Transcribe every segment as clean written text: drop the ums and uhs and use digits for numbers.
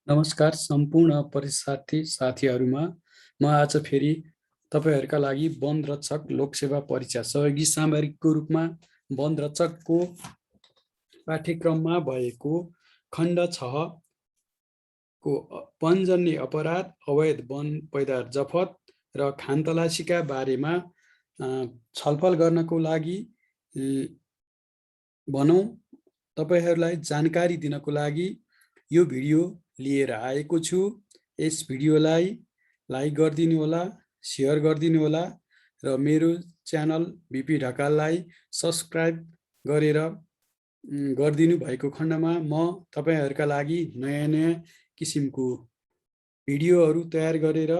नमस्कार सम्पूर्ण परीक्षार्थी साथीहरुमा म आज फेरि तपाईहरुका लागि वन रक्षक लोकसेवा परीक्षा सहयोगी सामग्रीको रूपमा वन रक्षकको पाठ्यक्रममा भएको खण्ड 6 को वनजन्य अपराध, अवैध वन पैदावार जफत र खानतलासीका बारेमा छलफल गर्नको लागि भनौं तपाईहरुलाई जानकारी दिनको लागि यो भिडियो लिएर आएको छु। यस भिडियोलाई लाइक गरिदिनु होला, शेयर गरिदिनु होला र मेरो च्यानल भिपी ढकाललाई सब्स्क्राइब गरेर गरिदिनु भएको खण्डमा म तपाईहरुका लागि नयाँ किसिमको भिडियोहरू तयार गरेर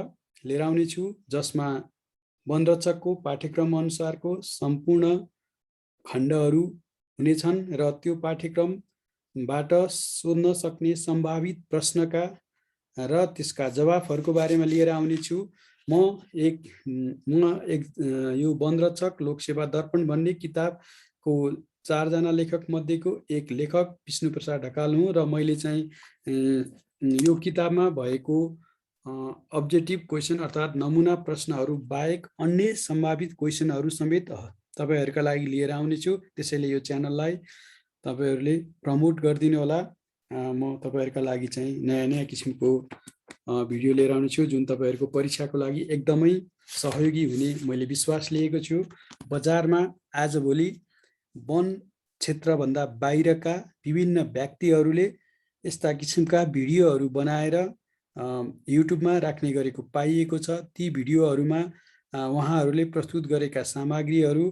लिएर आउने छु, जसमा वनरक्षकको पाठ्यक्रम अनुसारको सम्पूर्ण खण्डहरू हुनेछन् र त्यो पाठ्यक्रमबाट सोध्न सक्ने सम्भावित प्रश्नका र त्यसका जवाफहरूको बारेमा लिएर आउने छु। म एक यो वनरक्षक लोकसेवा दर्पण भन्ने किताबको 4 जना लेखक मध्येको एक लेखक विष्णुप्रसाद ढकाल हुँ र मैले चाहिँ यो किताबमा भएको अब्जेक्टिभ क्वेशन अर्थात् नमुना प्रश्नहरू बाहेक अन्य सम्भावित क्वेशनहरू समेत तपाईहरुका लागि लिएर आउने छु। त्यसैले यो च्यानललाई तपाईहरुले प्रमोट गरिदिनु होला। म तपाईहरुका लागि चाहिँ नयाँ किसिमको भिडियो लिएर आउने छु, जुन तपाईहरुको परीक्षाको लागि एकदमै सहयोगी हुने मैले विश्वास लिएको छु। बजारमा आजभोलि वन क्षेत्रभन्दा बाहिरका विभिन्न व्यक्तिहरूले यस्ता किसिमका भिडियोहरू बनाएर युट्युबमा राख्ने गरेको पाइएको छ। ती भिडियोहरूमा उहाँहरूले प्रस्तुत गरेका सामग्रीहरू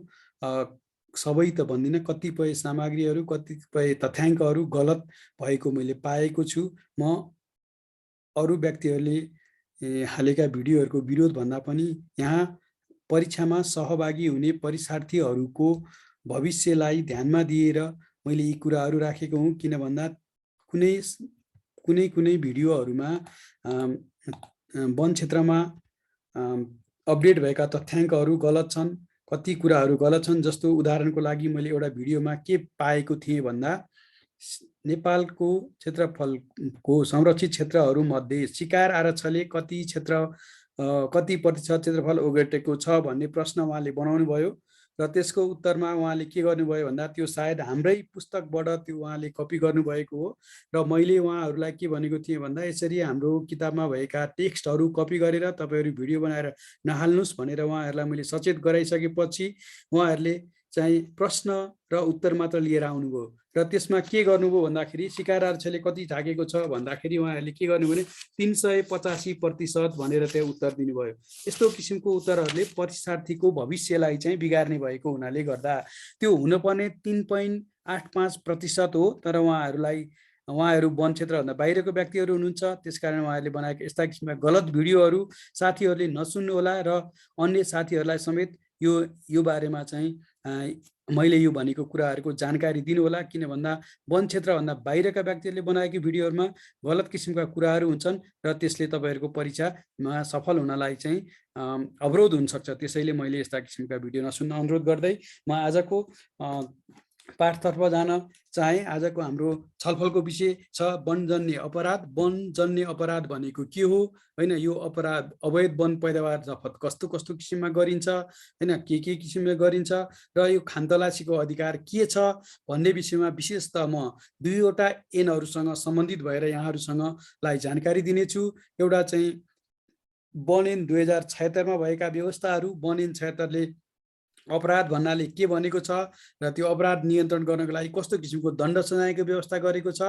सबै त भन्दिनँ, कतिपय सामग्रीहरू कतिपय तथ्याङ्कहरू गलत भएको मैले पाएको छु। म अरू व्यक्तिहरूले हालेका भिडियोहरूको विरोध भन्दा पनि यहाँ परीक्षामा सहभागी हुने परीक्षार्थीहरूको भविष्यलाई ध्यानमा दिएर मैले यी कुराहरू राखेको हुँ। किन भन्दा कुनै भिडियोहरूमा वन क्षेत्रमा अपडेट भएका तथ्याङ्कहरू गलत छन्, कति कुराहरू गलत छन्। जस्तो उदाहरणको लागि मैले एउटा भिडियोमा के पाएको थिएँ भन्दा नेपालको क्षेत्रफलको संरक्षित क्षेत्रहरू मध्ये शिकार आरक्षले कति प्रतिशत क्षेत्रफल ओगटेको छ भन्ने प्रश्न उहाँले बनाउनु भयो र त्यसको उत्तरमा उहाँले के गर्नुभयो भन्दा त्यो सायद हाम्रै पुस्तकबाट त्यो उहाँले कपी गर्नुभएको हो र मैले उहाँहरूलाई के भनेको थिएँ भन्दा यसरी हाम्रो किताबमा भएका टेक्स्टहरू कपी गरेर तपाईहरु भिडियो बनाएर नहाल्नुस् भनेर उहाँहरूलाई मैले सचेत गराइसकेपछि उहाँहरूले चाहिँ प्रश्न र उत्तर मात्र लिएर आउनुभयो र त्यसमा के गर्नुभयो भन्दाखेरि शिकार आरक्षले कति ढाकेको छ भन्दाखेरि उहाँहरूले के गर्नु भने 385% भनेर त्यो उत्तर दिनुभयो। यस्तो किसिमको उत्तरहरूले परीक्षार्थीको भविष्यलाई चाहिँ बिगार्ने भएको हुनाले गर्दा त्यो हुनुपर्ने 3.85% हो, तर उहाँहरू वन क्षेत्रभन्दा बाहिरको व्यक्तिहरू हुनुहुन्छ। त्यसकारण उहाँहरूले बनाएको यस्ता किसिमका गलत भिडियोहरू साथीहरूले नसुन्नु होला र अन्य साथीहरूलाई समेत यो बारेमा चाहिँ मैले यो भनेको कुराहरूको जानकारी दिनु होला। किन भन्दा वन क्षेत्रभन्दा बाहिरका व्यक्तिहरूले बनाएको भिडियोहरूमा गलत किसिमका कुराहरू हुन्छन् र त्यसले तपाईहरुको परीक्षामा सफल हुनलाई चाहिँ अवरोध हुन सक्छ। त्यसैले मैले यस्ता किसिमका भिडियो नसुन्न अनुरोध गर्दै म आजको पाठतर्फ जान चाहे। आजको हाम्रो छलफलको विषय छ वनजन्य अपराध। वनजन्य अपराध भनेको के हो हैन, यो अपराध अवैध वन पैदावार जफत कस्तो किसिममा गरिन्छ हैन, के किसिमले गरिन्छ र यो खानतलासीको अधिकार के छ भन्ने विषयमा विशेषतः म दुईवटा ऐनहरुसँग सम्बन्धित भएर यहाँहरुसँगलाई जानकारी दिनेछु। एउटा चाहिँ वन ऐन 2076 मा भएका व्यवस्थाहरू, वन ऐन 76 ले अपराध भन्नाले के भनेको छ र त्यो अपराध नियन्त्रण गर्नको लागि कस्तो किसिमको दण्ड सजायको व्यवस्था गरेको छ,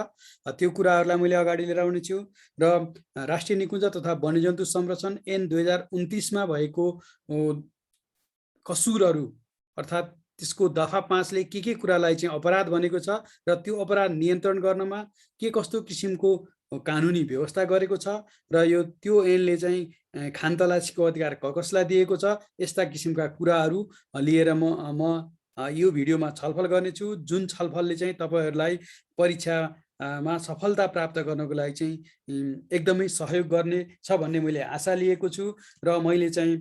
त्यो कुराहरूलाई मैले अगाडि लिएर आउने छु। र राष्ट्रिय निकुञ्ज तथा वन्यजन्तु संरक्षण ऐन 2029 मा भएको कसुरहरू अर्थात् त्यसको दफा 5 ले के कुरालाई चाहिँ अपराध भनेको छ र त्यो अपराध नियन्त्रण गर्नमा के कस्तो किसिमको कानुनी व्यवस्था गरेको छ र त्यो ऐनले चाहिँ खानतलासीको अधिकार कसलाई दिएको छ, यस्ता किसिमका कुराहरू लिएर म यो भिडियोमा छलफल गर्नेछु। जुन छलफलले चाहिँ तपाईहरुलाई परीक्षामा सफलता प्राप्त गर्नको लागि चाहिँ एकदमै सहयोग गर्ने छ भन्ने मैले आशा लिएको छु र मैले चाहिँ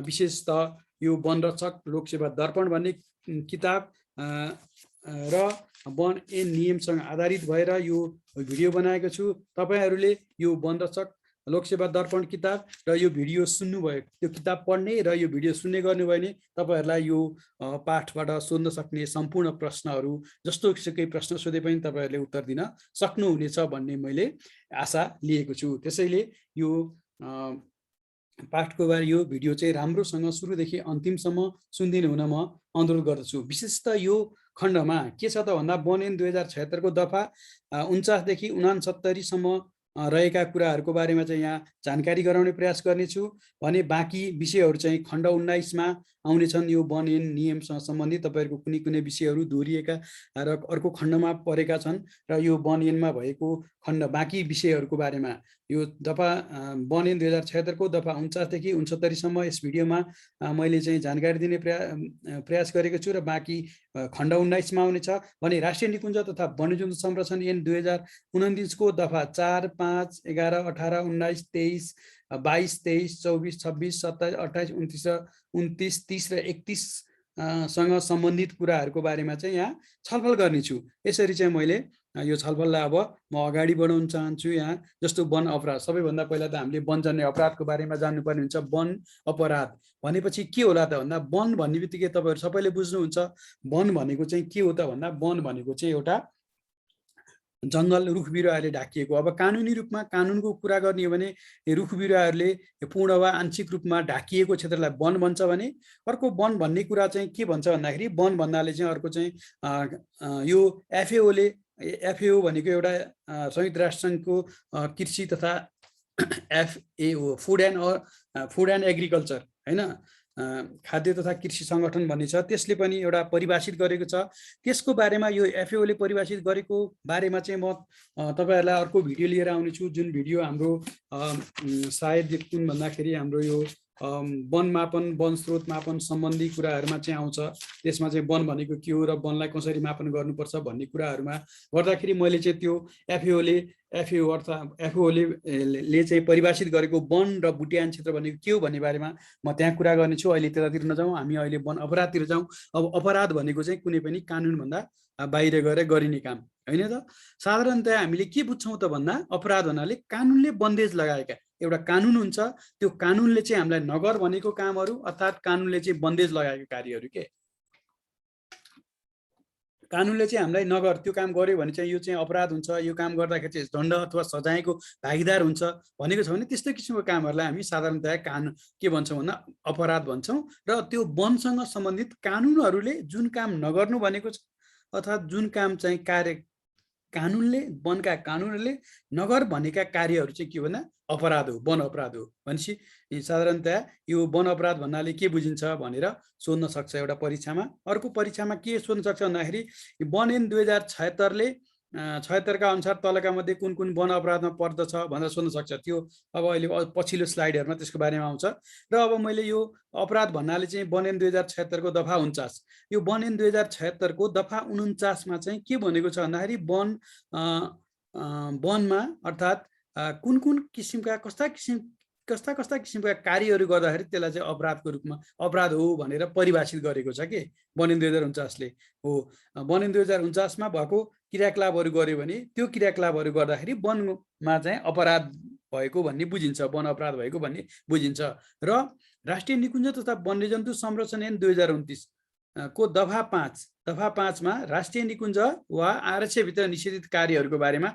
विशेषतः यो वनरक्षक लोकसेवा दर्पण भन्ने किताब र वन ऐन नियमसँग आधारित भएर यो भिडियो बनाएको छु। तपाईहरूले यो वन रक्षक लोकसेवा दर्पण किताब र यो भिडियो सुन्नुभयो, त्यो किताब पढ्ने र यो भिडियो सुन्ने गर्नुभयो भने तपाईँहरूलाई यो पाठबाट सोध्न सक्ने सम्पूर्ण प्रश्नहरू जस्तो सुकै प्रश्न सोधे पनि तपाईँहरूले उत्तर दिन सक्नुहुनेछ भन्ने मैले आशा लिएको छु। त्यसैले यो पाठको बारे यो भिडियो चाहिँ राम्रोसँग सुरुदेखि अन्तिमसम्म सुनिदिनु हुन म अनुरोध गर्दछु। विशेषतः यो खण्डमा के छ त भन्दा वन ऐन 2076 को दफा 49 देखि 69 सम्म रहेका कुराहरूको बारेमा चाहिँ यहाँ जानकारी गराउने प्रयास गर्नेछु भने बाँकी विषयहरू चाहिँ खण्ड 19 मा आउनेछन्। यो वन ऐन नियमसँग सम्बन्धित तपाईँहरूको कुनै कुनै विषयहरू दोहोरिएका र अर्को खण्डमा परेका छन् र यो वन ऐनमा भएको खण्ड बाँकी विषयहरूको बारेमा यो दफा वन ऐन 2076 को दफा 49 देखि 69 सम्म यस भिडियोमा मैले चाहिँ जानकारी दिने प्रयास गरेको छु र बाँकी खण्ड 19 मा आउनेछ भने राष्ट्रिय निकुञ्ज तथा वन्यजन्तु संरक्षण ऐन 2029 को दफा 4, 5, 11, 18, 19, 23, 22, 23, 24, 26, 27, 28, 29, 30 र 31 सँग सम्बन्धित कुराहरूको बारेमा चाहिँ यहाँ छलफल गर्नेछु। यसरी चाहिँ मैले यो छलफललाई अब म अगाडि बढाउन चाहन्छु। यहाँ जस्तो वन अपराध, सबैभन्दा पहिला त हामीले वनजन्य अपराधको बारेमा जान्नुपर्ने हुन्छ। वन अपराध भनेपछि के होला त भन्दा वन भन्ने बित्तिकै तपाईँहरू सबैले बुझ्नुहुन्छ वन भनेको चाहिँ के हो त भन्दा वन भनेको चाहिँ एउटा जङ्गल रुख बिरुवाहरूले ढाकिएको। अब कानुनी रूपमा कानुनको कुरा गर्ने हो भने रुख बिरुवाहरूले पूर्ण वा आंशिक रूपमा ढाकिएको क्षेत्रलाई वन भन्छ भने अर्को वन भन्ने कुरा चाहिँ के भन्छ भन्दाखेरि वन भन्नाले चाहिँ अर्को चाहिँ यो एफएओ भनेको एउटा संयुक्त राष्ट्र सङ्घको कृषि तथा एफएओ फुड एन्ड एग्रिकल्चर हैन खाद्य तथा कृषि संगठन भन्ने छ, त्यसले पनि एउटा परिभाषित गरेको छ। त्यसको बारेमा यो एफएओले परिभाषित गरेको बारेमा चाहिँ म तपाईहरुलाई अर्को भिडियो लिएर आउने छु, जुन भिडियो हाम्रो सायद कुन भन्दाखेरि हाम्रो यो वन मापन वन स्रोत मापन सम्बन्धी कुराहरुमा चाहिँ आउँछ। त्यसमा चाहिँ वन भनेको के हो र वनलाई कसरी मापन गर्नुपर्छ भन्ने कुराहरुमा गर्दाखेरि मैले चाहिँ त्यो एफएओ अर्थात् एफएओले चाहिँ परिभाषित गरेको वन र बुट्यान क्षेत्र भनेको के हो भन्ने बारेमा म त्यहाँ कुरा गर्नेछु। अहिले त्यतातिर नजाउँ, हामी अहिले वन अपराधतिर जाउँ। अब अपराध भनेको चाहिँ कुनै पनि कानुनभन्दा बाहिर गएर गरिने काम हैन त। साधारणतया हामीले के बुझ्छौं त भन्दा अपराध भन्नाले कानुनले बन्देज लगाएका एउटा कानुन हुन्छ, त्यो कानुनले चाहिँ हामीलाई नगर भनेको कामहरु अर्थात् कानुनले चाहिँ बन्देज लगाएको कार्यहरु के कानुनले चाहिँ हामीलाई नगर त्यो काम गर्यो भने चाहिँ यो चाहिँ अपराध हुन्छ, यो काम गर्दाखेरि चाहिँ दण्ड अथवा सजायको भागीदार हुन्छ भनेको छ भने त्यस्तो किसिमको कामहरुलाई हामी साधारणतया कानुन के भन्छौं भन्दा अपराध भन्छौं। र त्यो वनसँग सम्बन्धित कानुनहरुले जुन काम नगर्नु भनेको छ अर्थात् जुन काम चाहिँ कार्य कानुनले वनका कानुनले नगर भनेका कार्यहरु चाहिँ के भन्दा अपराध हो, वन अपराध हो। भनेपछि साधारणतया यो वन अपराध भन्नाले के बुझिन्छ भनेर सोध्न सक्छ एउटा परीक्षामा। अर्को परीक्षामा के सोध्न सक्छ भन्दाखेरि वन ऐन 2076 ले 76 का अनुसार तलका मध्ये कुन कुन वन अपराधमा पर्दछ भनेर सोध्न सक्छ। त्यो अब अहिले पछिल्लो स्लाइडहरुमा त्यसको बारेमा आउँछ। र अब मैले यो अपराध भन्नाले चाहिँ वन ऐन 2076 को दफा 49 यो वन ऐन 2076 को दफा 49 मा चाहिँ के भनेको छ भन्दाखेरि वनमा अर्थात् कुन कुन किसिमका कस्ता किसिमका कार्यहरू गर्दाखेरि त्यसलाई चाहिँ अपराधको रूपमा अपराध हो भनेर परिभाषित गरेको छ के वन ऐन 2049 ले हो। वन ऐन 2049 मा भएको क्रियाकलापहरू गर्यो भने त्यो क्रियाकलापहरू गर्दाखेरि वनमा चाहिँ अपराध भएको भन्ने बुझिन्छ, वन अपराध भएको भन्ने बुझिन्छ। र राष्ट्रिय निकुञ्ज तथा वन्यजन्तु संरक्षण ऐन 2029 को दफा 5 मा राष्ट्रिय निकुञ्ज वा आरक्ष्य भित्र निषेधित कार्यहरूको बारेमा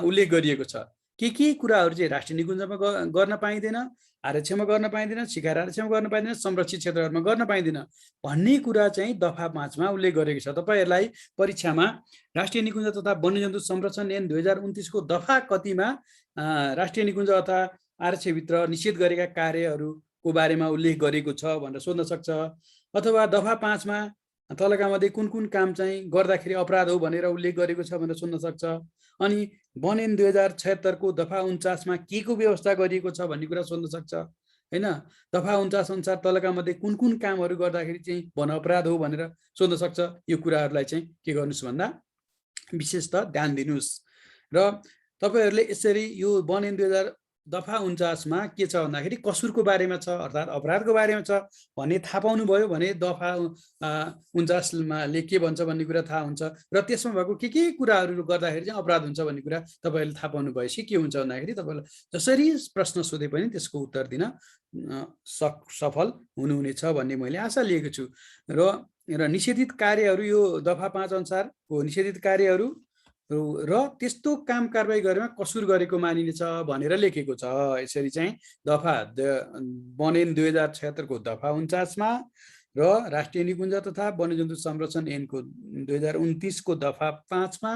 उल्लेख गरिएको छ। के कुराहरू चाहिँ राष्ट्रिय निकुञ्जमा गर्न पाइँदैन, आरक्षमा गर्न पाइँदैन, शिकार आरक्षमा गर्न पाइँदैन, संरक्षित क्षेत्रहरुमा गर्न पाइँदैन भन्ने कुरा चाहिँ दफा 5 मा उल्लेख गरेको छ। तपाईहरुलाई परीक्षामा राष्ट्रिय निकुञ्ज तथा वन्यजन्तु संरक्षण ऐन 2029 को दफा कतिमा राष्ट्रिय निकुञ्ज अथवा आरक्ष्य भित्र निषेध गरेका कार्यहरूको बारेमा उल्लेख गरेको छ भनेर सोध्न सक्छ। अथवा दफा 5 मा तलका मध्ये कुन कुन काम चाहिँ गर्दाखेरि अपराध हो भनेर उल्लेख गरेको छ भनेर सोध्न सक्छ। अनि वन ऐन 2076 को दफा 49 मा के को व्यवस्था गरिएको छ भन्ने कुरा सोध्न सक्छ हैन। दफा 49 अनुसार तलका मध्ये कुन कुन कामहरू गर्दाखेरि चाहिँ वन अपराध हो भनेर सोध्न सक्छ। यो कुराहरूलाई चाहिँ के गर्नुस् भन्दा विशेष त ध्यान दिनुस्। र तपाईहरुले यसरी यो वन ऐन दफा 49 मा के छ भन्दाखेरि कसुरको बारेमा छ, अर्थात् अपराधको बारेमा छ भन्ने थाहा पाउनुभयो भने दफा 49 ले के भन्छ भन्ने कुरा थाहा हुन्छ र त्यसमा भएको के कुराहरू गर्दाखेरि चाहिँ अपराध हुन्छ भन्ने कुरा तपाईहरुले थाहा पाउनु भएपछि के हुन्छ भन्दाखेरि तपाईलाई जसरी प्रश्न सोधे पनि त्यसको उत्तर दिन सफल हुनुहुनेछ भन्ने मैले आशा लिएको छु र निषेधित कार्यहरू यो दफा 5 अनुसारको निषेधित कार्यहरू र त्यस्तो काम कारबाही गरेमा कसुर गरेको मानिनेछ भनेर लेखेको छ। यसरी चाहिँ दफा बनेन 2076 को दफा 49 मा र राष्ट्रिय निकुञ्ज तथा वन्यजन्तु संरक्षण ऐनको 2029 को दफा 5 मा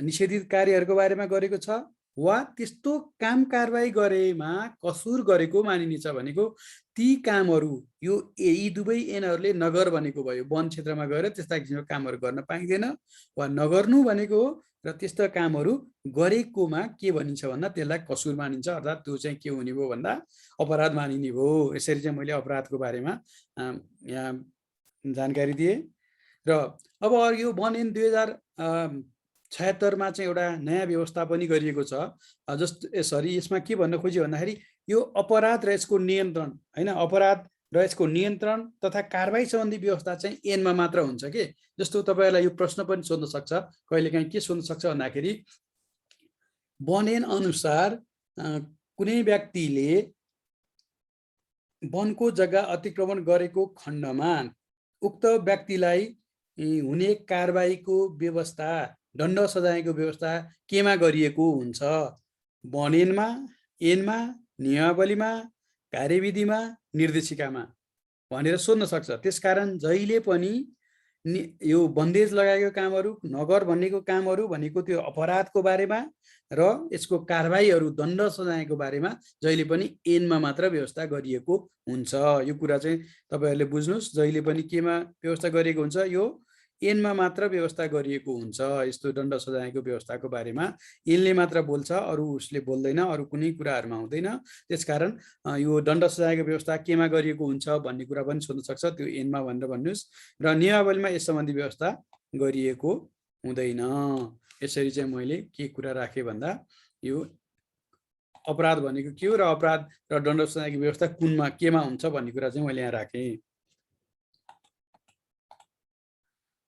निषेधित कार्यहरूको बारेमा गरेको छ वा त्यस्तो काम कारबाही गरेमा कसुर गरेको मानिनेछ भनेको ती कामहरू यो यी दुवै ऐनहरूले नगर भनेको भयो, वन क्षेत्रमा गएर त्यस्ता किसिमका कामहरू गर्न पाइँदैन वा नगर्नु भनेको हो र त्यस्ता कामहरू गरेकोमा के भनिन्छ भन्दा त्यसलाई कसुर मानिन्छ, अर्थात् त्यो चाहिँ के हुने भयो भन्दा अपराध मानिने भयो। यसरी चाहिँ मैले अपराधको बारेमा यहाँ जानकारी दिएँ र अब यो वन ऐन 2076 मा चाहिँ एउटा नयाँ व्यवस्था पनि गरिएको छ। सरी यसमा के भन्न खोज्यो भन्दाखेरि यो अपराध र यसको नियन्त्रण हैन, अपराध र यसको नियन्त्रण तथा कारबाही सम्बन्धी व्यवस्था चाहिँ ऐनमा मात्र हुन्छ के। जस्तो तपाईहरुलाई यो प्रश्न पनि सोध्न सक्छ, कहिलेकाहीँ के सोध्न सक्छ भन्दाखेरि वन ऐन अनुसार कुनै व्यक्तिले वनको जग्गा अतिक्रमण गरेको खण्डमा उक्त व्यक्तिलाई हुने कारबाहीको व्यवस्था, दण्ड सजायको व्यवस्था केमा गरिएको हुन्छ? वन ऐनमा, ऐनमा, नियमावलीमा, कार्यविधिमा, निर्देशिकामा भनेर सोध्न सक्छ। त्यसकारण जहिले पनि यो बन्देज लगाएको कामहरू, नगर भन्नेको कामहरू भनेको त्यो अपराधको बारेमा र यसको कारबाहीहरू दण्ड सजायको बारेमा जहिले पनि ऐनमा मात्र व्यवस्था गरिएको हुन्छ। यो कुरा चाहिँ तपाईहरुले बुझ्नुस्, जहिले पनि केमा व्यवस्था गरिएको हुन्छ? यो ऐनमा मात्र व्यवस्था गरिएको हुन्छ। यस्तो दण्ड सजायको व्यवस्थाको बारेमा ऐनले मात्र बोल्छ, अरु उसले बोल्दैन, अरु कुनै कुराहरुमा हुँदैन। त्यसकारण यो दण्ड सजायको व्यवस्था केमा गरिएको हुन्छ भन्ने कुरा पनि सोध्न सक्छ, त्यो ऐनमा भनेर भन्नुस्। र नियमावलीमा यस सम्बन्धी व्यवस्था गरिएको हुँदैन। यसरी चाहिँ मैले के कुरा राखे भन्दा यो अपराध भनेको के हो र अपराध र दण्ड सजायको व्यवस्था कुनमा केमा हुन्छ भन्ने कुरा चाहिँ मैले यहाँ राखे।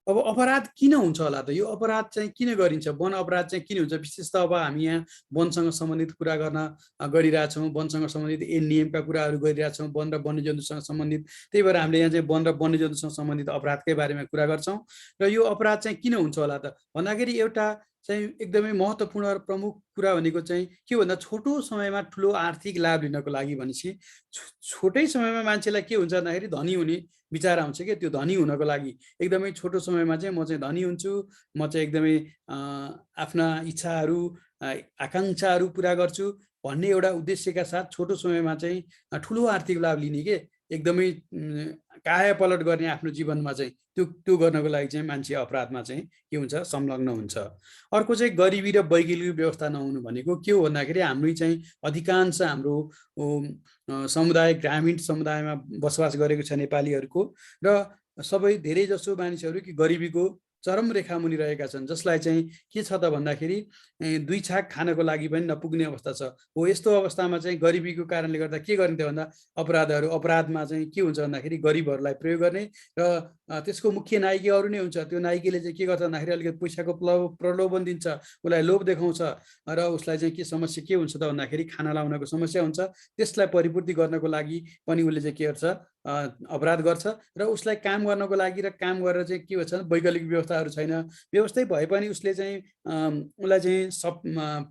अब अपराध किन हुन्छ होला त? यो अपराध चाहिँ किन गरिन्छ? वन अपराध चाहिँ किन हुन्छ? विशेष त अब हामी यहाँ वनसँग सम्बन्धित कुरा गरिरहेछौँ, वनसँग सम्बन्धित ऐन नियमका कुराहरू गरिरहेछौँ, वन र वन्यजन्तुसँग सम्बन्धित। त्यही भएर हामीले यहाँ चाहिँ वन र वन्यजन्तुसँग सम्बन्धित अपराधकै बारेमा कुरा गर्छौँ। र यो अपराध चाहिँ किन हुन्छ होला त भन्दाखेरि एउटा चाहिँ एकदमै महत्त्वपूर्ण र प्रमुख कुरा भनेको चाहिँ के भन्दा छोटो समयमा ठुलो आर्थिक लाभ लिनको लागि भनेपछि छोटै समयमा मान्छेलाई के हुन्छ भन्दाखेरि धनी हुने विचार आउँछ के। त्यो धनी हुनको लागि एकदमै छोटो समयमा चाहिँ म चाहिँ धनी हुन्छु, म चाहिँ एकदमै आफ्ना इच्छाहरू आकाङ्क्षाहरू पुरा गर्छु भन्ने एउटा उद्देश्यका साथ छोटो समयमा चाहिँ ठुलो आर्थिक लाभ लिने के, एकदमै काया पलट गर्ने आफ्नो जीवनमा चाहिँ त्यो गर्नको लागि चाहिँ मान्छे अपराधमा चाहिँ के हुन्छ? संलग्न हुन्छ। अर्को चाहिँ गरिबी र वैकल्पिक व्यवस्था नहुनु भनेको के हो भन्दाखेरि हामी चाहिँ अधिकांश हाम्रो समुदाय ग्रामीण समुदायमा बसोबास गरेको छ नेपालीहरूको, र सबै धेरै जसो मानिसहरू कि गरिबीको चरम रेखा मुनि रहेका छन्, जसलाई चाहिँ के छ त भन्दाखेरि दुई छाक खानको लागि पनि नपुग्ने अवस्था छ। हो यस्तो अवस्थामा चाहिँ गरिबीको कारणले गर्दा के गरिन्थ्यो भन्दा अपराधमा चाहिँ के हुन्छ भन्दाखेरि गरिबहरूलाई प्रयोग गर्ने र त्यसको मुख्य नायकी अरू नै हुन्छ। त्यो नायकीले चाहिँ के गर्छ भन्दाखेरि अलिकति पैसाको प्रलोभन दिन्छ, उसलाई लोभ देखाउँछ र उसलाई चाहिँ के समस्या के हुन्छ त भन्दाखेरि खाना लाउनको समस्या हुन्छ। त्यसलाई परिपूर्ति गर्नको लागि पनि उसले चाहिँ के गर्छ? अपराध गर्छ र उसलाई काम गर्नको लागि र काम गरेर चाहिँ के भन्छ वैकल्पिक व्यवस्थाहरू छैन। व्यवस्थै भए पनि उसले चाहिँ उसलाई चाहिँ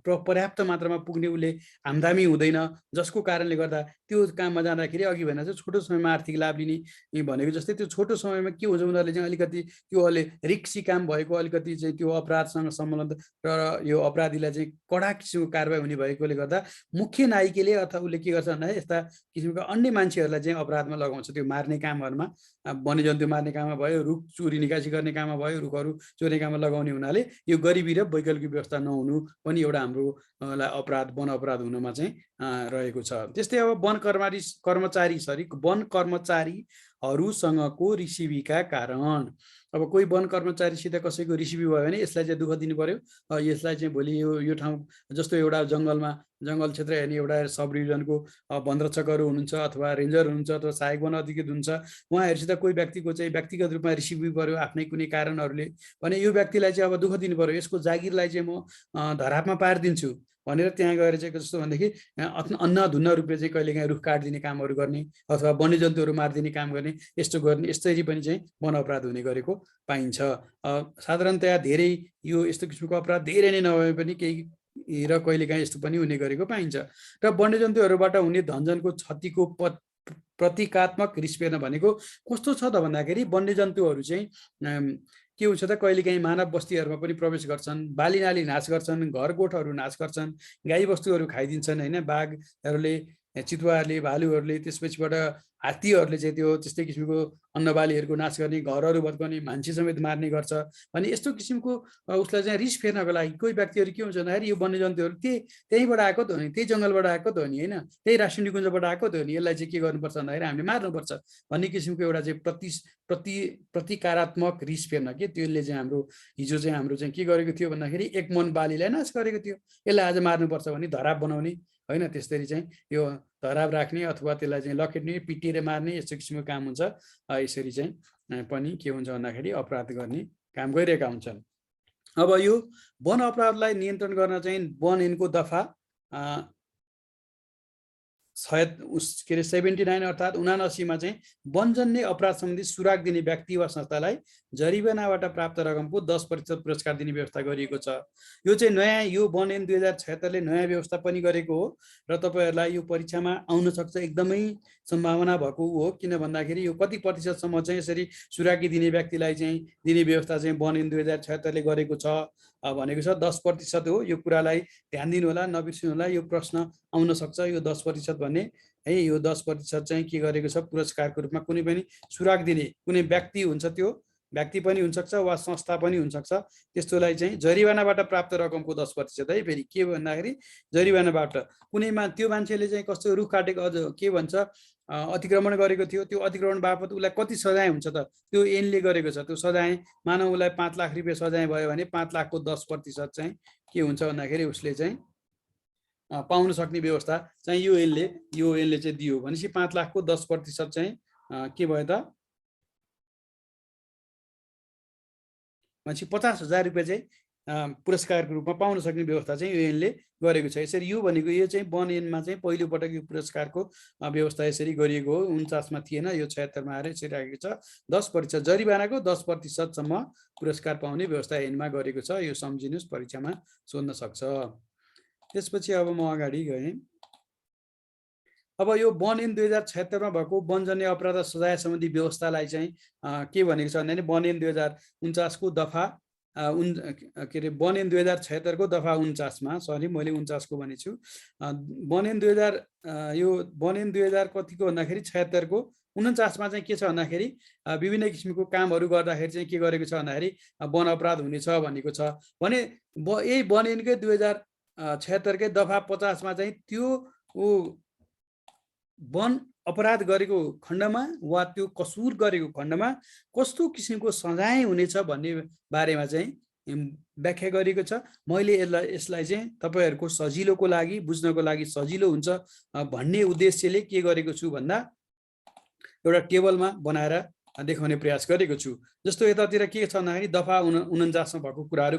पर्याप्त मात्रामा पुग्ने उसले आम्दानी हुँदैन, जसको कारणले गर्दा त्यो काममा जाँदाखेरि अघि भने चाहिँ छोटो समयमा आर्थिक लाभ लिने भनेको जस्तै त्यो छोटो समयमा के हुन्छ उनीहरूले चाहिँ अलिकति त्यो अहिले रिक्सी काम भएको, अलिकति चाहिँ त्यो अपराधसँग सम्बन्ध र यो अपराधीलाई चाहिँ कडा किसिमको कारबाही हुने भएकोले गर्दा मुख्य नायिकाले अथवा उसले के गर्छ भन्दा यस्ता किसिमका अन्य मान्छेहरूलाई चाहिँ अपराधमा लगाउँछ। त्यो मार्ने कामहरूमा, वन्यजन्तु मार्ने काममा भयो, रुख चोरी निकासी गर्ने काममा भयो, रुखहरू चोर्ने काममा लगाउने हुनाले यो गरिबी र वैकल्पिक व्यवस्था नहुनु पनि एउटा हाम्रो अपराध वन अपराध हुनमा चाहिँ रहेको छ। त्यस्तै अब वन कर्मचारीहरूसँगको रिसिभीका कारण, अब कोही वन कर्मचारीसित कसैको रिसिभी भयो भने यसलाई चाहिँ दुःख दिनु पर्यो। यसलाई चाहिँ भोलि यो ठाउँ जस्तो एउटा जङ्गलमा जङ्गल क्षेत्र हेर्ने एउटा सब डिभिजनको वन रक्षकहरू हुनुहुन्छ अथवा रेन्जर हुनुहुन्छ अथवा सहायक वन अधिकृत हुन्छ, उहाँहरूसित कोही व्यक्तिको चाहिँ व्यक्तिगत रूपमा रिसिभ पर्यो आफ्नै कुनै कारणहरूले भने यो व्यक्तिलाई चाहिँ अब दुःख दिनु पर्यो, यसको जागिरलाई चाहिँ म धरापमा पारिदिन्छु भनेर त्यहाँ गएर चाहिँ कस्तो भनेदेखि अन्नाधुन्ना रूपले चाहिँ कहिलेकाहीँ रुख काटिदिने कामहरू गर्ने अथवा वन्यजन्तुहरू मारिदिने काम गर्ने, यस्तो गर्ने, यसरी पनि चाहिँ वन अपराध हुने गरेको पाइन्छ। साधारणतया धेरै यो यस्तो किसिमको अपराध धेरै नै नभए पनि केही र कहिलेकाहीँ यस्तो पनि हुने गरेको पाइन्छ। र वन्यजन्तुहरूबाट हुने धनजनको क्षतिको प्रतीकात्मक रिस्पेर्न भनेको कस्तो छ त भन्दाखेरि वन्यजन्तुहरू चाहिँ के हुन्छ त कहिलेकाहीँ मानव बस्तीहरूमा पनि प्रवेश गर्छन्, बालीनाली नाश गर्छन्, घरगोठहरू नाश गर्छन्, गाई बस्तुहरू खाइदिन्छन् होइन, बाघहरूले, चितुवाहरूले, भालुहरूले, त्यसपछिबाट हात्तीहरूले चाहिँ त्यो त्यस्तै किसिमको अन्नबालीहरूको नाश गर्ने, घरहरू भत्काउने, मान्छे समेत मार्ने गर्छ। भने यस्तो किसिमको उसलाई चाहिँ रिस फेर्नको लागि कोही व्यक्तिहरू के हुन्छ भन्दाखेरि यो वन्यजन्तुहरू त्यहीँबाट आएको त हो नि, त्यही जङ्गलबाट आएको त हो नि होइन, त्यही राष्ट्रिय निकुञ्जबाट आएको त हो नि, यसलाई चाहिँ के गर्नुपर्छ भन्दाखेरि हामीले मार्नुपर्छ भन्ने किसिमको एउटा चाहिँ प्रतिकारात्मक रिस फेर्न के त्यसले चाहिँ हाम्रो हिजो चाहिँ हाम्रो चाहिँ के गरेको थियो भन्दाखेरि एक मन बालीलाई नाश गरेको थियो, यसलाई आज मार्नुपर्छ भने धराप बनाउने होइन, त्यसरी चाहिँ यो धराप राख्ने अथवा त्यसलाई चाहिँ लखेट्ने, पिटिएर मार्ने, यस्तो किसिमको काम हुन्छ। यसरी चाहिँ पनि के हुन्छ भन्दाखेरि अपराध गर्ने काम गरिरहेका हुन्छन्। अब यो वन अपराधलाई नियन्त्रण गर्न चाहिँ वन ऐनको दफा 79 अर्थात् 79 चाहिँ वनजन्य अपराध सम्बन्धी सुराग दिने व्यक्ति वा संस्थालाई जरिवानाबाट प्राप्त रकमको 10% पुरस्कार दिने व्यवस्था गरिएको छ। यो चाहिँ नयाँ यो वन ऐन 2076 ले नयाँ व्यवस्था पनि गरेको हो र तपाईहरुलाई यो परीक्षामा आउन सक्छ, एकदमै सम्भावना भएको हो। किन भन्दाखेरि यो कति प्रतिशतसम्म चाहिँ यसरी सुरागी दिने व्यक्तिलाई चाहिँ दिने व्यवस्था चाहिँ वन ऐन 2076 ले गरेको छ भनेको छ। 10% हो। यो कुरालाई ध्यान दिनु होला, नबिर्सिनु होला। यो प्रश्न आउन सक्छ। यो 10% भन्ने है, यो 10% चाहिँ के गरेको छ, पुरस्कारको रूपमा कुनै पनि सुराग दिने कुनै व्यक्ति हुन्छ, त्यो व्यक्ति पनि हुन सक्छ वा संस्था पनि हुन सक्छ, त्यस्तोलाई चाहिँ जरिवानाबाट प्राप्त रकमको 10% है। फेरि के भन्दाखेरि जरिवानाबाट कुनैमा त्यो मान्छेले चाहिँ कस्तो रुख काटेको, अझ के भन्छ अतिक्रमण गरेको थियो, त्यो अतिक्रमण बापत उसलाई कति सजाय हुन्छ त, त्यो ऐनले गरेको छ। त्यो सजाय मानव उसलाई 5 लाख रुपियाँ सजाय भयो भने 5 लाखको 10% चाहिँ के हुन्छ भन्दाखेरि उसले चाहिँ पाउन सक्ने व्यवस्था चाहिँ यो ऐनले चाहिँ दियो। भनेपछि 5 लाखको 10% चाहिँ के भयो त, भनेपछि 50,000 रुपियाँ चाहिँ पुरस्कारको रूपमा पाउन सक्ने व्यवस्था चाहिँ यो ऐनले गरेको छ। यसरी यो भनेको यो चाहिँ वन ऐनमा चाहिँ पहिलो पटक यो पुरस्कारको व्यवस्था यसरी गरिएको हो। 49 मा थिएन, यो 76 मा आएर यसरी राखेको छ। 10% जरिवानाको 10% सम्म पुरस्कार पाउने व्यवस्था ऐनमा गरेको छ। यो सम्झिनुस्, परीक्षामा सोध्न सक्छ। त्यसपछि अब म अगाडि गएँ। अब यो वन ऐन 2076 मा भएको वनजन्य अपराध सजाय सम्बन्धी व्यवस्थालाई चाहिँ के भनेको छ भन्दाखेरि वन ऐन 2049 को दफा के अरे वन ऐन 2076 को दफा 49 मा, सरी मैले 49 को भनेछु, वन ऐन 2000 यो वन ऐन 2000 कतिको भन्दाखेरि 76 को 49 मा चाहिँ के छ भन्दाखेरि विभिन्न किसिमको कामहरू गर्दाखेरि चाहिँ के गरेको छ भन्दाखेरि वन अपराध हुनेछ भनेको छ। भने यही वन ऐनकै 2076 कै दफा 50 मा चाहिँ त्यो वन अपराध गरेको खण्डमा वा त्यो कसुर गरेको खण्डमा कस्तो किसिमको सजाय हुनेछ भन्ने बारेमा चाहिँ व्याख्या गरेको छ। मैले यसलाई चाहिँ तपाईहरुको सजिलोको लागि, बुझ्नको लागि सजिलो हुन्छ भन्ने उद्देश्यले के गरेको छु भन्दा एउटा टेबलमा बनाएर देखाउने प्रयास गरेको छु। जस्तो यतातिर के छ भन्दाखेरि दफा 49 मा भएको कुराहरू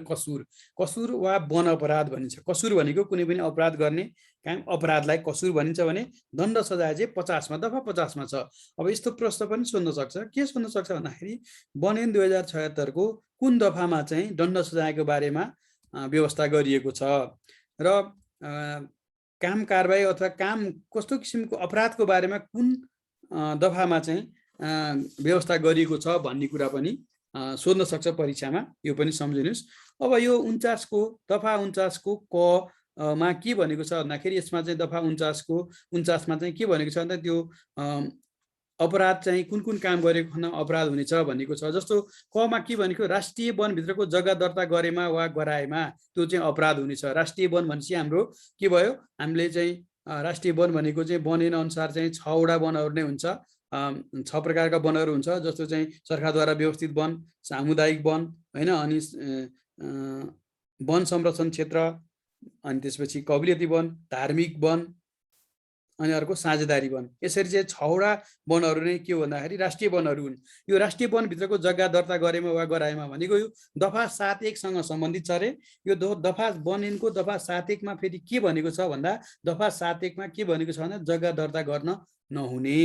कसुर वा वन अपराध भनिन्छ। कसुर भनेको कुनै पनि अपराध गर्ने काम, अपराधलाई कसुर भनिन्छ भने दण्ड सजाय चाहिँ 50 मा, दफा 50 मा छ। अब यस्तो प्रश्न पनि सोध्न सक्छ, के सोध्न सक्छ भन्दाखेरि वन ऐन 2076 को कुन दफामा चाहिँ दण्ड सजायको बारेमा व्यवस्था गरिएको छ र काम कारबाही अथवा काम कस्तो किसिमको अपराधको बारेमा कुन दफामा चाहिँ व्यवस्था गरिएको छ भन्ने कुरा पनि सोध्न सक्छ परीक्षामा। यो पनि सम्झिनुस्। अब यो 49 को दफा 49 को क मा के भनेको छ भन्दाखेरि यसमा चाहिँ दफा 49 मा चाहिँ के भनेको छ भन्दा त्यो अपराध चाहिँ कुन कुन काम गरेको खण्डमा अपराध हुनेछ भनेको छ। जस्तो क मा के भनेको, राष्ट्रिय वनभित्रको जग्गा दर्ता गरेमा वा गराएमा त्यो चाहिँ अपराध हुनेछ। राष्ट्रिय वन भनेपछि हाम्रो के भयो, हामीले चाहिँ राष्ट्रिय वन भनेको चाहिँ वन ऐन अनुसार चाहिँ 6 वटा वनहरू नै हुन्छ। 6 प्रकारका वनहरू हुन्छ। जस्तो चाहिँ सरकारद्वारा व्यवस्थित वन, सामुदायिक वन होइन, अनि वन संरक्षण क्षेत्र, अनि त्यसपछि कबिलियती वन, धार्मिक वन, अनि अर्को साझेदारी वन। यसरी चाहिँ 6 वटा वनहरू नै के हो भन्दाखेरि राष्ट्रिय वनहरू हुन्। यो राष्ट्रिय वनभित्रको जग्गा दर्ता गरेमा वा गराएमा भनेको यो दफा 7.1 सँग सम्बन्धित छ अरे। यो दफा वन ऐनको दफा 7.1 मा फेरि के भनेको छ भन्दा दफा 7.1 मा के भनेको छ भन्दा जग्गा दर्ता गर्न नहुने,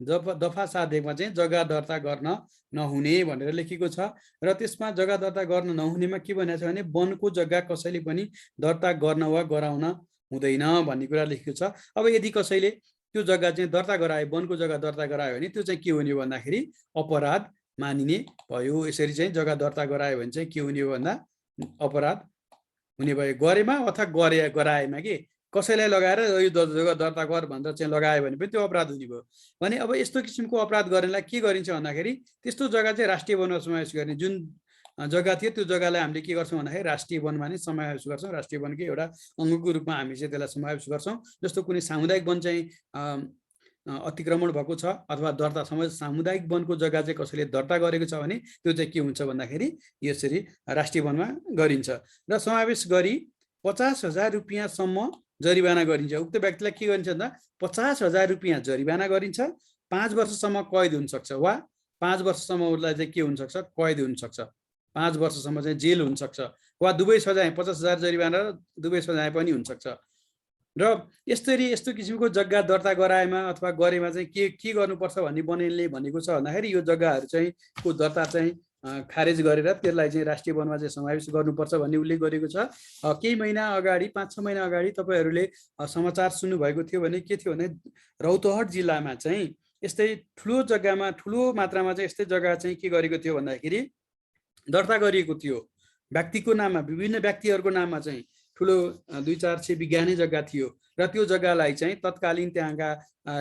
दफा 7.1 मा चाहिँ जग्गा दर्ता गर्न नहुने भनेर लेखेको छ। र त्यसमा जग्गा दर्ता गर्न नहुनेमा के भनेको छ भने वनको जग्गा कसैले पनि दर्ता गर्न वा गराउन हुँदैन भन्ने कुरा लेखेको छ। अब यदि कसैले त्यो जग्गा चाहिँ दर्ता गरायो, वनको जग्गा दर्ता गरायो भने त्यो चाहिँ के हुने हो भन्दाखेरि अपराध मानिने भयो। यसरी चाहिँ जग्गा दर्ता गरायो भने चाहिँ के हुने हो भन्दा अपराध हुने भयो। गरेमा अथवा गराएमा के कसैलाई लगाएर यो जग्गा दर्ता गर भनेर चाहिँ लगायो भने पनि त्यो अपराध हुने भयो भने अब यस्तो किसिमको अपराध गर्नेलाई के गरिन्छ भन्दाखेरि त्यस्तो जग्गा चाहिँ राष्ट्रिय वनमा समावेश गर्ने। जुन जग्गा थियो त्यो जग्गालाई हामीले के गर्छौँ भन्दाखेरि राष्ट्रिय वनमा नै समावेश गर्छौँ। राष्ट्रिय वनकै एउटा अङ्गको रूपमा हामी चाहिँ त्यसलाई समावेश गर्छौँ। जस्तो कुनै सामुदायिक वन चाहिँ अतिक्रमण भएको छ अथवा दर्ता सामुदायिक वनको जग्गा चाहिँ कसैले दर्ता गरेको छ भने त्यो चाहिँ के हुन्छ भन्दाखेरि यसरी राष्ट्रिय वनमा गरिन्छ। र समावेश गरी 50,000 रुपियाँसम्म जरिवाना गरिन्छ। उक्त व्यक्तिलाई के गरिन्छ भन्दा 50,000 रुपियाँ जरिवाना गरिन्छ, 5 वर्षसम्म कैद हुनसक्छ वा 5 वर्षसम्म उसलाई चाहिँ के हुनसक्छ कैद हुनसक्छ, 5 वर्षसम्म चाहिँ जेल हुनसक्छ वा दुवै सजाय 50,000 जरिवाना र दुवै सजाय पनि हुनसक्छ। र यस्तो किसिमको जग्गा दर्ता गराएमा अथवा गरेमा चाहिँ के गर्नुपर्छ भन्ने बनेलले भनेको छ भन्दाखेरि यो जग्गाहरू चाहिँ को दर्ता चाहिँ खारेज गरेर त्यसलाई चाहिँ राष्ट्रिय वनमा चाहिँ समावेश गर्नुपर्छ भन्ने उल्लेख गरेको छ। केही महिना अगाडि 5-6 महिना अगाडि तपाईँहरूले समाचार सुन्नुभएको थियो भने के थियो भने रौतहट जिल्लामा चाहिँ यस्तै ठुलो जग्गामा ठुलो मात्रामा चाहिँ यस्तै जग्गा चाहिँ के गरेको थियो भन्दाखेरि दर्ता गरिएको थियो व्यक्तिको नाममा, विभिन्न व्यक्तिहरूको नाममा चाहिँ ठुलो 2-4 बिघानै जग्गा थियो र त्यो जग्गालाई चाहिँ तत्कालीन त्यहाँका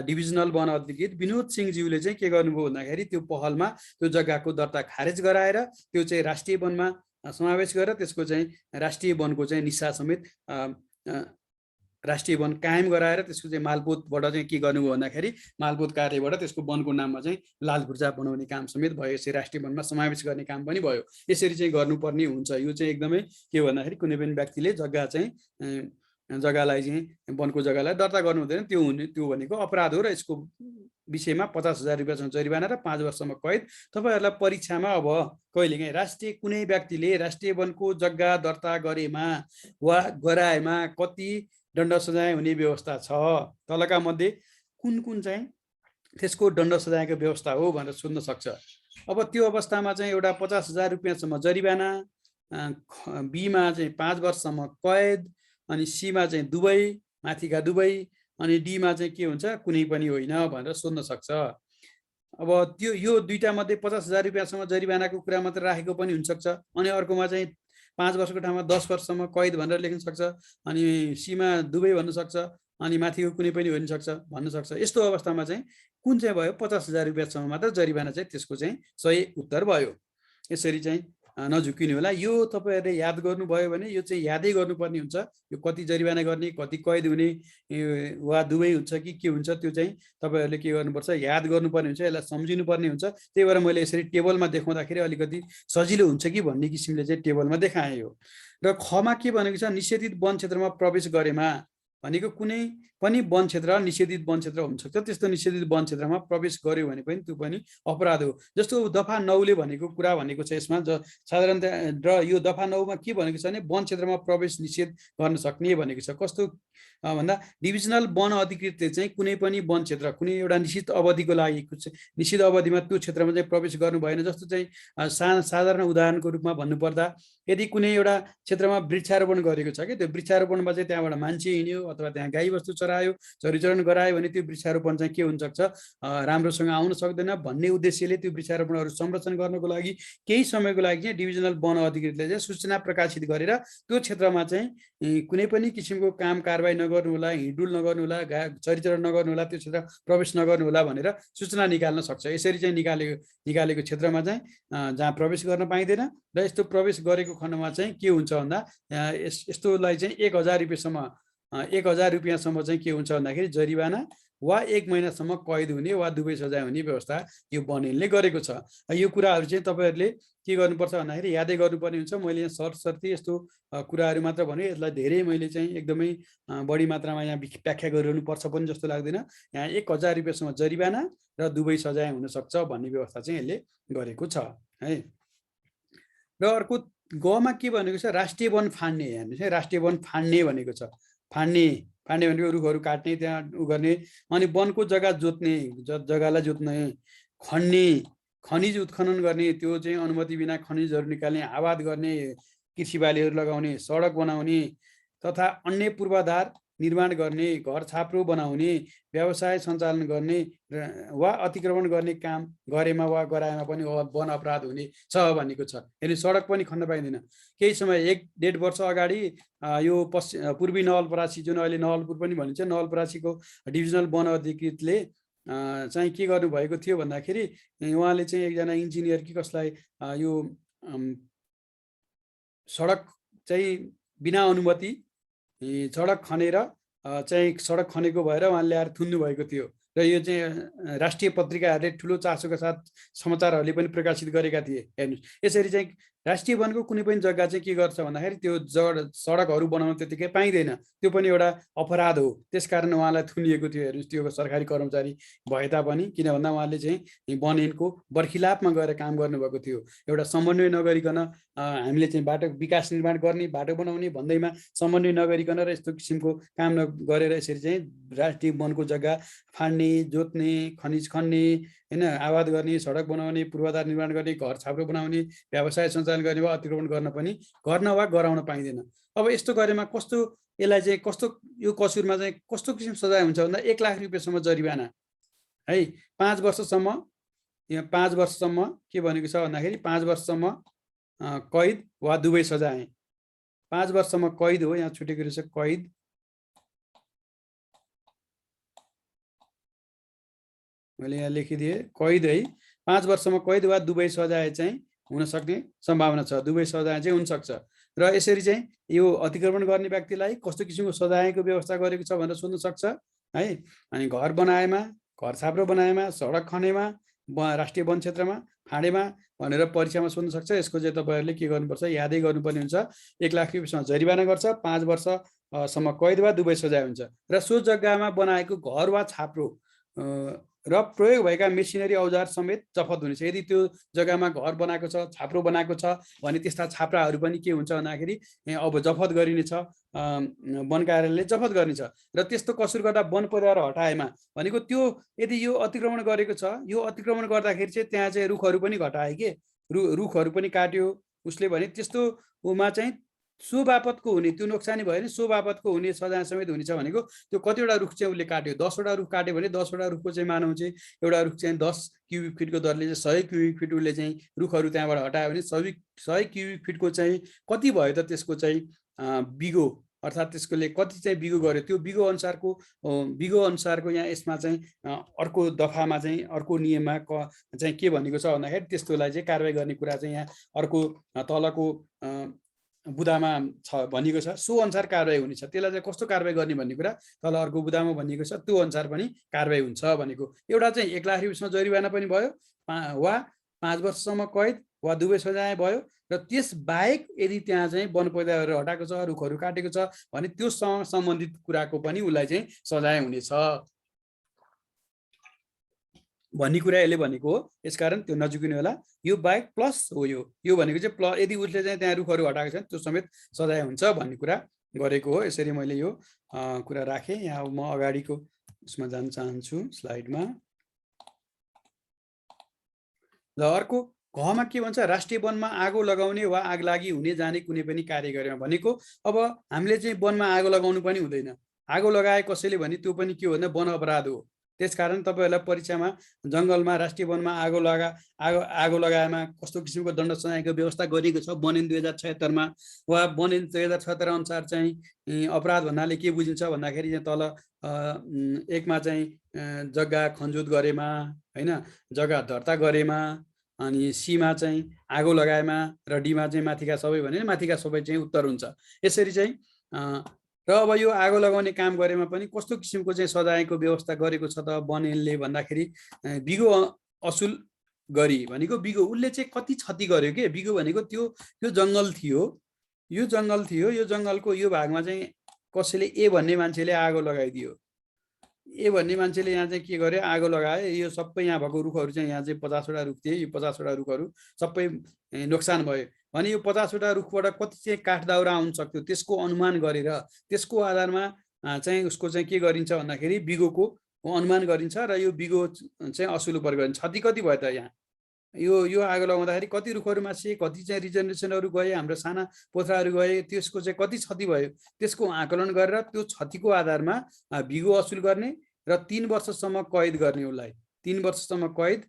डिभिजनल वन अधिकृत विनोद सिंहज्यूले चाहिँ के गर्नुभयो भन्दाखेरि त्यो पहलमा त्यो जग्गाको दर्ता खारेज गराएर त्यो चाहिँ राष्ट्रिय वनमा समावेश गरेर त्यसको चाहिँ राष्ट्रिय वनको चाहिँ निस्सा समेत राष्ट्रिय वन कायम गराएर त्यसको चाहिँ मालपोतबाट चाहिँ के गर्नुभयो भन्दाखेरि मालपोत कार्यबाट त्यसको वनको नाममा चाहिँ लाल खुर्जा बनाउने काम समेत भयो। यसरी राष्ट्रिय वनमा समावेश गर्ने काम पनि भयो। यसरी चाहिँ गर्नुपर्ने हुन्छ। यो चाहिँ एकदमै के भन्दाखेरि कुनै पनि व्यक्तिले जग्गालाई चाहिँ वनको जग्गालाई दर्ता गर्नु हुँदैन, त्यो भनेको अपराध हो र यसको विषयमा 50,000 रुपियाँसम्म जरिवाना र 5 वर्षसम्म कैद। तपाईँहरूलाई परीक्षामा अब कहिलेकाहीँ कुनै व्यक्तिले राष्ट्रिय वनको जग्गा दर्ता गरेमा वा गराएमा कति दण्ड सजाय हुने व्यवस्था छ, तलका मध्ये कुन चाहिँ त्यसको दण्ड सजायको व्यवस्था हो भनेर सोध्न सक्छ। अब त्यो अवस्थामा चाहिँ एउटा 50,000 रुपियाँसम्म जरिवाना, बीमा चाहिँ 5 वर्षसम्म कैद, अनि सीमा चाहिँ दुवै माथिका दुवै, अनि डीमा चाहिँ के हुन्छ कुनै पनि होइन भनेर सोध्न सक्छ। अब त्यो यो दुईटा मध्ये 50,000 रुपियाँसम्म जरिवानाको कुरा मात्र राखेको पनि हुनसक्छ, अनि अर्कोमा चाहिँ 5 वर्षको ठाउँमा 10 वर्षसम्म कैद भनेर लेख्न सक्छ, अनि सीमा दुवै भन्न सक्छ, अनि माथिको कुनै पनि हुन सक्छ भन्न सक्छ। यस्तो अवस्थामा चाहिँ कुन चाहिँ भयो 50,000 रुपियाँसम्म मात्र जरिवाना चाहिँ त्यसको चाहिँ सही उत्तर भयो। यसरी चाहिँ नझुकिनु होला। यो तपाईँहरूले याद गर्नुभयो भने यो चाहिँ यादै गर्नुपर्ने हुन्छ। यो कति जरिवाना गर्ने, कति कैद हुने वा दुवै हुन्छ कि के हुन्छ त्यो चाहिँ तपाईँहरूले के गर्नुपर्छ याद गर्नुपर्ने हुन्छ, यसलाई सम्झिनुपर्ने हुन्छ। त्यही भएर मैले यसरी टेबलमा देखाउँदाखेरि अलिकति सजिलो हुन्छ कि भन्ने किसिमले चाहिँ टेबलमा देखाएँ हो। र खमा के भनेको छ, निषेधित वन क्षेत्रमा प्रवेश गरेमा भनेको कुनै पनि वन क्षेत्र निषेधित वन क्षेत्र हुनसक्छ। त्यस्तो निषेधित वन क्षेत्रमा प्रवेश गर्यो भने पनि त्यो पनि अपराध हो। जस्तो दफा 9ले भनेको कुरा भनेको छ यसमा साधारणतया, र यो दफा 9मा के भनेको छ भने वन क्षेत्रमा प्रवेश निषेध गर्न सक्ने भनेको छ। कस्तो भन्दा डिभिजनल वन अधिकृतले चाहिँ कुनै पनि वन क्षेत्र कुनै एउटा निश्चित अवधिको लागि निश्चित अवधिमा त्यो क्षेत्रमा चाहिँ प्रवेश गर्नु भएन। जस्तो चाहिँ साधारण उदाहरणको रूपमा भन्नुपर्दा यदि कुनै एउटा क्षेत्रमा वृक्षारोपण गरेको छ कि त्यो वृक्षारोपणमा चाहिँ त्यहाँबाट मान्छे हिँड्यो अथवा त्यहाँ गाईबस्तु चरायो, चरीचरण गरायो भने त्यो वृक्षारोपण चाहिँ के हुनसक्छ राम्रोसँग आउन सक्दैन भन्ने उद्देश्यले त्यो वृक्षारोपणहरू संरक्षण गर्नको लागि केही समयको लागि चाहिँ डिभिजनल वन अधिकृतले चाहिँ सूचना प्रकाशित गरेर त्यो क्षेत्रमा चाहिँ कुनै पनि किसिमको काम कारबाही नगर्नु होला, हिँडडुल नगर्नु होला, चरीचरण नगर्नु होला, त्यो क्षेत्र प्रवेश नगर्नु होला भनेर सूचना निकाल्न सक्छ। यसरी चाहिँ निकालेको क्षेत्रमा चाहिँ जहाँ प्रवेश गर्न पाइँदैन र यस्तो प्रवेश गरेको खण्डमा चाहिँ के हुन्छ भन्दा यस्तोलाई चाहिँ 1,000 रुपियाँसम्म 1,000 रुपियाँसम्म चाहिँ के हुन्छ भन्दाखेरि जरिवाना वा 1 महिनासम्म कैद हुने वा दुवै सजाय हुने व्यवस्था यो बनेलले गरेको छ। यो कुराहरू चाहिँ तपाईँहरूले के गर्नुपर्छ भन्दाखेरि यादै गर्नुपर्ने हुन्छ। मैले यहाँ सरसर्ती यस्तो कुराहरू मात्र भने, यसलाई धेरै मैले चाहिँ एकदमै बढी मात्रामा यहाँ व्याख्या गरिरहनुपर्छ पनि जस्तो लाग्दैन। यहाँ 1000 रुपियाँसम्म जरिवाना र दुवै सजाय हुनसक्छ भन्ने व्यवस्था चाहिँ यसले गरेको छ है। र अर्को गमा के भनेको छ, राष्ट्रिय वन फाँड्ने। हेर्नुहोस् है, राष्ट्रिय वन फाँड्ने भनेको छ। फाँड्ने भनेको रुखहरू काट्ने, त्यहाँ उ गर्ने, अनि वनको जग्गा जोत्ने, जग्गालाई जोत्ने, खन्ने, खनिज उत्खनन गर्ने, त्यो चाहिँ अनुमति बिना खनिजहरू निकाल्ने, आबाद गर्ने, कृषि बालीहरू लगाउने, सडक बनाउने तथा अन्य पूर्वाधार निर्माण गर्ने, घर छाप्रो बनाउने, व्यवसाय सञ्चालन गर्ने वा अतिक्रमण गर्ने काम गरेमा वा गराएमा पनि वन अपराध हुने छ भनेको छ। यसले सडक पनि खन्न पाइँदैन। केही समय 1-1.5 वर्ष अगाडि यो पूर्वी नवलपरासी, जुन अहिले नवलपुर पनि भनिन्छ, नवलपरासीको डिभिजनल वन अधिकृतले चाहिँ के गर्नुभएको थियो भन्दाखेरि उहाँले चाहिँ एकजना इन्जिनियर कि कसलाई यो सडक चाहिँ बिना अनुमति सडक खनेर चाहिँ सडक खनेको भएर उहाँले ल्याएर थुन्नु भएको थियो। र यो चाहिँ राष्ट्रिय पत्रिकाहरूले ठुलो चासोका साथ समाचारहरूले पनि प्रकाशित गरेका थिए। हेर्नुहोस्, यसरी चाहिँ राष्ट्रिय वनको कुनै पनि जग्गा चाहिँ के गर्छ भन्दाखेरि त्यो सडकहरू बनाउन त्यतिकै पाइँदैन, त्यो पनि एउटा अपराध हो। त्यसकारण उहाँलाई थुनिएको थियो। हेर्नुहोस्, त्यो सरकारी कर्मचारी भए तापनि, किन भन्दा उहाँले चाहिँ वन ऐनको बर्खिलापमा गएर काम गर्नुभएको थियो। एउटा समन्वय नगरिकन हामीले चाहिँ बाटो विकास निर्माण गर्ने, बाटो बनाउने भन्दैमा समन्वय नगरिकन र यस्तो किसिमको काम नगरेर यसरी चाहिँ राष्ट्रिय वनको जग्गा फाँड्ने, जोत्ने, खनिज खन्ने, हैन, आबाद गर्ने, सडक बनाउने, पूर्वाधार निर्माण गर्ने, घर छाप्रो बनाउने, व्यवसाय सञ्चालन गर्ने वा अतिक्रमण गर्न वा गराउन पाइँदैन। अब यस्तो गरेमा कस्तो, यसलाई चाहिँ कस्तो, यो कसुरमा चाहिँ कस्तो किसिम सजाय हुन्छ भन्दा 1 लाख रुपियाँसम्म जरिवाना है, 5 वर्षसम्म, यहाँ 5 वर्षसम्म के भनेको छ भन्दाखेरि 5 वर्षसम्म कैद वा दुवै सजाय। 5 वर्षसम्म कैद हो, यहाँ छुटेको रहेछ कैद, मैले यहाँ लेखिदिएँ कैद है। 5 वर्षसम्म कैद वा दुवै सजाय चाहिँ हुन सक्ने सम्भावना छ, दुवै सजाय चाहिँ हुनसक्छ। र यसरी चाहिँ यो अतिक्रमण गर्ने व्यक्तिलाई कस्तो किसिमको सजायको व्यवस्था गरेको छ भनेर सोध्न सक्छ है। अनि घर बनाएमा, घर छाप्रो बनाएमा, सडक खनेमा, राष्ट्रिय वन क्षेत्रमा फाँडेमा भनेर परीक्षामा सोध्न सक्छ। यसको चाहिँ तपाईँहरूले के गर्नुपर्छ, यादै गर्नुपर्ने हुन्छ। 1 लाख रुपियाँसम्म जरिवाना गर्छ, 5 वर्षसम्म कैद वा दुवै सजाय हुन्छ। र सो जग्गामा बनाएको घर वा छाप्रो र प्रयोग भएका मेसिनरी औजार समेत जफत हुनेछ। यदि त्यो जग्गामा घर बनाएको छ, छाप्रो बनाएको छ भने त्यस्ता छाप्राहरू पनि के हुन्छ भन्दाखेरि अब जफत गरिनेछ, वन कार्यालयले जफत गर्नेछ। र त्यस्तो कसुर गर्दा वन परिवार हटाएमा भनेको त्यो यदि यो अतिक्रमण गरेको छ, यो अतिक्रमण गर्दाखेरि चाहिँ त्यहाँ चाहिँ रुखहरू पनि घटाए के, रुखहरू पनि काट्यो उसले भने त्यस्तोमा चाहिँ सो बापतको हुने, त्यो नोक्सानी भयो भने सो बापतको हुने सजाय समेत हुनेछ। भनेको त्यो कतिवटा रुख चाहिँ उसले काट्यो, 10 वटा रुख काट्यो भने 10 वटा रुखको चाहिँ मानौँ चाहिँ एउटा रुख चाहिँ 10 क्युबिक फिटको दरले चाहिँ 100 क्युबिक फिट उसले चाहिँ रुखहरू त्यहाँबाट हटायो भने 100 क्युबिक फिटको चाहिँ कति भयो त त्यसको चाहिँ बिगो, अर्थात् त्यसकोले कति चाहिँ बिगो गर्यो, त्यो बिगो अनुसारको यहाँ यसमा चाहिँ अर्को दफामा चाहिँ अर्को नियममा चाहिँ के भनेको छ भन्दाखेरि त्यस्तोलाई चाहिँ कारबाही गर्ने कुरा चाहिँ यहाँ अर्को तलको बुदामा छ भनिएको छ। सो अनुसार कारबाही हुनेछ। त्यसलाई चाहिँ कस्तो कारबाही गर्ने भन्ने कुरा तल अर्को बुदामा भनिएको छ, त्यो अनुसार पनि कारबाही हुन्छ भनेको। एउटा चाहिँ 1 लाख रुपियाँसम्म जरिवाना पनि भयो वा 5 वर्षसम्म कैद वा दुवै सजाय भयो। र त्यस बाहेक यदि त्यहाँ चाहिँ वन पैदावारहरू हटाएको छ, रुखहरू काटेको छ भने त्योसँग सम्बन्धित कुराको पनि उसलाई चाहिँ सजाय हुनेछ भन्ने कुरा यसले भनेको हो। यसकारण त्यो नजुकिने होला। यो बाहेक प्लस हो, यो भनेको चाहिँ प्लस, यदि उसले चाहिँ त्यहाँ रुखहरू हटाएको छ त्यो समेत सजाय हुन्छ भन्ने कुरा गरेको हो। यसरी मैले यो कुरा राखेँ। यहाँ म अगाडिको उसमा जान चाहन्छु, स्लाइडमा। ल, अर्को घमा के भन्छ, राष्ट्रिय वनमा आगो लगाउने वा आगलागी हुने जाने कुनै पनि कार्य गरेमा भनेको अब हामीले चाहिँ वनमा आगो लगाउनु पनि हुँदैन। आगो लगाए कसैले भने त्यो पनि के हो भने वन अपराध हो। त्यसकारण तपाईँहरूलाई परीक्षामा जङ्गलमा राष्ट्रिय वनमा आगो लगाएमा कस्तो किसिमको दण्ड सजायको व्यवस्था गरिएको छ वन ऐन 2076मा वा वन ऐन 2076 अनुसार चाहिँ अपराध भन्नाले के बुझिन्छ भन्दाखेरि चाहिँ तल 1 मा चाहिँ जग्गा खनजोत गरेमा, हैन, जग्गा दर्ता गरेमा, अनि सीमा चाहिँ आगो लगाएमा, र डीमा चाहिँ माथिका सबै भने माथिका सबै चाहिँ उत्तर हुन्छ। यसरी चाहिँ र अब यो आगो लगाउने काम गरेमा पनि कस्तो किसिमको चाहिँ सजायको व्यवस्था गरेको छ त बनले भन्दाखेरि बिगो असुल गरी भनेको बिगो उसले चाहिँ कति क्षति गर्यो के बिगो भनेको त्यो यो जङ्गल थियो यो जङ्गलको यो भागमा चाहिँ कसैले ए भन्ने मान्छेले आगो लगाइदियो ए भन्ने मान्छेले यहाँ चाहिँ के गर्यो आगो लगायो यो सबै यहाँ भएको रुखहरू चाहिँ यहाँ चाहिँ 50वटा रुख थिए यो 50वटा रुखहरू सबै नोक्सान भयो भने यो 50वटा रुखबाट कति चाहिँ काठ दाउरा आउन सक्थ्यो त्यसको अनुमान गरेर त्यसको आधारमा चाहिँ उसको चाहिँ के गरिन्छ भन्दाखेरि बिगोको अनुमान गरिन्छ र यो बिगो चाहिँ असुल उपर गरिन्छ क्षति कति भयो त यहाँ यो आगो लगाउँदाखेरि कति रुखहरू मासिए कति चाहिँ रिजनरेसनहरू गए हाम्रो साना पोथ्राहरू गए त्यसको चाहिँ कति क्षति भयो त्यसको आकलन गरेर त्यो क्षतिको आधारमा बिगो असुल गर्ने र 3 वर्षसम्म कैद गर्ने उसलाई 3 वर्षसम्म कैद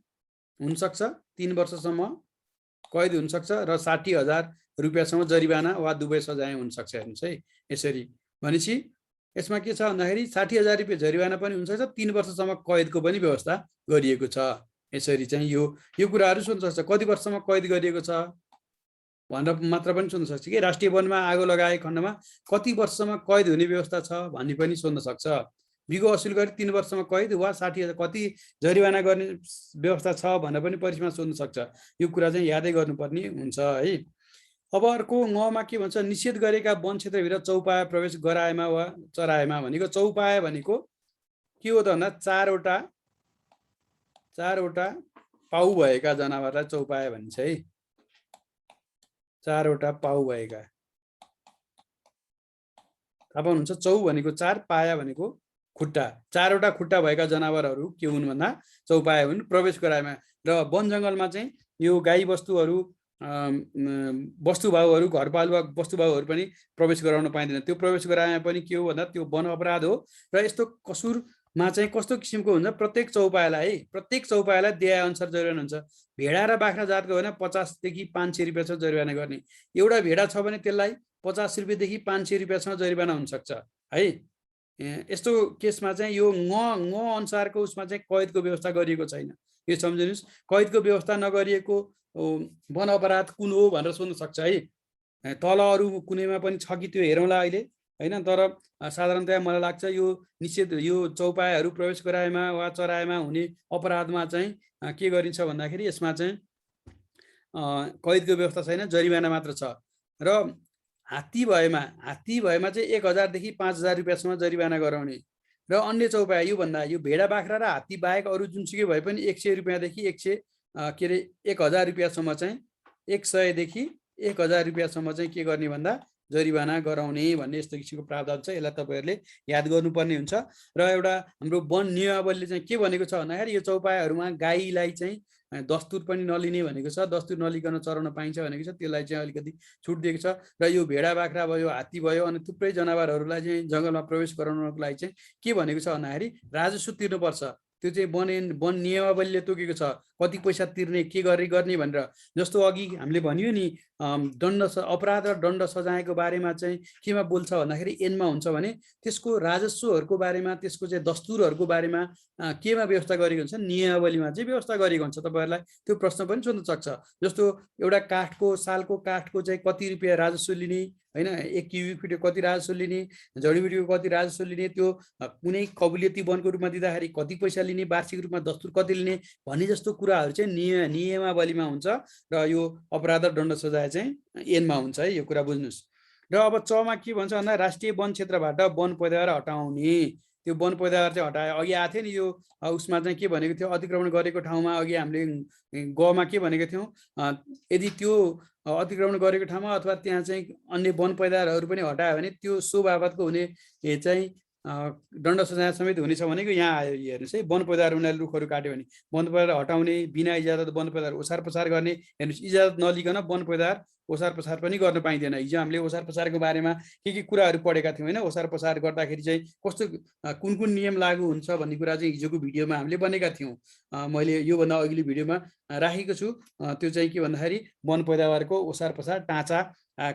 हुनसक्छ 3 वर्षसम्म कैद हुनसक्छ र 60,000 रुपियाँसम्म जरिवाना वा दुवै सजाय हुनसक्छ हेर्नुहोस् है यसरी भनेपछि यसमा के छ भन्दाखेरि 60,000 रुपियाँ जरिवाना पनि हुनसक्छ 3 वर्षसम्म कैदको पनि व्यवस्था गरिएको छ यसरी चाहिँ यो कुराहरू सोध्न सक्छ कति वर्षसम्म कैद गरिएको छ भनेर मात्र पनि सोध्न सक्छ कि राष्ट्रिय वनमा आगो लगाए खण्डमा कति वर्षसम्म कैद हुने व्यवस्था छ भन्ने पनि सोध्न सक्छ बिगो असुल गरी 3 वर्षसम्म कैद वा 60,000 कति जरिवाना गर्ने व्यवस्था छ भनेर पनि परीक्षामा सोध्न सक्छ यो कुरा चाहिँ यादै गर्नुपर्ने हुन्छ है अब अर्को ङमा के भन्छ निषेध गरेका वन क्षेत्रभित्र चौपाया प्रवेश गराएमा वा चराएमा भनेको चौपाया भनेको के हो त भन्दा चारवटा पाउ भएका जनावरलाई चौपाया भनिन्छ है 4वटा पाउ भएका थाहा पाउनुहुन्छ चौ भनेको 4 पाया भनेको खुट्टा 4वटा खुट्टा भएका जनावरहरू के हुन् भन्दा चौपाया हुन् प्रवेश गराएमा र वन जङ्गलमा चाहिँ यो गाई बस्तुहरू वस्तुभावहरू घरपालुवा वस्तुभावहरू पनि प्रवेश गराउन पाइँदैन त्यो प्रवेश गराएमा पनि के हो भन्दा त्यो वन अपराध हो र यस्तो कसुरमा चाहिँ कस्तो किसिमको हुन्छ प्रत्येक चौपायालाई देय अनुसार जरिवाना हुन्छ भेडा र बाख्रा जातको होइन 50 देखि 500 रुपियाँसम्म जरिवाना गर्ने एउटा भेडा छ भने त्यसलाई 50 रुपियाँदेखि 500 रुपियाँसम्म जरिवाना हुन सक्छ है यस्तो केसमा चाहिँ यो ङ अनुसारको उसमा चाहिँ कैदको व्यवस्था गरिएको छैन यो सम्झिनुस् कैदको व्यवस्था नगरिएको वन अपराध कुन हो भनेर सोध्न सक्छ है तल अरू कुनैमा पनि छ कि त्यो हेरौँला अहिले हैन तर साधारणतया मलाई लाग्छ यो निषेध यो चौपायाहरू प्रवेश गराएमा वा चराएमा हुने अपराधमा चाहिँ के गरिन्छ भन्दाखेरि यसमा चाहिँ कैदको व्यवस्था छैन जरिवाना मात्र छ र हात्ती भएमा चाहिँ 1,000 देखि 5,000 रुपियाँसम्म जरिवाना गराउने र अन्य चौपाया यो भन्दा यो भेडा बाख्रा र हात्ती बाहेक अरू जुनसुकै भए पनि 100 रुपियाँदेखि 1,000 रुपियाँसम्म चाहिँ 100 देखि 1,000 रुपियाँसम्म चाहिँ के गर्ने भन्दा जरिवाना गराउने भन्ने यस्तो किसिमको प्रावधान छ यसलाई तपाईहरुले याद गर्नुपर्ने हुन्छ र एउटा हाम्रो वन नियमावलीले चाहिँ के भनेको छ भन्दाखेरि यो चौपायाहरूमा गाईलाई चाहिँ दस्तुर पनि नलिने भनेको छ दस्तुर नलिकन चराउन पाइन्छ भनेको छ त्यसलाई चाहिँ अलिकति छुट दिएको छ र यो भेडा बाख्रा भयो हात्ती भयो अनि थुप्रै जनावरहरूलाई चाहिँ जंगलमा प्रवेश गराउनको लागि चाहिँ के भनेको छ भन्दाखेरि राजस्व तिर्नुपर्छ त्यो चाहिँ वन नियमावलीले तोकेको छ कति पैसा तिर्ने के गर्ने भनेर जस्तो अघि हामीले भनियो नि दण्ड अपराध र दण्ड सजायको बारेमा चाहिँ केमा बोल्छ भन्दाखेरि एनमा हुन्छ भने त्यसको राजस्वहरूको बारेमा त्यसको चाहिँ दस्तुरहरूको बारेमा केमा व्यवस्था गरेको हुन्छ नियमावलीमा चाहिँ व्यवस्था गरेको हुन्छ तपाईहरुलाई त्यो प्रश्न पनि सोध्न सक्छ जस्तो एउटा सालको काठको चाहिँ कति रुपैयाँ राजस्व लिने हैन 1 क्युबिक फिट कति राजस्व लिने जडीबुटीको कति राजस्व लिने त्यो कुनै कबुलियती वनको रूपमा दिँदाखेरि कति पैसा लिने वार्षिक रूपमा दस्तुर कति लिने भन्ने जस्तो कुराहरू चाहिँ नियमावलीमा हुन्छ र यो अपराध र दण्ड सजाय चाहिँ एनमा हुन्छ है यो कुरा बुझ्नुस् र अब चमा के भन्छ भन्दा राष्ट्रिय वन क्षेत्रबाट वन पैदावार हटाउने त्यो वन पैदावार चाहिँ हटाए अघि आएको थियो नि यो उसमा चाहिँ के भनेको थियो अतिक्रमण गरेको ठाउँमा अघि हामीले गमा के भनेको थियौं यदि त्यो अतिक्रमण गरेको ठाउँमा अथवा त्यहाँ चाहिँ अन्य वन पैदावारहरू पनि हटायो भने त्यो सो बाबतको हुने चाहिँ दण्ड सजाय समेत हुनेछ भनेको यहाँ आयो हेर्नुस् है वन पैदावार उनीहरूले रुखहरू काट्यो भने वन पैदावार हटाउने बिना इजाजत वन पैदावार ओसार पसार गर्ने हेर्नुस् इजाजत नलिकन वन पैदावार ओसार पसार पनि गर्न पाइँदैन हिजो हामीले ओसार पसारको बारेमा के कुराहरू पढेका थियौँ हैन ओसार पसार गर्दाखेरि चाहिँ कस्तो कुन नियम लागू हुन्छ भन्ने कुरा चाहिँ हिजोको भिडियोमा हामीले बनेका थियौँ मैले योभन्दा अघिल्लो भिडियोमा राखेको छु त्यो चाहिँ के भन्दाखेरि वन पैदावारको ओसार पसार टाँचा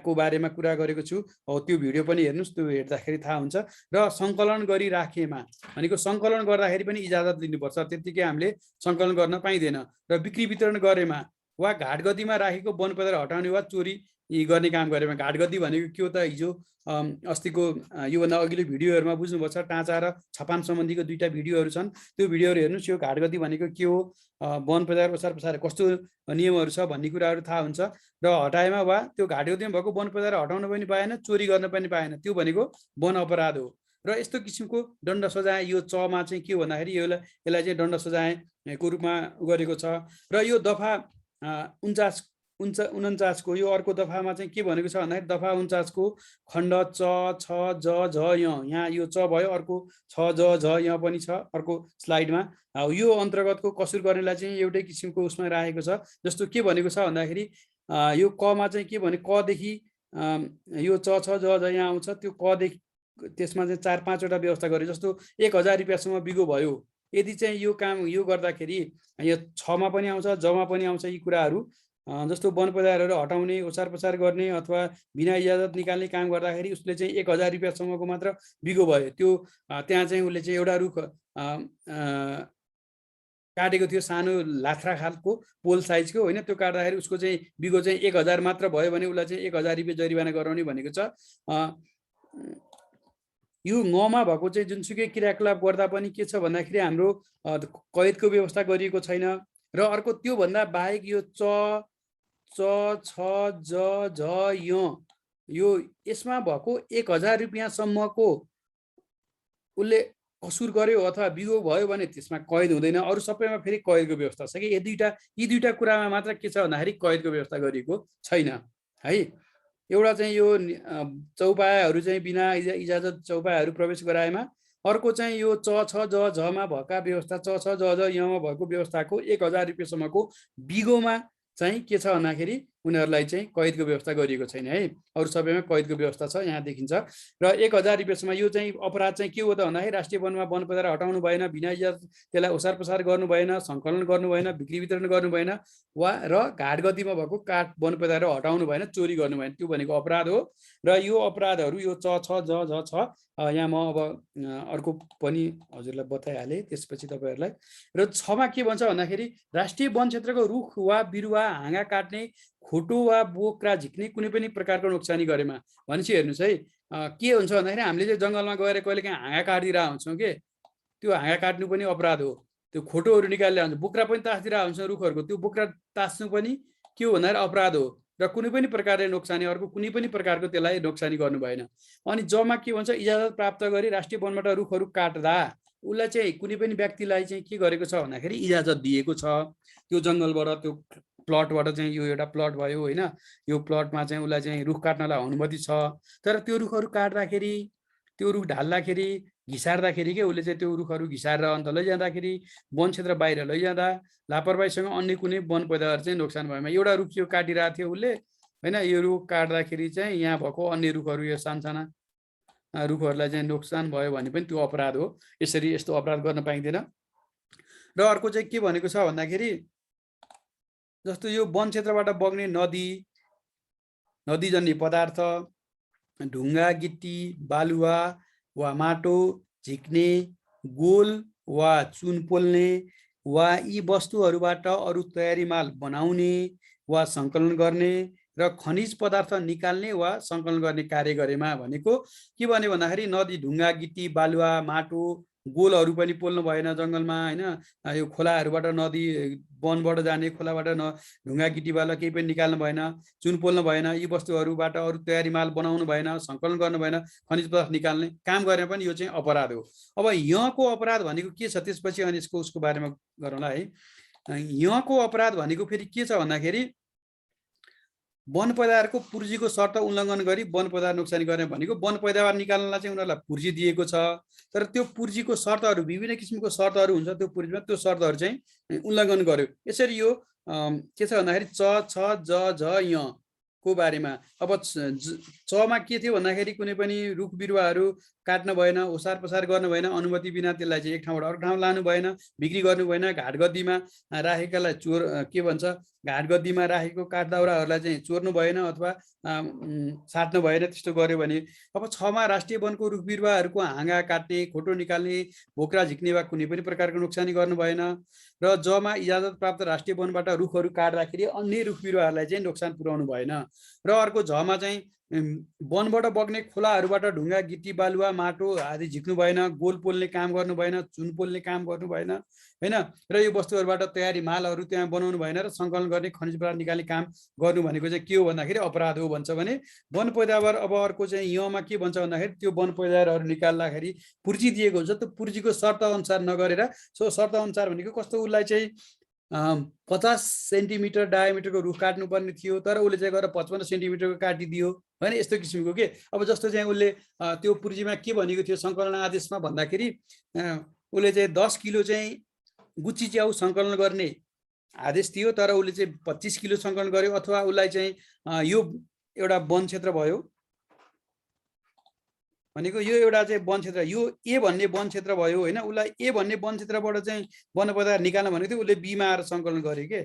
को बारेमा कुरा गरेको छु त्यो भिडियो पनि हेर्नुस् त्यो हेर्दाखेरि थाहा हुन्छ र संकलन गरिराखेमा भनेको संकलन गर्दाखेरि पनि इजाजत लिनुपर्छ त्यतिकै हामीले संकलन गर्न पाइँदैन र बिक्री वितरण गरेमा वा घाटगतिमा राखेको वन पैदावार हटाउने वा चोरी यी गर्ने काम गरेमा घाटगद्दी भनेको के हो त? हिजो अस्तिको योभन्दा अघिल्लो भिडियोहरूमा बुझ्नुपर्छ, टाँचा र छपान सम्बन्धीको 2टा भिडियोहरू छन्। त्यो भिडियोहरू हेर्नुहोस्। यो घाटगद्दी भनेको के हो, वन बजार ओसार पसार कस्तो नियमहरू छ भन्ने कुराहरू थाहा हुन्छ। र हटाएमा वा त्यो घाटगद्दीमा भएको वन बजार हटाउन पनि पाएन, चोरी गर्न पनि पाएन, त्यो भनेको वन अपराध हो। र यस्तो किसिमको दण्ड सजाय यो चमा चाहिँ के हो भन्दाखेरि यसलाई चाहिँ दण्ड सजायको रूपमा गरेको छ। र यो दफा 49 को यो अर्को दफामा चाहिँ के भनेको छ भन्दाखेरि दफा 49 को खण्ड च छ ज झ यहाँ यो च भयो, अर्को छ ज झ यहाँ पनि छ अर्को स्लाइडमा। यो अन्तर्गतको कसुर गर्नेलाई चाहिँ एउटै किसिमको उसमा राखेको छ। जस्तो के भनेको छ भन्दाखेरि यो कमा चाहिँ के भने कदेखि यो च छ ज झ यहाँ आउँछ, त्यो कदेखि त्यसमा चाहिँ 4-5 वटा व्यवस्था गरे। जस्तो 1000 रुपियाँसम्म बिगो भयो, यदि चाहिँ यो काम यो गर्दाखेरि यो 6 मा पनि आउँछ, जमा पनि आउँछ यी कुराहरू। जस्तो वन बजारहरू हटाउने, ओसार पसार गर्ने अथवा बिना इजाजत निकाल्ने काम गर्दाखेरि उसले चाहिँ 1000 रुपियाँसम्मको मात्र बिगो भयो। त्यो त्यहाँ चाहिँ उसले चाहिँ एउटा रुख काटेको थियो, सानो लाथ्रा खालको पोल साइजको, होइन? त्यो काट्दाखेरि उसको चाहिँ बिगो चाहिँ 1000 मात्र भयो भने उसलाई चाहिँ 1000 रुपियाँ जरिवाना गराउने भनेको छ। यो ङमा भएको चाहिँ जुनसुकै क्रियाकलाप गर्दा पनि के छ भन्दाखेरि हाम्रो कैदको व्यवस्था गरिएको छैन। र अर्को त्योभन्दा बाहेक यो च छ ज झ यो यसमा भएको 1000 रुपियाँसम्मको उसले कसुर गर्यो अथवा बिगो भयो भने त्यसमा कैद हुँदैन। अरू सबैमा फेरि कैदको व्यवस्था छ कि यी दुईटा कुरामा मात्र के छ भन्दाखेरि कैदको व्यवस्था गरिएको छैन है। एउटा चाहिँ यो चौपायाहरू चाहिँ बिना इजाजत चौपायाहरू प्रवेश गराएमा, अर्को चाहिँ यो च छ ज झमा भएका व्यवस्था, च छ ज झ यमा भएको व्यवस्थाको 1000 रुपियाँसम्मको बिगोमा चाहिँ के छ भन्दाखेरि उनीहरूलाई चाहिँ कैदको व्यवस्था गरिएको छैन है। अरू सबैमा कैदको व्यवस्था छ, यहाँ देखिन्छ। र 1000 रुपियाँसम्म यो चाहिँ अपराध चाहिँ के हो त भन्दाखेरि राष्ट्रिय वनमा वन बजार हटाउनु भएन, बिना इजाजत त्यसलाई ओसार पसार गर्नु भएन, सङ्कलन गर्नु भएन, बिक्री वितरण गर्नु भएन, वा र घाटगद्दीमा भएको काठ वन बजार हटाउनु भएन, चोरी गर्नु भएन, त्यो भनेको अपराध हो। र यो अपराधहरू यो च छ ज झ छ। यहाँ म अब अर्को पनि हजुरलाई बताइहालेँ, त्यसपछि तपाईँहरूलाई। र 6 मा के भन्छ भन्दाखेरि राष्ट्रिय वन क्षेत्रको रुख वा बिरुवा हाँगा काट्ने, खोटो वा बोक्रा झिक्ने कुनै पनि प्रकारको नोक्सानी गरेमा। भनेपछि हेर्नुहोस् है, के हुन्छ भन्दाखेरि हामीले चाहिँ जङ्गलमा गएर कहिले काहीँ हाँगा काटिदिरहेको हुन्छौँ कि त्यो हाँगा काट्नु पनि अपराध हो। त्यो खोटोहरू निकालेर हुन्छ, बोक्रा पनि तासिदिरहेको हुन्छ रुखहरूको, त्यो बोक्रा तास्नु पनि के हो भन्दाखेरि अपराध हो। र कुनै पनि प्रकारले नोक्सानी, अर्को कुनै पनि प्रकारको त्यसलाई नोक्सानी गर्नु भएन। अनि जमा के भन्छ, इजाजत प्राप्त गरी राष्ट्रिय वनबाट रुखहरू काट्दा उसलाई चाहिँ कुनै पनि व्यक्तिलाई चाहिँ के गरेको छ भन्दाखेरि इजाजत दिएको छ। त्यो जङ्गलबाट त्यो प्लटबाट चाहिँ यो एउटा प्लट भयो, होइन? यो प्लटमा चाहिँ उसलाई चाहिँ रुख काट्नलाई अनुमति छ। तर त्यो रुखहरू काट्दाखेरि, त्यो रुख ढाल्दाखेरि, घिसार्दाखेरि के उसले चाहिँ त्यो रुखहरू घिसारेर अन्त लैजाँदाखेरि, वन क्षेत्र बाहिर लैजाँदा लापरवाहीसँग अन्य कुनै वन पैदावार चाहिँ नोक्सान भएमा, एउटा रुख यो काटिरहेको थियो उसले, होइन? यो रुख काट्दाखेरि चाहिँ यहाँ भएको अन्य रुखहरू, यो सानसाना रुखहरूलाई चाहिँ नोक्सान भयो भने पनि त्यो अपराध हो। यसरी यस्तो अपराध गर्न पाइँदैन। र अर्को चाहिँ के भनेको छ भन्दाखेरि जस्तो यो वन क्षेत्रबाट बग्ने नदीजन्य पदार्थ, ढुङ्गा, गिट्टी, बालुवा वा माटो झिक्ने, गोल वा चुन पोल्ने वा यी वस्तुहरूबाट अरू तयारी माल बनाउने वा सङ्कलन गर्ने र खनिज पदार्थ निकाल्ने वा सङ्कलन गर्ने कार्य गरेमा भनेको के भन्यो भन्दाखेरि नदी, ढुङ्गा, गिट्टी, बालुवा, माटो, गोलहरू पनि पोल्नु भएन जङ्गलमा, होइन? यो खोलाहरूबाट, नदी वनबाट जाने खोलाबाट ढुङ्गा, गिट्टी, बालुवा केही पनि निकाल्नु भएन, चुन पोल्नु भएन, यी वस्तुहरूबाट अरू तयारी माल बनाउनु भएन, सङ्कलन गर्नु भएन, खनिज पदार्थ निकाल्ने काम गरेर पनि यो चाहिँ अपराध हो। अब यहाँको अपराध भनेको के छ त्यसपछि अनि उसको बारेमा गरौँला है। यहाँको अपराध भनेको फेरि के छ भन्दाखेरि वन पैदावारको पुर्जीको शर्त उल्लङ्घन गरी वन पैदावार नोक्सानी गर्ने भनेको वन पैदावार निकाल्नलाई चाहिँ उनीहरूलाई पुर्जी दिएको छ। तर त्यो पुर्जीको शर्तहरू, विभिन्न किसिमको शर्तहरू हुन्छ त्यो पुर्जीमा, त्यो शर्तहरू चाहिँ उल्लङ्घन गर्यो। यसरी यो के छ भन्दाखेरि च छ ज झ य को बारेमा। अब चमा के थियो भन्दाखेरि कुनै पनि रुख बिरुवाहरू काट्न भएन, ओसार पसार गर्नु भएन, अनुमति बिना त्यसलाई चाहिँ एक ठाउँबाट अर्को ठाउँ लानु भएन, बिक्री गर्नु भएन, घाटगद्दीमा राखेकालाई चोर के भन्छ, घाटगद्दीमा राखेको काठ दाउराहरूलाई चाहिँ चोर्नु भएन अथवा साट्नु भएन। त्यस्तो गर्यो भने अब 6 मा राष्ट्रिय वनको रुख बिरुवाहरूको हाँगा काट्ने, खोटो निकाल्ने, बोक्रा झिक्ने वा कुनै पनि प्रकारको नोक्सानी गर्नु भएन। र जमा इजाजत प्राप्त राष्ट्रिय वनबाट रुखहरू काट्दाखेरि अन्य रुख बिरुवाहरूलाई चाहिँ नोक्सान पुर्याउनु भएन। र अर्को झमा चाहिँ वनबाट बग्ने खोलाहरूबाट ढुङ्गा गिटी बालुवा माटो आदि झिक्नु भएन, गोल पोल्ने काम गर्नु भएन, चुन पोल्ने काम गर्नु भएन हैन। र यो वस्तुहरूबाट तयारी मालहरू त्यहाँ बनाउनु भएन र सङ्कलन गर्ने खनिज पदार्थ निकाल्ने काम गर्नु भनेको चाहिँ के हो भन्दाखेरि अपराध हो भन्छ भने वन पैदावार अब अर्को चाहिँ यहाँमा के भन्छ भन्दाखेरि त्यो वन पैदावारहरू निकाल्दाखेरि पुर्जी दिएको हुन्छ, त्यो पुर्जीको शर्त अनुसार नगरेर सो शर्त अनुसार भनेको कस्तो उसलाई चाहिँ 50 सेन्टिमिटर डायमिटरको रुख काट्नुपर्ने थियो तर उसले चाहिँ गएर 55 सेन्टिमिटरको काटिदियो हैन। यस्तो किसिमको के अब जस्तो चाहिँ उसले त्यो पुर्जीमा के भनेको थियो सङ्कलन आदेशमा भन्दाखेरि उसले चाहिँ 10 किलो चाहिँ गुच्ची च्याउ सङ्कलन गर्ने आदेश थियो तर उसले चाहिँ 25 किलो सङ्कलन गर्यो। अथवा उसलाई चाहिँ यो एउटा वन क्षेत्र भयो भनेको यो एउटा चाहिँ वन क्षेत्र यो ए भन्ने वन क्षेत्र भयो होइन। उसलाई ए भन्ने वन क्षेत्रबाट चाहिँ वन पदार्थ निकाल्न भनेको थियो, उसले बीमा आएर सङ्कलन गर्यो के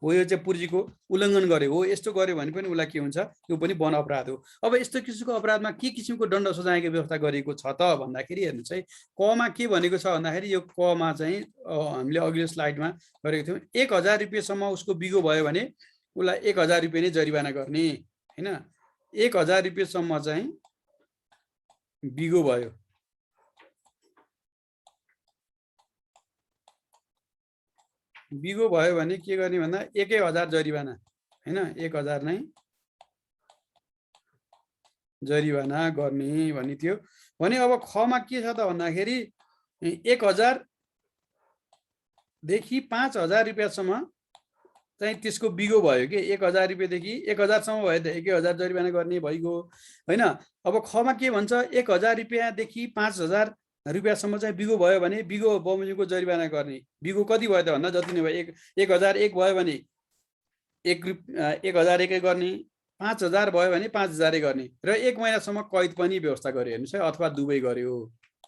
हो, यो चाहिँ पुर्जीको उल्लङ्घन गर्यो हो। यस्तो गर्यो भने पनि उसलाई के हुन्छ, त्यो पनि वन अपराध हो। अब यस्तो किसिमको अपराधमा के किसिमको दण्ड सजायको व्यवस्था गरिएको छ त भन्दाखेरि हेर्नुहोस् है, कमा के भनेको छ भन्दाखेरि यो कमा चाहिँ हामीले अघिल्लो स्लाइडमा गरेको थियौँ 1000 रुपियाँसम्म उसको बिगो भयो भने उसलाई 1000 रुपियाँ नै जरिवाना गर्ने होइन। 1000 रुपियाँसम्म चाहिँ बिगो भयो भने के गर्ने भन्दा 1000 जरिवाना हैन, 1000 नै जरिवाना गर्ने भन्ने थियो भने। अब खमा के छ त भन्दाखेरि 1000 देखि 5000 रुपियाँसम्म चाहिँ त्यसको बिगो भयो कि 1000 रुपियाँदेखि 1000 सम्म भयो त 1000 जरिवाना गर्ने भइगयो हैन। अब खमा के भन्छ 1000 रुपियाँदेखि 5000 रुपियाँसम्म चाहिँ बिगो भयो भने बिगो बमोजिमको जरिवाना गर्ने। बिगो कति भयो त भन्दा जति नै भयो 1001 भयो भने 1001 गर्ने, 5000 भयो भने 5000 गर्ने र 1 महिनासम्म कैद पनि व्यवस्था गर्यो हेर्नुहोस् है, अथवा दुवै गर्यो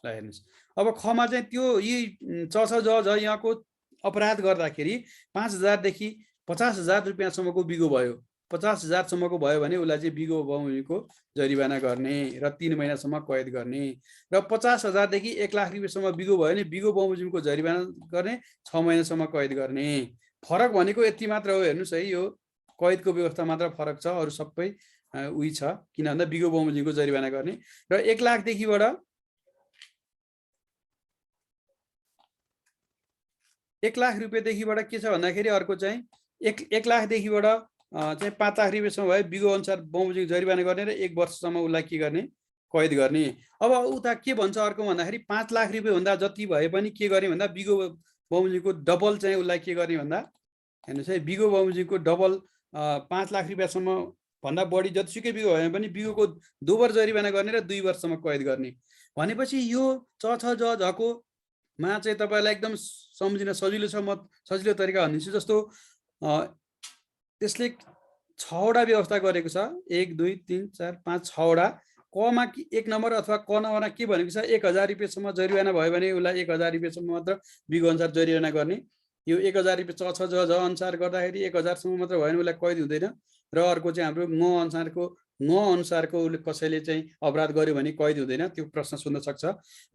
ल हेर्नुहोस्। अब खमा चाहिँ त्यो यी ज यहाँको अपराध गर्दाखेरि 5000 देखि 50000 रुपियाँसम्मको बिगो भयो, 50000 सम्मको भयो भने उसलाई चाहिँ बिगो बमोजिमको जरिवाना गर्ने र 3 महिनासम्म कैद गर्ने र 50000 देखि 1 लाख रुपियाँसम्म बिगो भयो भने बिगो बमोजिमको जरिवाना गर्ने, 6 महिनासम्म कैद गर्ने। फरक भनेको यति मात्र हो हेर्नुहोस् है, यो कैदको व्यवस्था मात्र फरक छ, अरू सबै उही छ। किन भन्दा बिगो बमोजिमको जरिवाना गर्ने र 1 लाखदेखिबाट 1 लाख रुपियाँदेखिबाट के छ भन्दाखेरि अर्को चाहिँ 1 लाखदेखिबाट चाहिँ 5 लाख रुपियाँसम्म भयो बिगो अनुसार बमोजिम जरिवाना गर्ने र 1 वर्षसम्म उसलाई के गर्ने, कैद गर्ने। अब उता के भन्छ अर्को भन्दाखेरि 5 लाख रुपियाँभन्दा जति भए पनि के गर्ने भन्दा बिगो बमोजिमको डबल चाहिँ उसलाई के गर्ने भन्दा हेर्नुहोस् है, बिगो बमोजिमको डबल 5 लाख रुपियाँसम्म भन्दा बढी जतिसुकै बिगो भयो भने पनि बिगोको दोबर जरिवाना गर्ने र 2 वर्षसम्म कैद गर्ने। भनेपछि यो ज मा चाहिँ तपाईँलाई एकदम सम्झिन सजिलो छ। म सजिलो तरिका भनिदिन्छु। जस्तो त्यसले 6 वटा व्यवस्था गरेको छ, 1 2 3 4 5 6 वटा। कमा 1 नम्बर अथवा क नम्बरमा के भनेको छ 1000 रुपियाँसम्म जरिवाना भयो भने उसलाई 1000 रुपियाँसम्म मात्र बिगो अनुसार जरिवाना गर्ने। यो 1000 रुपियाँ ज अनुसार गर्दाखेरि 1000 सम्म मात्र भयो भने उसलाई कैद हुँदैन। र अर्को चाहिँ हाम्रो ङ अनुसारको उसले कसैले चाहिँ अपराध गर्यो भने कैद हुँदैन, त्यो प्रश्न सोध्न सक्छ।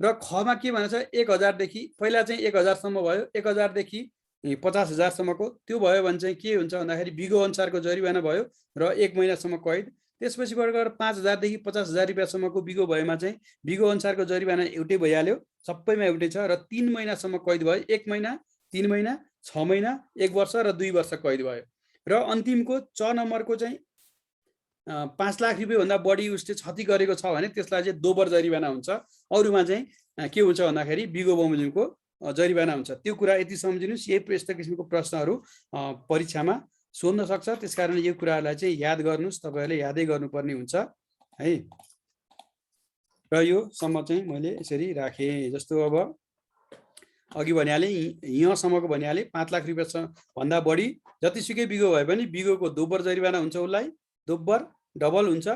र खमा के भनेको छ 1000 देखि पहिला चाहिँ 1000 सम्म भयो, 1000 देखि 50000 सम्मको त्यो भयो भने चाहिँ के हुन्छ भन्दाखेरि बिगो अनुसारको जरिवाना भयो र 1 महिनासम्म कैद। त्यसपछि गएर 5000 देखि 50000 रुपियाँसम्मको बिगो भएमा चाहिँ बिगो अनुसारको जरिवाना एउटै भइहाल्यो, सबैमा एउटै छ र 3 महिनासम्म कैद भयो। 1 महिना, 3 महिना, 6 महिना, 1 वर्ष र 2 वर्ष कैद भयो। र अन्तिमको च नम्बरको चाहिँ 5 लाख रुपियाँभन्दा बढी उसले क्षति गरेको छ भने त्यसलाई चाहिँ दोबर जरिवाना हुन्छ। अरूमा चाहिँ के हुन्छ भन्दाखेरि बिगो बमोजिमको जरिवाना हुन्छ। त्यो कुरा यति सम्झिनुहोस्। यस्तो किसिमको प्रश्नहरू परीक्षामा सोध्न सक्छ, त्यसकारण यो कुराहरूलाई चाहिँ याद गर्नुहोस्, तपाईँहरूले यादै गर्नुपर्ने हुन्छ है। र यो सम्म चाहिँ मैले यसरी राखेँ। जस्तो अब अघि भनिहालेँ, यहाँसम्मको भनिहालेँ 5 लाख रुपियाँ भन्दा बढी जतिसुकै बिगो भए पनि बिगोको दोब्बर जरिवाना हुन्छ, उसलाई दोब्बर डबल हुन्छ।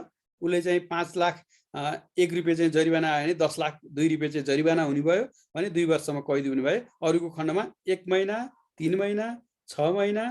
उसले चाहिँ 5 लाख 1 रुपियाँ चाहिँ जरिवाना आयो भने 10 लाख 2 रुपियाँ चाहिँ जरिवाना हुने भयो भने 2 वर्षसम्म कैद हुने भयो। अरूको खण्डमा 1 महिना, 3 महिना, 6 महिना,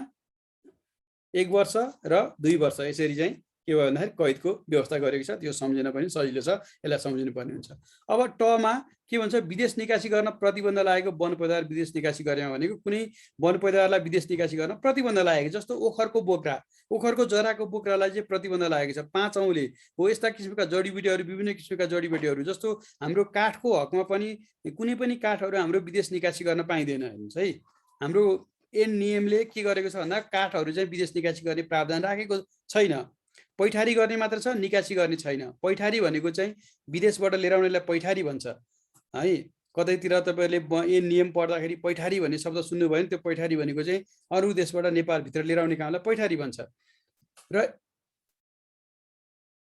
1 वर्ष र 2 वर्ष यसरी चाहिँ के भयो भन्दाखेरि कैदको व्यवस्था गरेको छ। त्यो सम्झिन पनि सजिलो छ, यसलाई सम्झिनु पर्ने हुन्छ। अब टमा के भन्छ, विदेश निकासी गर्न प्रतिबन्ध लागेको वन पैदावार विदेश निकासी गरेमा भनेको कुनै वन पैदावारलाई विदेश निकासी गर्न प्रतिबन्ध लागेको, जस्तो ओखरको बोक्रा, ओखरको जराको बोक्रालाई चाहिँ प्रतिबन्ध लागेको छ। 5 औँले हो यस्ता किसिमका जडीबुटीहरू, विभिन्न किसिमका जडीबुटीहरू, जस्तो हाम्रो काठको हकमा पनि कुनै पनि काठहरू हाम्रो विदेश निकासी गर्न पाइँदैन हेर्नुहोस् है। हाम्रो ऐन नियमले के गरेको छ भन्दा काठहरू चाहिँ विदेश निकासी गर्ने प्रावधान राखेको छैन। पैठारी गर्ने मात्र छ, निकासी गर्ने छैन। पैठारी भनेको चाहिँ विदेशबाट लिएर आउनेलाई पैठारी भन्छ है। कतैतिर तपाईँहरूले ऐन नियम पढ्दाखेरि पैठारी भन्ने शब्द सुन्नुभयो भने त्यो पैठारी भनेको चाहिँ अरू देशबाट नेपालभित्र लिएर आउने कामलाई पैठारी भन्छ।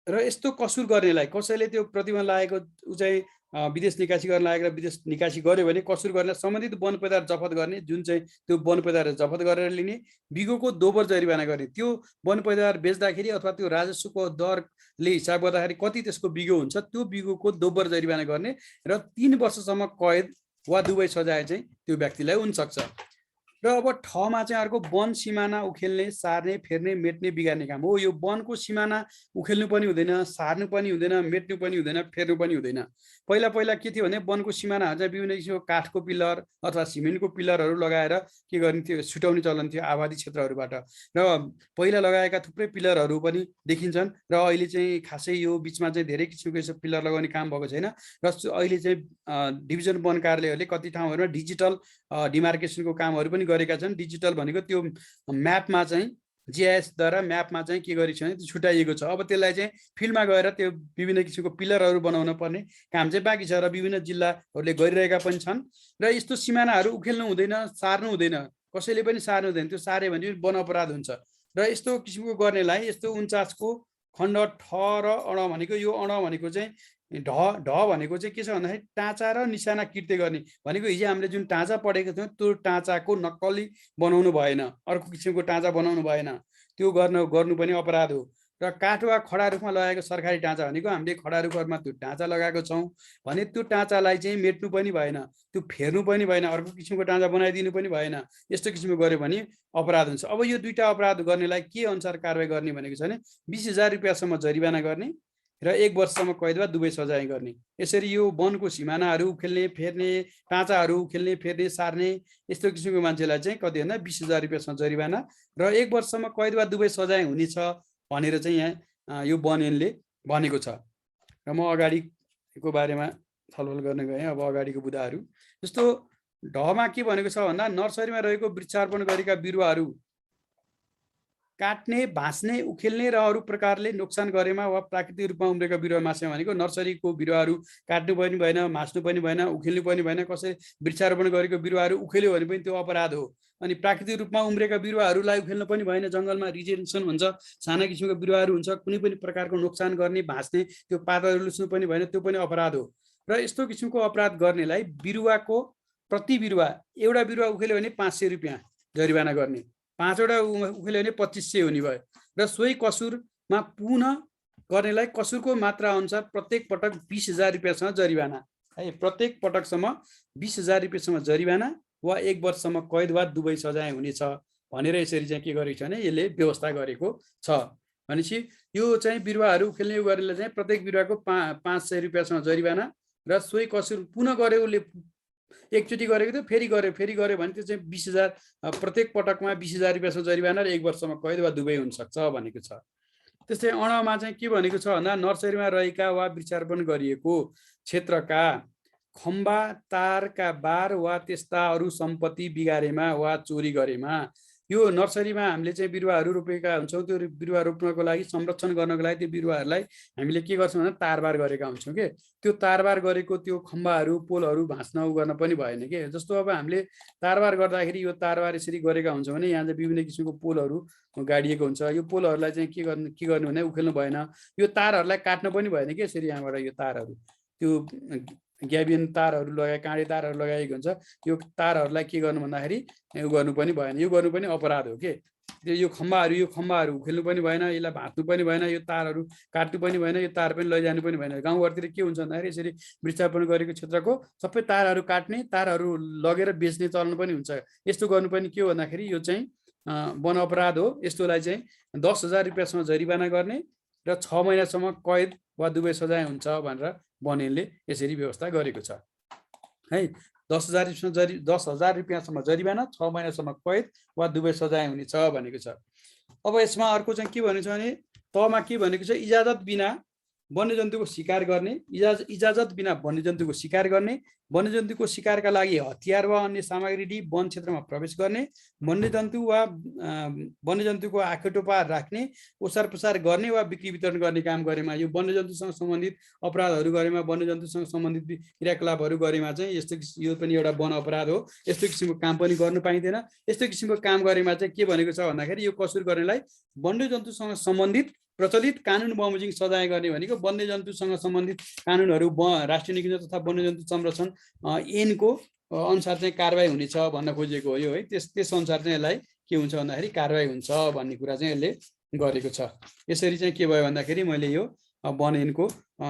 र यस्तो कसुर गर्नेलाई, कसैले त्यो प्रतिबन्ध लागेको ऊ चाहिँ विदेश निकासी गर्न लागेर विदेश निकासी गर्यो भने कसुर गर्ने सम्बन्धित वन पैदावार जफत गर्ने, जुन चाहिँ त्यो वन पैदावार जफत गरेर लिने, बिगोको दोब्बर जरिवाना गर्ने। त्यो वन पैदावार बेच्दाखेरि अथवा त्यो राजस्वको दरले हिसाब गर्दाखेरि कति त्यसको बिगो हुन्छ, त्यो बिगोको दोब्बर जरिवाना गर्ने र 3 वर्षसम्म कैद वा दुवै सजाय चाहिँ त्यो व्यक्तिलाई हुनसक्छ। र अब ठमा चाहिँ अर्को वन सिमाना उखेल्ने, सार्ने, फेर्ने, मेट्ने, बिगार्ने काम हो। यो वनको सिमाना उखेल्नु पनि हुँदैन, सार्नु पनि हुँदैन, मेट्नु पनि हुँदैन, फेर्नु पनि हुँदैन। पहिला के थियो भने वनको सिमानाहरू चाहिँ विभिन्न किसिमको काठको पिलर अथवा सिमेन्टको पिलरहरू लगाएर के गर्ने थियो, छुटाउने चलन थियो आबादी क्षेत्रहरूबाट। र पहिला लगाएका थुप्रै पिलरहरू पनि देखिन्छन् र अहिले चाहिँ खासै यो बिचमा चाहिँ धेरै किसिमको पिलर लगाउने काम भएको छैन। र अहिले चाहिँ डिभिजन वन कार्यालयहरूले कति ठाउँहरूमा डिजिटल डिमार्केसनको कामहरू पनि गरेका छन्। डिजिटल भनेको त्यो म्यापमा चाहिँ जिआइएसद्वारा म्यापमा चाहिँ के गरेको छ भने त्यो छुट्याइएको छ। अब त्यसलाई चाहिँ फिल्डमा गएर त्यो विभिन्न किसिमको पिलरहरू बनाउन पर्ने काम चाहिँ बाँकी छ र विभिन्न जिल्लाहरूले गरिरहेका पनि छन्। र यस्तो सिमानाहरू उखेल्नु हुँदैन, सार्नु हुँदैन, कसैले पनि सार्नु हुँदैन। त्यो सार्यो भने वन अपराध हुन्छ। र यस्तो किसिमको गर्नेलाई यस्तो 49को खण्ड ठ र अण भनेको, यो अण भनेको चाहिँ ढ भनेको चाहिँ के छ भन्दाखेरि टाँचा र निशाना कृत्य गर्ने भनेको, हिजो हामीले जुन टाँचा पढेको थियौँ त्यो टाँचाको नक्कली बनाउनु भएन, अर्को किसिमको टाँचा बनाउनु भएन, त्यो गर्नु पनि अपराध हो। र काठ वा खडा रूपमा लगाएको सरकारी टाँचा भनेको हामीले खडा रूपमा त्यो टाँचा लगाएको छौँ भने त्यो टाँचालाई चाहिँ मेट्नु पनि भएन, त्यो फेर्नु पनि भएन, अर्को किसिमको टाँचा बनाइदिनु पनि भएन। यस्तो किसिमको गर्यो भने अपराध हुन्छ। अब यो दुईटा अपराध गर्नेलाई के अनुसार कारवाही गर्ने भनेको छ भने 20,000 रुपियाँसम्म जरिवाना गर्ने र 1 वर्षसम्म कैद वा दुवै सजाय गर्ने। यसरी यो वनको सिमानाहरू उखेल्ने, फेर्ने, टाँचाहरू उखेल्ने, फेर्ने, सार्ने यस्तो किसिमको मान्छेलाई चाहिँ कति भन्दा 20,000 रुपियाँसम्म जरिवाना र 1 वर्षसम्म कैद वा दुवै सजाय हुनेछ भनेर चाहिँ यहाँ यो वन ऐनले भनेको छ। र म अगाडिको बारेमा छलफल गर्न गएँ। अब अगाडिको बुदाहरू जस्तो ढमा के भनेको छ भन्दा नर्सरीमा रहेको वृक्षारोपण गरेका बिरुवाहरू काट्ने, भाँच्ने, उखेल्ने र अरू प्रकारले नोक्सान गरेमा वा प्राकृतिक रूपमा उम्रेका बिरुवा मास्ने भनेको नर्सरीको बिरुवाहरू काट्नु पनि भएन, भाँच्नु पनि भएन, उखेल्नु पनि भएन। कसै वृक्षारोपण गरेको बिरुवाहरू उखेल्यो भने पनि त्यो अपराध हो। अनि प्राकृतिक रूपमा उम्रेका बिरुवाहरूलाई उखेल्नु पनि भएन, जङ्गलमा रिजेनेसन हुन्छ, साना किसिमको बिरुवाहरू हुन्छ, कुनै पनि प्रकारको नोक्सान गर्ने, भाँच्ने, त्यो पातहरू लुच्नु पनि भएन, त्यो पनि अपराध हो। र यस्तो किसिमको अपराध गर्नेलाई बिरुवाको प्रति बिरुवा एउटा बिरुवा उखेल्यो भने 500 रुपियाँ जरिवाना गर्ने, 5 वटा उखेल्यो भने 2500 हुने भयो। र सोही कसुरमा पुनः गर्नेलाई कसुरको मात्रा अनुसार प्रत्येक पटक 20,000 रुपियाँसम्म जरिवाना है, प्रत्येक पटकसम्म 20,000 रुपियाँसम्म जरिवाना वा 1 वर्षसम्म कैद वा दुवै सजाय हुनेछ भनेर यसरी चाहिँ के गरेको छ भने यसले व्यवस्था गरेको छ। भनेपछि यो चाहिँ बिरुवाहरू उखेल्ने गर्नेलाई चाहिँ प्रत्येक बिरुवाको 500 रुपियाँसम्म जरिवाना र सोही कसुर पुनः गरे उसले एकचोटि गरेको थियो फेरि गऱ्यो भने त्यो चाहिँ 20,000 प्रत्येक पटकमा 20,000 रुपियाँसम्म जरिवाना र 1 वर्षसम्म कैद वा दुवै हुनसक्छ भनेको छ। त्यस्तै अणमा चाहिँ के भनेको छ भन्दा नर्सरीमा रहेका वा वृक्षारोपण गरिएको क्षेत्रका खम्बा, तारका बार वा त्यस्ता अरू सम्पत्ति बिगारेमा वा चोरी गरेमा, यो नर्सरीमा हामीले चाहिँ बिरुवाहरू रोपेका हुन्छौँ, त्यो बिरुवा रोप्नको लागि संरक्षण गर्नको लागि त्यो बिरुवाहरूलाई हामीले के गर्छौँ भने तारबार गरेका हुन्छौँ के, त्यो तारबार गरेको त्यो खम्बाहरू, पोलहरू भाँच्न गर्न पनि भएन के। जस्तो अब हामीले तारबार गर्दाखेरि यो तारबार यसरी गरेका हुन्छौँ भने यहाँ चाहिँ विभिन्न किसिमको पोलहरू गाडिएको हुन्छ, यो पोलहरूलाई चाहिँ के गर्नु भने उखेल्नु भएन, यो तारहरूलाई काट्नु पनि भएन के। यसरी यहाँबाट यो तारहरू त्यो ग्याबियन तारहरू लगाए, काँडे तारहरू लगाएको हुन्छ, यो तारहरूलाई के गर्नु भन्दाखेरि यो गर्नु पनि भएन, यो गर्नु पनि अपराध हो के। यो खम्बाहरू उखेल्नु पनि भएन, यसलाई भाँच्नु पनि भएन, यो तारहरू काट्नु पनि भएन, यो तार पनि लैजानु पनि भएन। गाउँघरतिर के हुन्छ भन्दाखेरि यसरी वृक्षारोपण गरेको क्षेत्रको सबै तारहरू काट्ने, तारहरू लगेर बेच्ने चलन पनि हुन्छ। यस्तो गर्नु पनि के हो भन्दाखेरि यो चाहिँ वन अपराध हो। यस्तोलाई चाहिँ 10,000 रुपियाँसम्म जरिवाना गर्ने र 6 महिनासम्म कैद वा दुवै सजाय हुन्छ भनेर बनैनले यसरी व्यवस्था गरेको छ है। 10,000 रुपियाँसम्म जरिवाना, 6 महिनासम्म कैद वा दुवै सजाय हुनेछ भनेको छ। अब यसमा अर्को चाहिँ के भनेको छ भने तमा के भनेको छ, इजाजत बिना वन्यजन्तुको शिकार गर्ने, इजाजत बिना वन्यजन्तुको शिकार गर्ने, वन्यजन्तुको शिकारका लागि हतियार वा अन्य सामग्री लिई वन क्षेत्रमा प्रवेश गर्ने, वन्यजन्तु वा वन्यजन्तुको आखेटोपा राख्ने, ओसार पसार गर्ने वा बिक्री वितरण गर्ने काम गरेमा, यो वन्यजन्तुसँग सम्बन्धित अपराधहरू गरेमा, वन्यजन्तुसँग सम्बन्धित क्रियाकलापहरू गरेमा चाहिँ यस्तो यो पनि एउटा वन अपराध हो। यस्तो किसिमको काम पनि गर्नु पाइँदैन। यस्तो किसिमको काम गरेमा चाहिँ के भनेको छ भन्दाखेरि यो कसुर गर्नेलाई वन्यजन्तुसँग सम्बन्धित प्रचलित कानुन बमोजिम सजाय गर्ने भनेको वन्यजन्तुसँग सम्बन्धित कानुनहरू राष्ट्रिय निकुञ्ज तथा वन्यजन्तु संरक्षण ऐनको अनुसार चाहिँ कारबाही हुनेछ भन्न खोजेको हो यो है। त्यस अनुसार चाहिँ यसलाई के हुन्छ भन्दाखेरि कारबाही हुन्छ भन्ने कुरा चाहिँ यसले गरेको छ। यसरी चाहिँ के भयो भन्दाखेरि मैले यो वन ऐनको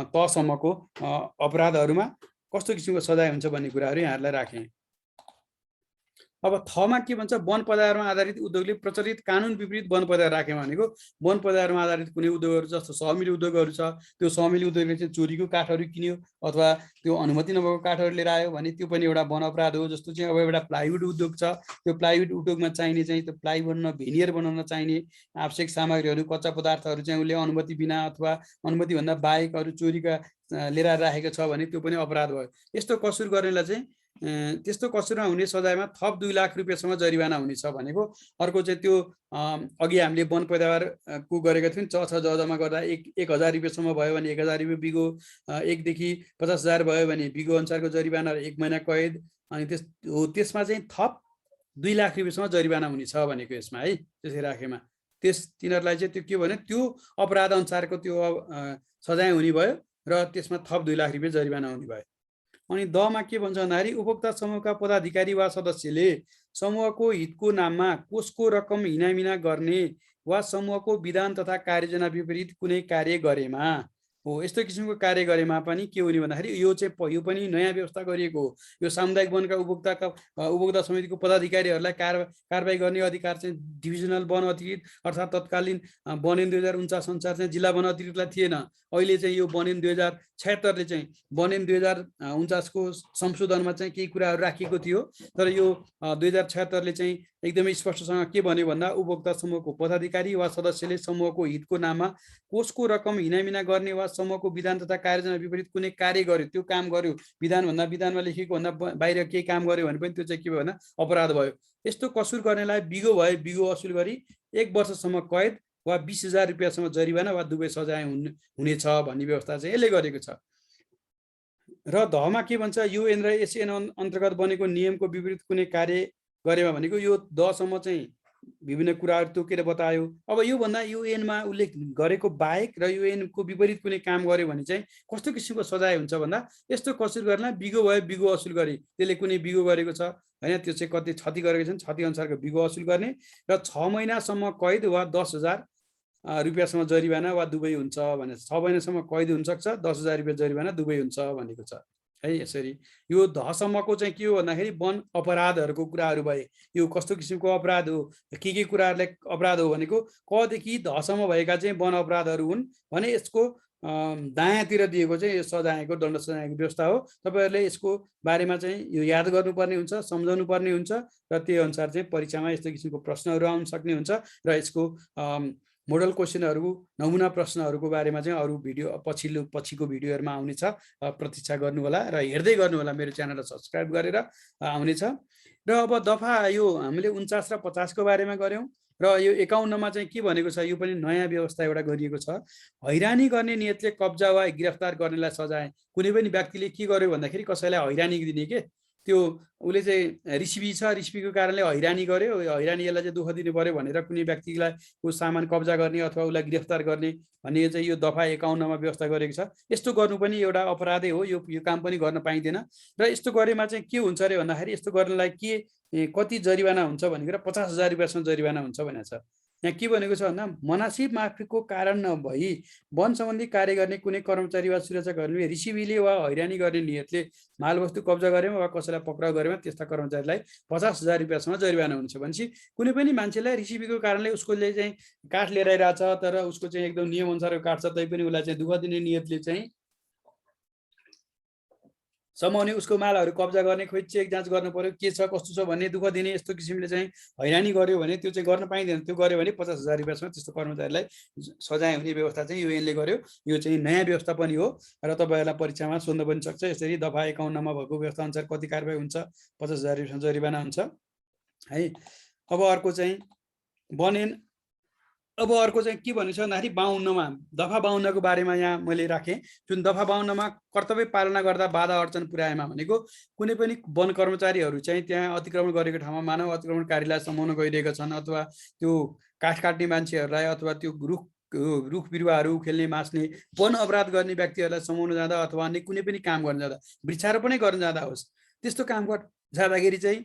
तसम्मको अपराधहरूमा कस्तो किसिमको सजाय हुन्छ भन्ने कुराहरू यहाँहरूलाई राखेँ। अब थमा के भन्छ, वन पदार्थमा आधारित उद्योगले प्रचलित कानुन विपरीत वन पदार्थ राख्यो भनेको वन पदार्थमा आधारित कुनै उद्योगहरू जस्तो सहमिल उद्योगहरू छ, त्यो सहमिल उद्योगले चाहिँ चोरीको काठहरू किन्यो अथवा त्यो अनुमति नभएको काठहरू लिएर आयो भने त्यो पनि एउटा वन अपराध हो। जस्तो चाहिँ अब एउटा प्लाइवुड उद्योग छ, त्यो प्लाइवुड उद्योगमा चाहिने चाहिँ त्यो प्लाई बनाउन भेनियर बनाउन चाहिने आवश्यक सामग्रीहरू कच्चा पदार्थहरू चाहिँ उसले अनुमति बिना अथवा अनुमतिभन्दा बाहेक अरू चोरीका लिएर राखेको छ भने त्यो पनि अपराध भयो। यस्तो कसुर गर्नेलाई चाहिँ त्यस्तो कसुरमा हुने सजायमा थप 2 लाख रुपियाँसम्म जरिवाना हुनेछ भनेको। अर्को चाहिँ त्यो अघि हामीले वन पैदावारको गरेका थियौँ, छ जमा गर्दा 1,000 रुपियाँसम्म भयो भने 1,000 रुपियाँ बिगो, 1 देखि 50,000 भयो भने बिगो अनुसारको जरिवाना 1 महिना कैद, अनि त्यसमा चाहिँ थप 2 लाख रुपियाँसम्म जरिवाना हुनेछ भनेको यसमा है। त्यसरी राखेमा तिनीहरूलाई चाहिँ त्यो के भने त्यो अपराध अनुसारको त्यो सजाय हुने भयो र त्यसमा थप 2 लाख रुपियाँ जरिवाना हुने भयो। अनि दमा के भन्छ भन्दाखेरि उपभोक्ता समूहका पदाधिकारी वा सदस्यले समूहको हितको नाममा कोषको रकम हिनामिना गर्ने वा समूहको विधान तथा कार्ययोजना विपरीत कुनै कार्य गरेमा हो। यस्तो किसिमको कार्य गरेमा पनि के हुने भन्दाखेरि यो पनि नयाँ व्यवस्था गरिएको हो। यो सामुदायिक वनका उपभोक्ता समितिको पदाधिकारीहरूलाई कारबाही गर्ने अधिकार चाहिँ डिभिजनल वन अधिकृत अर्थात् तत्कालीन वन ऐन 2049 अनुसार चाहिँ जिल्ला वन अधिकृतलाई थिएन। अहिले चाहिँ यो वन ऐन 2076ले चाहिँ वन ऐन 2049 को संशोधनमा चाहिँ केही कुराहरू राखिएको थियो, तर यो 2076ले चाहिँ एकदमै स्पष्टसँग के भन्यो भन्दा उपभोक्ता समूहको पदाधिकारी वा सदस्यले समूहको हितको नाममा कोषको रकम हिनामिना गर्ने वा समूहको विधान तथा कार्ययोजना विपरीत कुनै कार्य गर्यो, त्यो काम गर्यो, विधानमा लेखेको भन्दा बाहिर केही काम गर्यो भने पनि त्यो चाहिँ के भयो भन्दा अपराध भयो। यस्तो कसुर गर्नेलाई बिगो भए बिगो असुल गरी 1 वर्षसम्म कैद वा 20,000 रुपियाँसम्म जरिवाना वा दुवै सजाय हुनेछ भन्ने व्यवस्था चाहिँ यसले गरेको छ। र धमा के भन्छ, यो ऐन र यस ऐन अन्तर्गत बनेको नियमको विपरीत कुनै कार्य गरेमा भनेको यो दसम्म चाहिँ विभिन्न कुराहरू तोकेर बतायो। अब यो भन्दा यो ऐनमा उल्लेख गरेको बाहेक र यो ऐनको विपरीत कुनै काम गर्यो भने चाहिँ कस्तो किसिमको सजाय हुन्छ भन्दा यस्तो कसुर गर्नलाई बिगो भए बिगो असुल गरे, त्यसले कुनै बिगो गरेको छ हैन, त्यो चाहिँ कति क्षति गरेको छ क्षति अनुसारको बिगो असुल गर्ने र 6 महिनासम्म कैद वा 10,000 रुपियाँसम्म जरिवाना वा दुवै हुन्छ भने 6 महिनासम्म कैद हुन सक्छ, 10,000 रुपियाँ जरिवाना दुवै हुन्छ भनेको छ है। यसरी यो धसम्मको चाहिँ के हो भन्दाखेरि वन अपराधहरूको कुराहरू भए। यो कस्तो किसिमको अपराध हो, के कुराहरूलाई अपराध हो भनेको कदेखि धसम्म भएका चाहिँ वन अपराधहरू हुन् भने यसको दायाँतिर दिएको चाहिँ यो सजायको दण्ड सजायको व्यवस्था हो। तपाईहरुले यसको बारेमा चाहिँ यो याद गर्नुपर्ने हुन्छ, सम्झाउनु पर्ने हुन्छ र त्यो अनुसार चाहिँ परीक्षामा यस्तो किसिमको प्रश्नहरू आउन सक्ने हुन्छ र यसको मोडल क्वेशनहरू, नमुना प्रश्नहरूको बारेमा चाहिँ अरू भिडियो पछिको भिडियोहरुमा आउनेछ, प्रतीक्षा गर्नु होला र हेर्दै गर्नु होला, मेरो च्यानललाई सब्स्क्राइब गरेर आउनेछ। र अब दफा यो हामीले 49 र 50 को बारेमा गर्यौं र यो 51 मा चाहिँ के भनेको छ, यो पनि नयाँ व्यवस्था एउटा गरिएको छ। हैरानी गर्ने नियतले कब्जा वा गिरफ्तार गर्नेलाई सजाय। कुनै पनि व्यक्तिले के गर्यो भन्दाखेरि कसैलाई हैरानी दिने के, त्यो उले चाहिँ रिसिभी छ, रिसिभीको कारणले हैरानी गर्यो, हैरानीलाई चाहिँ दुःख दिनु पर्यो भनेर कुनै व्यक्तिलाई को सामान कब्जा गर्ने अथवा उसलाई गिरफ्तार गर्ने भन्ने चाहिँ यो दफा 51 मा व्यवस्था गरेको छ। यस्तो गर्नु पनि एउटा अपराधै हो, यो काम पनि गर्न पाइँदैन। र यस्तो गरेमा चाहिँ के हुन्छ रे भन्दाखेरि यस्तो गर्नलाई के कति जरिवाना हुन्छ भनेर 50,000 रुपैयाँसम्म जरिवाना हुन्छ भनेको छ। यहाँ के भनेको छ भन्दा मनासी माफीको कारण नभई वन सम्बन्धी कार्य गर्ने कुनै कर्मचारी वा सुरक्षाकर्मीले रिसिभीले वा हैरानी गर्ने नियतले मालवस्तु कब्जा गरेमा वा कसैलाई पक्राउ गरेमा त्यस्ता कर्मचारीलाई 50,000 रुपियाँसम्म जरिवाना हुन्छ। भनेपछि कुनै पनि मान्छेलाई रिसिभीको कारणले उसकोले चाहिँ काठ लिएर आइरहेछ तर उसको चाहिँ एकदम नियम अनुसारको काठ छ तैपनि उसलाई चाहिँ दुःख दिने नियतले चाहिँ समाउने उसको मालहरू कब्जा गर्ने खोइ चेक जाँच गर्नु पर्यो के छ कस्तो छ भन्ने दुःख दिने यस्तो किसिमले चाहिँ हैरानी गर्यो भने त्यो चाहिँ गर्न पाइँदैन। त्यो गर्यो भने 50,000 रुपियाँसम्म त्यस्तो कर्मचारीलाई सजाय हुने व्यवस्था चाहिँ युएनले गर्यो। यो चाहिँ नयाँ व्यवस्था पनि हो र तपाईँहरूलाई परीक्षामा सोध्न पनि सक्छ। यसरी दफा 51 भएको व्यवस्था अनुसार कति कारबाही हुन्छ, 50,000 रुपियाँ जरिवाना हुन्छ है। अब अर्को चाहिँ बनेन। अब अर्को चाहिँ के भनेको छ भन्दाखेरि 52मा दफा 52को बारेमा यहाँ मैले राखेँ। जुन दफा 52मा कर्तव्य पालना गर्दा बाधा अडचन पुर्याएमा भनेको कुनै पनि वन कर्मचारीहरू चाहिँ त्यहाँ अतिक्रमण गरेको ठाउँमा मानव अतिक्रमणकारीलाई समाउन गइरहेका छन् अथवा त्यो काठ काट्ने मान्छेहरूलाई अथवा त्यो रुख बिरुवाहरू खेल्ने मास्ने वन अपराध गर्ने व्यक्तिहरूलाई समाउन जाँदा अथवा अन्य कुनै पनि काम गर्न जाँदा वृक्षारोपणै गर्न जाँदा होस् त्यस्तो काम जाँदाखेरि चाहिँ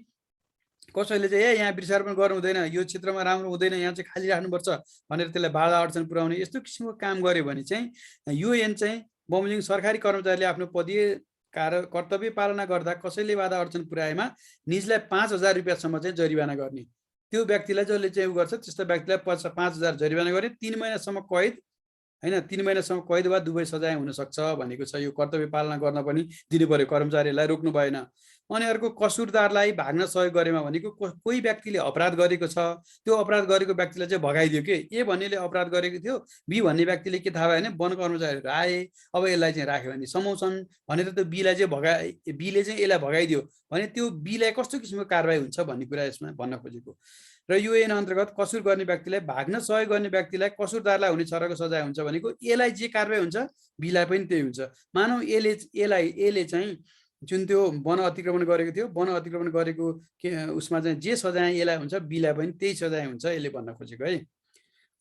कसैले चाहिँ यहाँ वृक्षारोपण गर्नु हुँदैन, यो क्षेत्रमा राम्रो हुँदैन, यहाँ चाहिँ खाली राख्नुपर्छ भनेर त्यसलाई बाधा अडचन पुर्याउने यस्तो किसिमको काम गर्यो भने चाहिँ युएन चाहिँ बमोजिम सरकारी कर्मचारीले आफ्नो पदीय कर्तव्य पालना गर्दा कसैले बाधा अडचन पुर्याएमा निजलाई 5,000 रुपियाँसम्म चाहिँ जरिवाना गर्ने। त्यो व्यक्तिलाई जसले चाहिँ उ गर्छ त्यस्तो व्यक्तिलाई 5,000 जरिवाना गर्ने, 3 महिनासम्म कैद हैन, 3 महिनासम्म कैद वा दुवै सजाय हुन सक्छ भनेको छ। यो कर्तव्य पालना गर्न पनि दिनु पर्यो, कर्मचारीलाई रोक्नु भएन। अनि अर्को कसुरदारलाई भाग्न सहयोग गरेमा भनेको कोही व्यक्तिले अपराध गरेको छ, त्यो अपराध गरेको व्यक्तिलाई चाहिँ भगाइदियो के। ए भन्नेले अपराध गरेको थियो, बी भन्ने व्यक्तिले के थाहा भयो भने वन कर्मचारीहरू आए अब यसलाई चाहिँ राख्यो भने समाउँछन् भनेर त्यो बीलाई चाहिँ बीले चाहिँ यसलाई भगाइदियो भने त्यो बीलाई कस्तो किसिमको कारबाही हुन्छ भन्ने कुरा यसमा भन्न खोजेको। र युएन अन्तर्गत कसुर गर्ने व्यक्तिलाई भाग्न सहयोग गर्ने व्यक्तिलाई कसुरदारलाई हुने छरको सजाय हुन्छ भनेको यसलाई जे कारबाही हुन्छ बीलाई पनि त्यही हुन्छ। मानौ यसले चाहिँ जुन त्यो वन अतिक्रमण गरेको थियो, वन अतिक्रमण गरेको उसमा चाहिँ जे सजाय यसलाई हुन्छ बीलाई पनि त्यही सजाय हुन्छ, यसले भन्न खोजेको है।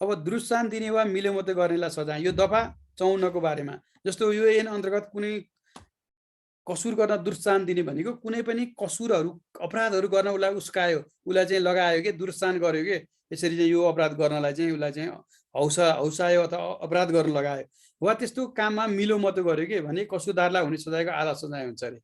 अब दुरुत्साहन दिने वा मिलेमतो गर्नेलाई सजाय, यो दफा 54 को बारेमा। जस्तो युएन अन्तर्गत कुनै कसुर गर्न दुरुत्साहन दिने भनेको कुनै पनि कसुरहरू अपराधहरू गर्न उसलाई उस्कायो, उसलाई चाहिँ लगायो कि दुरुत्साहन गर्यो कि यसरी चाहिँ यो अपराध गर्नलाई चाहिँ उसलाई चाहिँ हौसायो अथवा अपराध गर्न लगायो वा त्यस्तो काममा मिलोमतो गर्यो कि भने कसुरदारलाई हुने सजायको आधा सजाय हुन्छ अरे।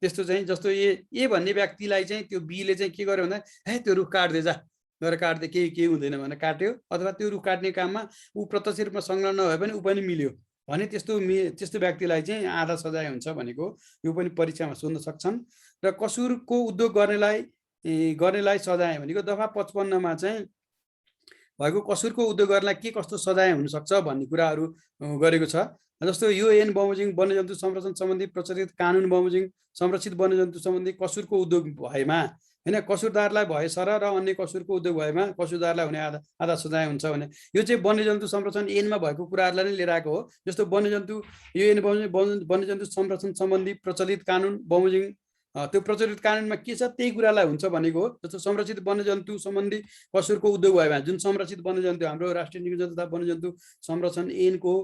त्यस्तो चाहिँ जस्तो ए भन्ने व्यक्तिलाई चाहिँ त्यो बीले चाहिँ के गर्यो भन्दा हे त्यो रुख काट्दे जा गएर काट्दे केही हुँदैन भनेर काट्यो अथवा त्यो रुख काट्ने काममा ऊ प्रत्यक्ष रूपमा संलग्न नभए पनि ऊ पनि मिल्यो भने त्यस्तो व्यक्तिलाई चाहिँ आधा सजाय हुन्छ भनेको यो पनि परीक्षामा सोध्न सक्छन्। र कसुरको उद्योग गर्नेलाई सजाय भनेको दफा 55मा चाहिँ भएको कसुरको उद्योग गर्नलाई के कस्तो सजाय हुन सक्छ भन्ने कुराहरू गरेको छ। जस्तो युएन बमोजिम वन्यजन्तु संरक्षण सम्बन्धी प्रचलित कानुन बमोजिम संरक्षित वन्यजन्तु सम्बन्धी कसुरको उद्योग भएमा हैन कसुरदारलाई भए सर र अन्य कसुरको उद्योग भएमा कसुरदारलाई हुने आधा सजाय हुन्छ भने यो चाहिँ वन्यजन्तु संरक्षण ऐनमा भएको कुराहरूलाई नै लिएर आएको हो। जस्तो वन्यजन्तु युएन वन्यजन्तु संरक्षण सम्बन्धी प्रचलित कानुन बमोजिम त्यो प्रचलित कानुनमा के छ त्यही कुरालाई हुन्छ भनेको हो। जस्तो संरक्षित वन्यजन्तु सम्बन्धी कसुरको उद्योग भएमा जुन संरक्षित वन्यजन्तु हाम्रो राष्ट्रिय निकुञ्ज तथा वन्यजन्तु संरक्षण ऐनको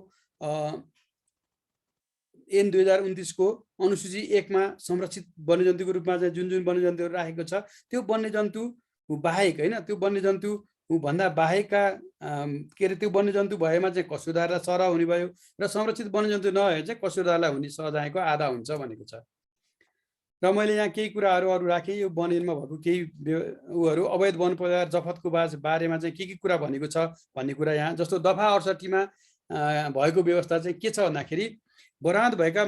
ऐन 2029 को अनुसूची 1 मा संरक्षित वन्यजन्तुको रूपमा चाहिँ जुन वन्यजन्तुहरू राखेको छ त्यो वन्यजन्तु बाहेक हैन त्यो वन्यजन्तु भन्दा बाहेकका के अरे त्यो वन्यजन्तु भएमा चाहिँ कसुरदारलाई सर हुने भयो र संरक्षित वन्यजन्तु नभए चाहिँ कसुरदारलाई हुने सजायको आधा हुन्छ भनेको छ। र मैले यहाँ केही कुराहरू अरू राखेँ। यो वन ऐनमा भएको केही उहरू अवैध वन परिवार जफतको बारेमा चाहिँ के कुरा भनेको छ भन्ने कुरा यहाँ। जस्तो दफा 68 मा भएको व्यवस्था चाहिँ के छ भन्दाखेरि बरामद भएका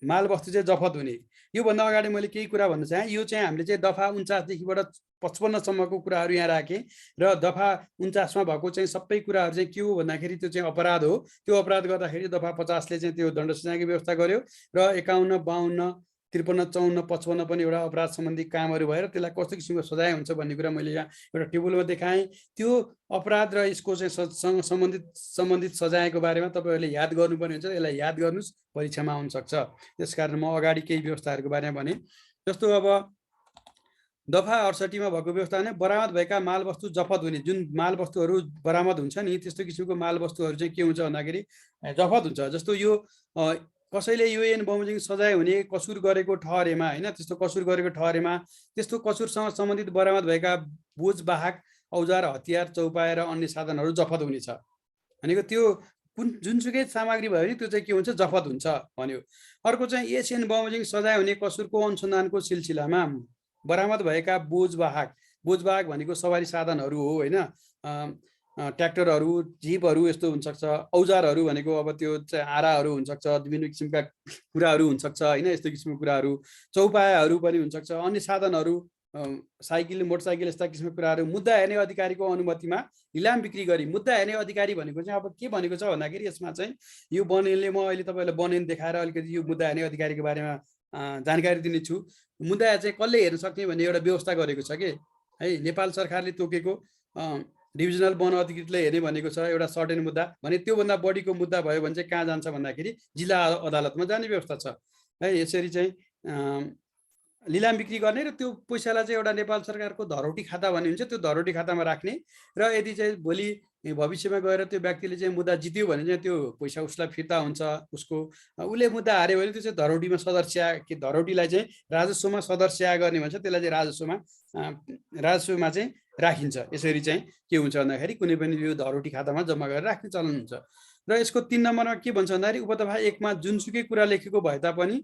मालवस्तु चाहिँ जफत हुने। योभन्दा अगाडि मैले केही कुरा भन्न चाहेँ। यो चाहिँ हामीले चाहिँ दफा 49 देखिबाट 55 सम्मको कुराहरू यहाँ राखेँ र दफा 49 मा भएको चाहिँ सबै कुराहरू चाहिँ के हो भन्दाखेरि त्यो चाहिँ अपराध हो। त्यो अपराध गर्दाखेरि दफा 50 ले चाहिँ त्यो दण्ड सजायको व्यवस्था गर्यो र 51, 52, 53, 54, 55 पनि एउटा अपराध सम्बन्धी कामहरू भएर त्यसलाई कस्तो किसिमको सजाय हुन्छ भन्ने कुरा मैले यहाँ एउटा टेबलमा देखाएँ। त्यो अपराध र यसको चाहिँ सम्बन्धित सजायको बारेमा तपाईँहरूले याद गर्नुपर्ने हुन्छ। यसलाई याद गर्नुहोस्, परीक्षामा आउन सक्छ। त्यसकारण म अगाडि केही व्यवस्थाहरूको बारेमा भने। जस्तो अब दफा 68 मा भएको व्यवस्था भने बरामद भएका मालवस्तु जफत हुने। जुन मालवस्तुहरू बरामद हुन्छ नि त्यस्तो किसिमको मालवस्तुहरू चाहिँ के हुन्छ भन्दाखेरि जफत हुन्छ। जस्तो यो कसैले युएन बमोजिम सजाय हुने कसुर गरेको ठहरेमा हैन त्यस्तो कसुर गरेको ठहरेमा त्यस्तो कसुरसँग सम्बन्धित बरामद भएका बोझ वाहक औजार हतियार चौपाया र अन्य साधनहरू जफत हुनेछ भनेको त्यो जुनसुकै सामग्री भयो भने त्यो चाहिँ के हुन्छ जफत हुन्छ भन्यो। अर्को चाहिँ एसियन बमोजिम सजाय हुने कसुरको अनुसन्धानको सिलसिलामा बरामद भएका बोझवाहक भनेको सवारी साधनहरू हो होइन, ट्र्याक्टरहरू जिपहरू यस्तो हुनसक्छ, औजारहरू भनेको अब त्यो चाहिँ आराहरू हुनसक्छ, विभिन्न किसिमका कुराहरू हुनसक्छ होइन, यस्तो किसिमको कुराहरू, चौपायाहरू पनि हुनसक्छ, अन्य साधनहरू साइकल मोटरसाइकल यस्ता किसिमका कुराहरू मुद्दा हेर्ने अधिकारीको अनुमतिमा लिलाम बिक्री गरी। मुद्दा हेर्ने अधिकारी भनेको चाहिँ अब के भनेको छ भन्दाखेरि यसमा चाहिँ यो बनेनले म अहिले तपाईँलाई बनेन देखाएर अलिकति यो मुद्दा हेर्ने अधिकारीको बारेमा जानकारी दिनेछु। मुद्दा चाहिँ कसले हेर्न सक्ने भन्ने एउटा व्यवस्था गरेको छ कि है, नेपाल सरकारले तोकेको डिभिजनल वन अधिकृतले हेर्ने भनेको छ एउटा सर्टेन मुद्दा भने त्योभन्दा बढीको मुद्दा भयो भने चाहिँ कहाँ जान्छ भन्दाखेरि जिल्ला अदालतमा जाने व्यवस्था छ है। यसरी चाहिँ लिलाम बिक्री गर्ने र त्यो पैसालाई चाहिँ एउटा नेपाल सरकारको धरोटी खाता भन्ने हुन्छ, त्यो धरोटी खातामा राख्ने र यदि चाहिँ भोलि भविष्यमा गएर त्यो व्यक्तिले चाहिँ मुद्दा जित्यो भने चाहिँ त्यो पैसा उसलाई फिर्ता हुन्छ, उसको उसले मुद्दा हार्यो भने त्यो चाहिँ धरोटीमा सदर स्याहार धरोटीलाई चाहिँ राजस्वमा सदर स्याहार गर्ने भन्छ, त्यसलाई चाहिँ राजस्वमा चाहिँ राखिन्छ। यसरी चाहिँ के हुन्छ भन्दाखेरि कुनै पनि यो धरोटी खातामा जम्मा गरेर राख्ने चलन हुन्छ। र यसको 3 नम्बरमा के भन्छ भन्दाखेरि उपदफा 1 मा जुनसुकै कुरा लेखेको भए तापनि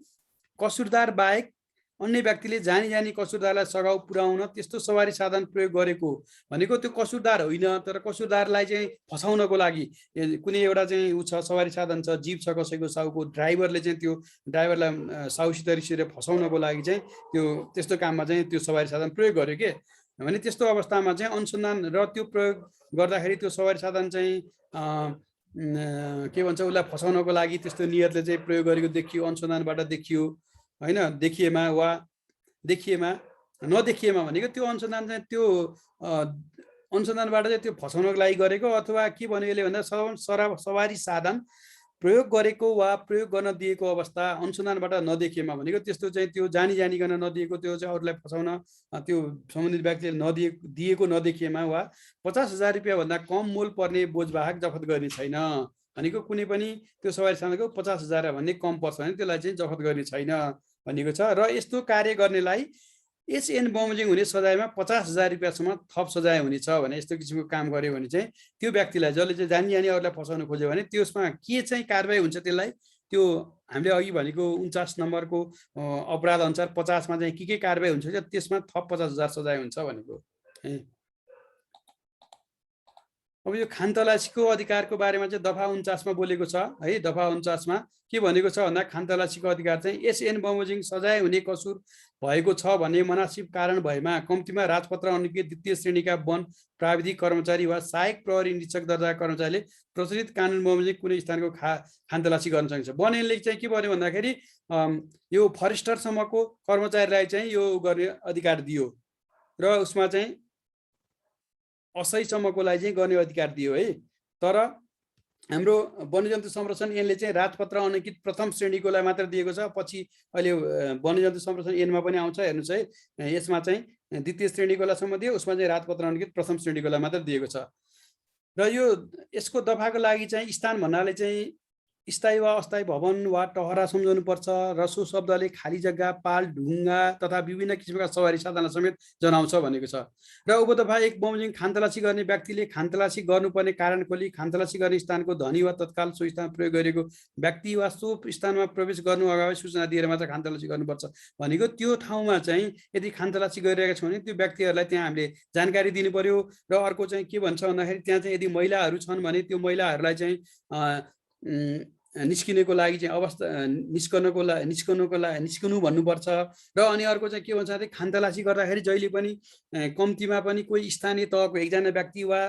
कसुरदार बाहेक अन्य व्यक्तिले जानी कसुरदारलाई सघाउ पुर्याउन त्यस्तो सवारी साधन प्रयोग गरेको भनेको त्यो कसुरदार होइन, तर कसुरदारलाई चाहिँ फसाउनको लागि कुनै एउटा चाहिँ उ छ, सवारी साधन छ, जीप छ कसैको साउको, ड्राइभरले चाहिँ त्यो ड्राइभरलाई साउसित रिसेर फसाउनको लागि चाहिँ त्यो त्यस्तो काममा चाहिँ त्यो सवारी साधन प्रयोग गर्यो के भने त्यस्तो अवस्थामा चाहिँ अनुसन्धान र त्यो प्रयोग गर्दाखेरि त्यो सवारी साधन चाहिँ के भन्छ उसलाई फसाउनको लागि त्यस्तो नियतले चाहिँ प्रयोग गरेको देखियो, अनुसन्धानबाट देखियो होइन, देखिएमा वा नदेखिएमा भनेको त्यो अनुसन्धान चाहिँ त्यो अनुसन्धानबाट चाहिँ त्यो फसाउनको लागि गरेको अथवा के भन्यो यसले भन्दा सवारी साधन प्रयोग गरेको वा प्रयोग गर्न दिएको अवस्था अनुसन्धानबाट नदेखिएमा भनेको त्यस्तो चाहिँ त्यो जानिकन नदिएको, त्यो चाहिँ अरूलाई फसाउन त्यो सम्बन्धित व्यक्तिले दिएको नदेखिएमा वा 50,000 रुपियाँ भन्दा कम मोल पर्ने बोझवाहक जफत गर्ने छैन भनेको कुनै पनि त्यो सवारी साधनको 50,000 भन्ने कम पर्छ भने त्यसलाई चाहिँ जफत गर्ने छैन भनेको छ। र यस्तो कार्य गर्नेलाई एसएन बमोजिम हुने सजायमा 50,000 रुपियाँसम्म थप सजाय हुनेछ भने यस्तो किसिमको काम गर्यो भने चाहिँ त्यो व्यक्तिलाई जसले चाहिँ जानी अरूलाई फसाउन खोज्यो भने त्यसमा के चाहिँ कारबाही हुन्छ त्यसलाई त्यो हामीले अघि भनेको 49 नम्बरको अपराध अनुसार 50 मा चाहिँ के कारबाही हुन्छ त्यसमा थप 50,000 सजाय हुन्छ भनेको। अब यो खान तलासीको अधिकारको बारेमा चाहिँ दफा 49 मा बोलेको छ है। दफा 49 मा के भनेको छ भन्दा खान तलासीको अधिकार चाहिँ एसएन बमोजिम सजाय हुने कसुर भएको छ भने मनासिब कारण भएमा कम्तीमा राजपत्र अनुकृत द्वितीय श्रेणीका वन प्राविधिक कर्मचारी वा सहायक प्रहरी निरीक्षक दर्जाका कर्मचारीले प्रचलित कानुन बमोजिम कुनै स्थानको खान तलासी गर्न सकिन्छ। बनेनले चाहिँ के भन्यो भन्दाखेरि यो फरेस्टरसम्मको कर्मचारीलाई चाहिँ यो गर्ने अधिकार दियो र उसमा चाहिँ 80सम्मको लागि चाहिँ गर्ने अधिकार दियो है। तर हाम्रो वन्यजन्तु संरक्षण ऐनले चाहिँ राजपत्र अनुकृत प्रथम श्रेणीकोलाई मात्र दिएको छ। पछि अहिले वन्यजन्तु संरक्षण ऐनमा पनि आउँछ हेर्नुहोस् है, यसमा चाहिँ द्वितीय श्रेणीकोलासम्म दियो, उसमा चाहिँ राजपत्र अनुकृत प्रथम श्रेणीकोलाई मात्र दिएको छ। र यो यसको दफाको लागि चाहिँ स्थान भन्नाले चाहिँ स्थायी वा अस्थायी भवन वा टहरा सम्झाउनु पर्छ र सो शब्दले खाली जग्गा, पाल, ढुङ्गा तथा विभिन्न किसिमका सवारी साधनलाई समेत जनाउँछ भनेको छ। र उपदफा 1 बमोजिम खानतलासी गर्ने व्यक्तिले खानतलासी गर्नुपर्ने कारण खोली खानतलासी गर्ने स्थानको धनी वा तत्काल सो स्थान प्रयोग गरेको व्यक्ति वा सो स्थानमा प्रवेश गर्नु अगावै सूचना दिएर मात्र खानतलासी गर्नुपर्छ भनेको। त्यो ठाउँमा चाहिँ यदि खानतलासी गरिरहेका छौँ भने त्यो व्यक्तिहरूलाई त्यहाँ हामीले जानकारी दिनु पर्यो। र अर्को चाहिँ के भन्छ भन्दाखेरि त्यहाँ चाहिँ यदि महिलाहरू छन् भने त्यो महिलाहरूलाई चाहिँ निस्किनको लागि चाहिँ अवस्था निस्कनु भन्नुपर्छ। र अनि अर्को चाहिँ के भन्छ भने खानतलासी गर्दाखेरि जहिले पनि कम्तीमा पनि कोही स्थानीय तहको एकजना व्यक्ति वा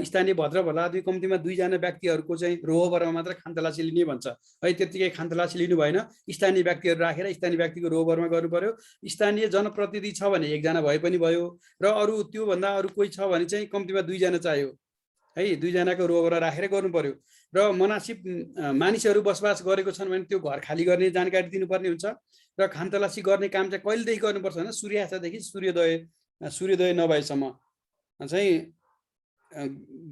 स्थानीय भद्र भलादमी कम्तीमा 2 जना व्यक्तिहरूको चाहिँ रोहबरमा मात्र खानतलासी लिने भन्छ है। त्यतिकै खानतलासी लिनु भएन, स्थानीय व्यक्तिहरू राखेर स्थानीय व्यक्तिको रोहबरमा गर्नु पर्यो। स्थानीय जनप्रतिनिधि छ भने 1 जना भए पनि भयो र अरू त्योभन्दा अरू कोही छ भने चाहिँ कम्तीमा 2 जना चाहियो है, 2 जनाको रोहबर राखेर गर्नु पर्यो। र मनासिब मानिसहरू बसोबास गरेको छन् भने त्यो घर खाली गर्ने जानकारी दिनुपर्ने हुन्छ। र खानतलासी गर्ने काम चाहिँ कहिलेदेखि गर्नुपर्छ भने सूर्यास्तदेखि सूर्योदय नभएसम्म चाहिँ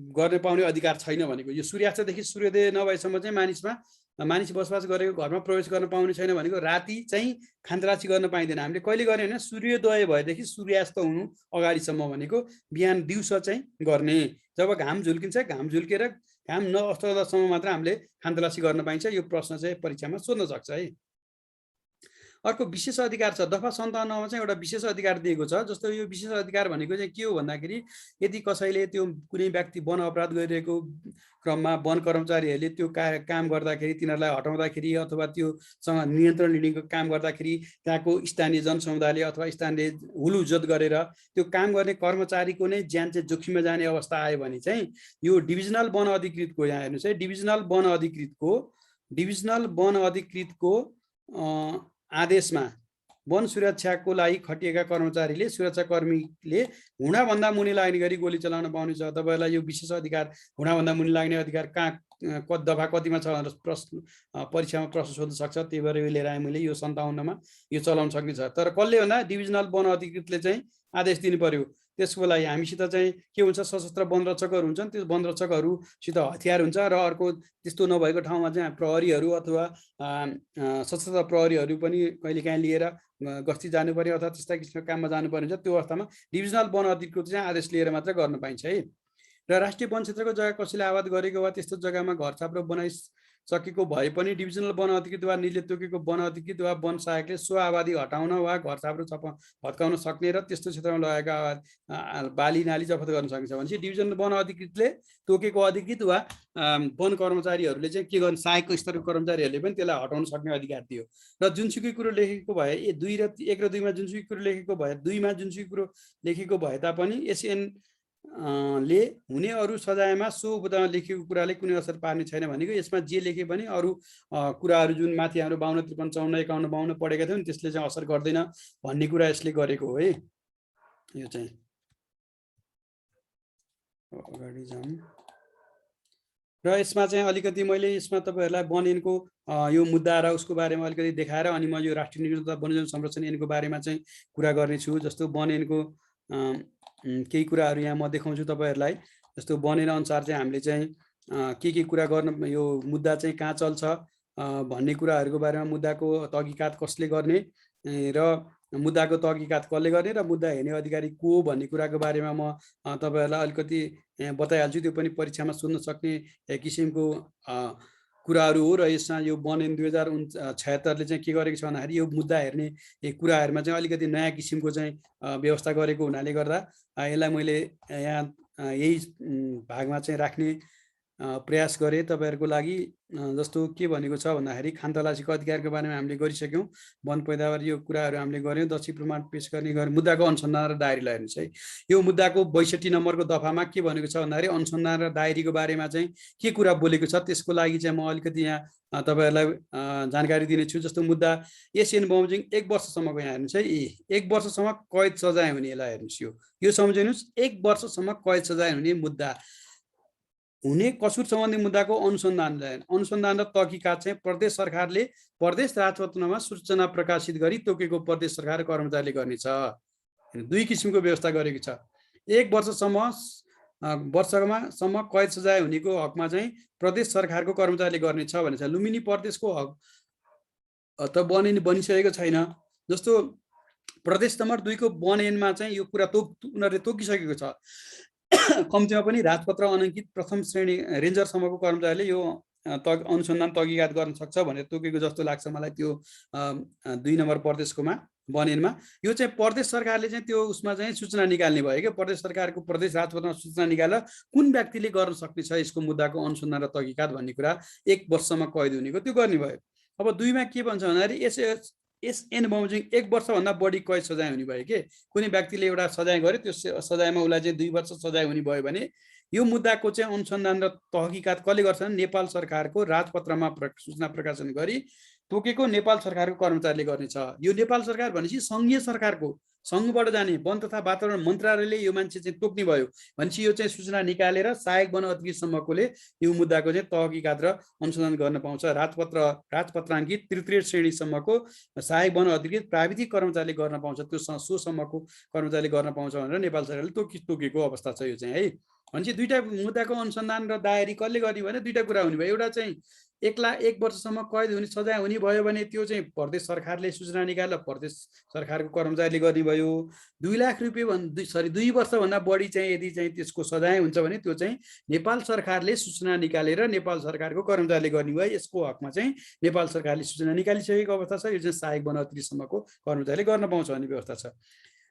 गर्न पाउने अधिकार छैन भनेको। यो सूर्यास्तदेखि सूर्योदय नभएसम्म चाहिँ मानिसमा मानिस बसोबास गरेको घरमा प्रवेश गर्न पाउने छैन भनेको राति चाहिँ खानतलासी गर्न पाइँदैन। हामीले कहिले गर्ने होइन, सूर्योदय भएदेखि सूर्यास्त हुनु अगाडिसम्म भनेको बिहान दिउँसो चाहिँ गर्ने। जब घाम झुल्किन्छ, घाम झुल्केर घाम नअस्तासम्म मात्र हामीले खानतलासी गर्न पाइन्छ। यो प्रश्न चाहिँ परीक्षामा सोध्न सक्छ है। अर्को विशेष अधिकार छ, दफा 57 चाहिँ एउटा विशेष अधिकार दिएको छ। जस्तो यो विशेष अधिकार भनेको चाहिँ के हो भन्दाखेरि यदि कसैले त्यो कुनै व्यक्ति वन अपराध गरिरहेको क्रममा वन कर्मचारीहरूले त्यो काम गर्दाखेरि तिनीहरूलाई हटाउँदाखेरि अथवा त्योसँग नियन्त्रण लिनेको काम गर्दाखेरि त्यहाँको स्थानीय जनसमुदायले अथवा स्थानीय हुलुजत गरेर त्यो काम गर्ने कर्मचारीको नै ज्यान चाहिँ जोखिममा जाने अवस्था आयो भने चाहिँ यो डिभिजनल वन अधिकृतको, यहाँ हेर्नुहोस् है, डिभिजनल वन अधिकृतको आदेशमा वन सुरक्षाको लागि खटिएका कर्मचारीले सुरक्षाकर्मीले हुँडाभन्दा मुनि लाग्ने गरी गोली चलाउन पाउने छ। तपाईँहरूलाई यो विशेष अधिकार, हुँडाभन्दा मुनि लाग्ने अधिकार कहाँ दफा कतिमा छ भनेर प्रश्न परीक्षामा प्रश्न सोध्न सक्छ। त्यही भएर यो लिएर आएँ मैले। यो 57मा यो चलाउन सक्ने छ। तर कसले भन्दा डिभिजनल वन अधिकृतले चाहिँ आदेश दिनु पर्यो। त्यसको लागि हामीसित चाहिँ के हुन्छ, सशस्त्र वनरक्षकहरू हुन्छन्, त्यो वनरक्षकहरूसित हतियार हुन्छ र अर्को त्यस्तो नभएको ठाउँमा चाहिँ प्रहरीहरू अथवा सशस्त्र प्रहरीहरू पनि कहिलेकाहीँ लिएर गस्ती जानु पर्यो अथवा त्यस्ता किसिमको काममा जानु पर्ने हुन्छ। त्यो अवस्थामा डिभिजनल वन अधिकृत चाहिँ आदेश लिएर मात्र गर्न पाइन्छ है। र राष्ट्रिय वन क्षेत्रको जग्गा कसैले आबाद गरेको वा त्यस्तो जग्गामा घर छाप्रो बनाइसकेको भए पनि डिभिजनल वन अधिकृत वा निर्ले तोकेको वन अधिकृत वा वन सहायकले सो आबादी हटाउन वा घर छाप्रो भत्काउन सक्ने र त्यस्तो क्षेत्रमा लगाएका बाली नाली जफत गर्न सकिन्छ भनेपछि डिभिजनल वन अधिकृतले तोकेको अधिकृत वा वन कर्मचारीहरूले चाहिँ के गर्ने, सहायकको स्तरको कर्मचारीहरूले पनि त्यसलाई हटाउन सक्ने अधिकार दियो। र जुनसुकै कुरो लेखेको भए 1 र 2 मा जुनसुकै कुरो लेखेको भए 2 मा जुनसुकै कुरो लेखेको भए तापनि एसएन ले हुने अरू सजायमा सो उपदामा लेखेको कुराले कुनै असर पार्ने छैन भनेको यसमा जे लेखे पनि अरू कुराहरू जुन माथि हाम्रो 52, 53, 54, 52 पढेका थियौँ त्यसले चाहिँ असर गर्दैन भन्ने कुरा यसले गरेको हो है। यो चाहिँ अगाडि जाउँ र यसमा चाहिँ अलिकति मैले यसमा तपाईँहरूलाई वन ऐनको यो मुद्दा र उसको बारेमा अलिकति देखाएर अनि म यो राष्ट्रिय निकुञ्ज तथा वन्यजन संरक्षण ऐनको बारेमा चाहिँ कुरा गर्नेछु। जस्तो वन ऐनको केही कुराहरू यहाँ म देखाउँछु तपाईँहरूलाई। जस्तो वन ऐन अनुसार चाहिँ हामीले चाहिँ के कुरा गर्न, यो मुद्दा चाहिँ कहाँ चल्छ भन्ने कुराहरूको बारेमा, मुद्दाको तहकिकात कसले गर्ने र मुद्दाको तहकिकात कसले गर्ने र मुद्दा हेर्ने अधिकारी को भन्ने कुराको बारेमा म तपाईँहरूलाई अलिकति बताइहाल्छु। त्यो पनि परीक्षामा सोध्न सक्ने किसिमको कुराहरू हो। र यसमा यो वन ऐन 2076ले चाहिँ के गरेको छ भन्दाखेरि यो मुद्दा हेर्ने कुराहरूमा चाहिँ अलिकति नयाँ किसिमको चाहिँ व्यवस्था गरेको हुनाले गर्दा यसलाई मैले यहाँ यही भागमा चाहिँ राख्ने प्रयास गरेँ तपाईँहरूको लागि। जस्तो के भनेको छ भन्दाखेरि खानतलासीको अधिकारको बारेमा हामीले गरिसक्यौँ। वन पैदावार यो कुराहरू हामीले गऱ्यौँ। दोषी प्रमाण पेश गर्ने गरे मुद्दाको अनुसन्धान र दायरीलाई हेर्नुहोस् है। यो मुद्दाको 62 नम्बरको दफामा के भनेको छ भन्दाखेरि अनुसन्धान र दायरीको बारेमा चाहिँ के कुरा बोलेको छ त्यसको लागि चाहिँ म अलिकति यहाँ तपाईँहरूलाई जानकारी दिनेछु। जस्तो मुद्दा एसएन बमोजिम 1 वर्षसम्मको यहाँ हेर्नुहोस् है, 1 वर्षसम्म कैद सजाय हुने, यसलाई हेर्नुहोस्। यो सम्झिनुहोस्, 1 वर्षसम्म कैद सजाय हुने मुद्दा हुने कसुर सम्बन्धी मुद्दाको अनुसन्धान र तहकिकात चाहिँ प्रदेश सरकारले प्रदेश राजपत्रमा सूचना प्रकाशित गरी तोकेको प्रदेश सरकार कर्मचारीले गर्नेछ। 2 किसिमको व्यवस्था गरेको छ। 1 वर्षसम्म कैद सजाय हुनेको हकमा चाहिँ प्रदेश सरकारको कर्मचारीले गर्नेछ भनेछ। लुम्बिनी प्रदेशको हक त बनिसकेको छैन। जस्तो प्रदेश नम्बर 2 को वन ऐनमा चाहिँ यो कुरा उनीहरूले तोकिसकेको छ। कम्तीमा पनि राजपत्र अनङ्कित प्रथम श्रेणी रेन्जरसम्मको कर्मचारीले यो अनुसन्धान तहकिकात गर्न सक्छ भनेर तोकेको जस्तो लाग्छ मलाई त्यो 2 नम्बर प्रदेशकोमा वन ऐनमा। यो चाहिँ प्रदेश सरकारले चाहिँ त्यो उसमा चाहिँ सूचना निकाल्ने भयो क्या। प्रदेश सरकारको प्रदेश राजपत्रमा सूचना निकालेर कुन व्यक्तिले गर्न सक्ने छ यसको मुद्दाको अनुसन्धान र तहकिकात भन्ने कुरा 1 वर्षसम्म कैद हुनेको त्यो गर्ने भयो। अब 2 मा के भन्छ भन्दाखेरि एसएन बमोजिम 1 वर्षभन्दा बढी कैद सजाय हुने भयो के। कुनै व्यक्तिले एउटा सजाय गर्यो, त्यो सजायमा उसलाई चाहिँ 2 वर्ष सजाय हुने भयो भने यो मुद्दाको चाहिँ अनुसन्धान र तहकिकात कसले गर्छ भने नेपाल सरकारको राजपत्रमा सूचना प्रकाशन गरी तोकेको नेपाल सरकारको कर्मचारीले गर्नेछ। यो नेपाल सरकार भनेपछि सङ्घीय सरकारको, सङ्घबाट जाने वन तथा वातावरण मन्त्रालयले यो मान्छे चाहिँ तोक्ने भयो भनेपछि यो चाहिँ सूचना निकालेर सहायक वन अधिकृतसम्मकोले यो मुद्दाको चाहिँ तहकिकात र अनुसन्धान गर्न पाउँछ। राजपत्राङ्कित तृतीय श्रेणीसम्मको सहायक वन अधिकृत प्राविधिक कर्मचारीले गर्न पाउँछ। त्यो सोसम्मको कर्मचारीले गर्न पाउँछ भनेर नेपाल सरकारले तोकेको अवस्था छ यो चाहिँ है। भनेपछि 2टा मुद्दाको अनुसन्धान र दायरी कसले गर्ने भने 2टा कुरा हुने भयो। एउटा चाहिँ 1 वर्षसम्म कैद हुने सजाय हुने भयो भने त्यो चाहिँ प्रदेश सरकारले सूचना निकालेर प्रदेश सरकारको कर्मचारीले गर्ने भयो। 2 लाख रुपियाँ 2 वर्षभन्दा बढी चाहिँ यदि चाहिँ त्यसको सजाय हुन्छ भने त्यो चाहिँ नेपाल सरकारले सूचना निकालेर नेपाल सरकारको कर्मचारीले गर्ने भयो। यसको हकमा चाहिँ नेपाल सरकारले सूचना निकालिसकेको अवस्था छ। यो चाहिँ सहायक बनौतीसम्मको कर्मचारीले गर्न पाउँछ भन्ने व्यवस्था छ।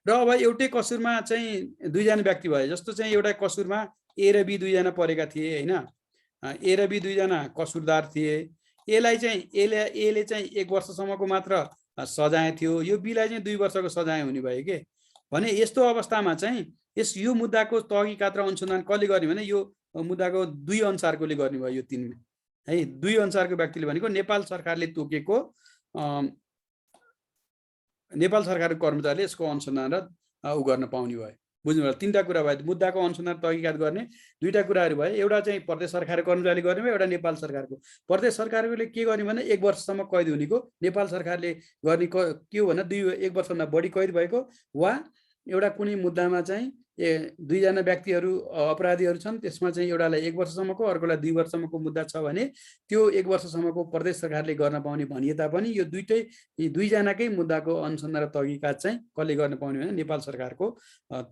र अब एउटै कसुरमा चाहिँ 2 जना व्यक्ति भए, जस्तो चाहिँ एउटा कसुरमा ए र बी 2 जना परेका थिए हैन। ए र बी 2 जना कसुरदार थिए। एलाई चाहिँ एले चाहिँ 1 वर्षसम्मको मात्र सजाय थियो, यो बीलाई चाहिँ 2 वर्षको सजाय हुने भयो के। भने यस्तो अवस्थामा चाहिँ यो मुद्दाको तहकिकात र अनुसन्धान कसले गर्ने भने यो मुद्दाको 2 अनुसारकोले गर्ने भयो। यो 3 है 2 अनुसारको व्यक्तिले भनेको नेपाल सरकारले तोकेको नेपाल सरकारको कर्मचारीले यसको अनुसन्धान र उ गर्न पाउने भयो। बुझ्नुभयो? 3टा कुरा भयो। मुद्दाको अनुसन्धान तहकिकात गर्ने 2टा कुराहरू भयो। एउटा चाहिँ प्रदेश सरकारको कर्मचारीले गर्ने भयो, एउटा नेपाल सरकारको। प्रदेश सरकारले के गर्ने भने 1 वर्षसम्म कैद हुनेको, नेपाल सरकारले गर्ने के हो भने 1 वर्षभन्दा बढी कैद भएको वा एउटा कुनै मुद्दामा चाहिँ 2 जना व्यक्तिहरू अपराधीहरू छन्, त्यसमा चाहिँ एउटालाई 1 वर्षसम्मको अर्कोलाई 2 वर्षसम्मको मुद्दा छ भने त्यो 1 वर्षसम्मको प्रदेश सरकारले गर्न पाउने भनिए तापनि यो 2 जनाकै मुद्दाको अनुसन्धान र तहकिकात चाहिँ कसले गर्न पाउने भने नेपाल सरकारको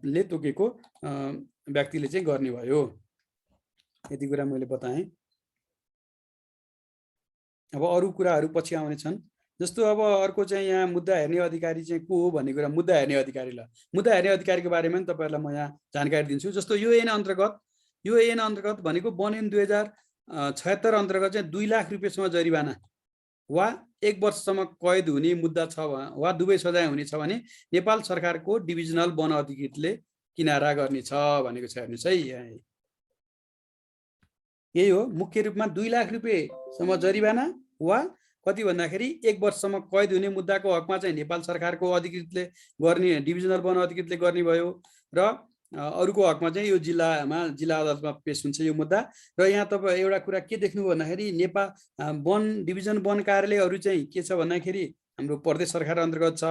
ले तोकेको व्यक्तिले चाहिँ गर्ने भयो। यति कुरा मैले बताएँ। अब अरू कुराहरू पछि आउने छन्। जस्तो अब अर्को चाहिँ यहाँ मुद्दा हेर्ने अधिकारी चाहिँ को हो भन्ने कुरा। मुद्दा हेर्ने अधिकारी, ल मुद्दा हेर्ने अधिकारीको बारेमा पनि तपाईँहरूलाई म यहाँ जानकारी दिन्छु। जस्तो यो ऐन अन्तर्गत भनेको वन ऐन 2076 अन्तर्गत चाहिँ 2 लाख रुपियाँसम्म जरिवाना वा 1 वर्षसम्म कैद हुने मुद्दा छ वा दुवै सजाय हुने छ भने नेपाल सरकारको डिभिजनल वन अधिकृतले किनारा गर्ने छ भनेको छ। हेर्नुहोस् है, यही हो मुख्य रूपमा 2 लाख रुपियाँसम्म जरिवाना वा कति भन्दाखेरि 1 वर्षसम्म कैद हुने मुद्दाको हकमा चाहिँ नेपाल सरकारको अधिकृतले गर्ने, डिभिजनल वन अधिकृतले गर्ने भयो र अरूको हकमा चाहिँ यो जिल्ला अदालतमा पेश हुन्छ यो मुद्दा। र यहाँ तपाईँ एउटा कुरा के देख्नु भन्दाखेरि नेपाल वन डिभिजन वन कार्यालयहरू चाहिँ के छ भन्दाखेरि हाम्रो प्रदेश सरकार अन्तर्गत छ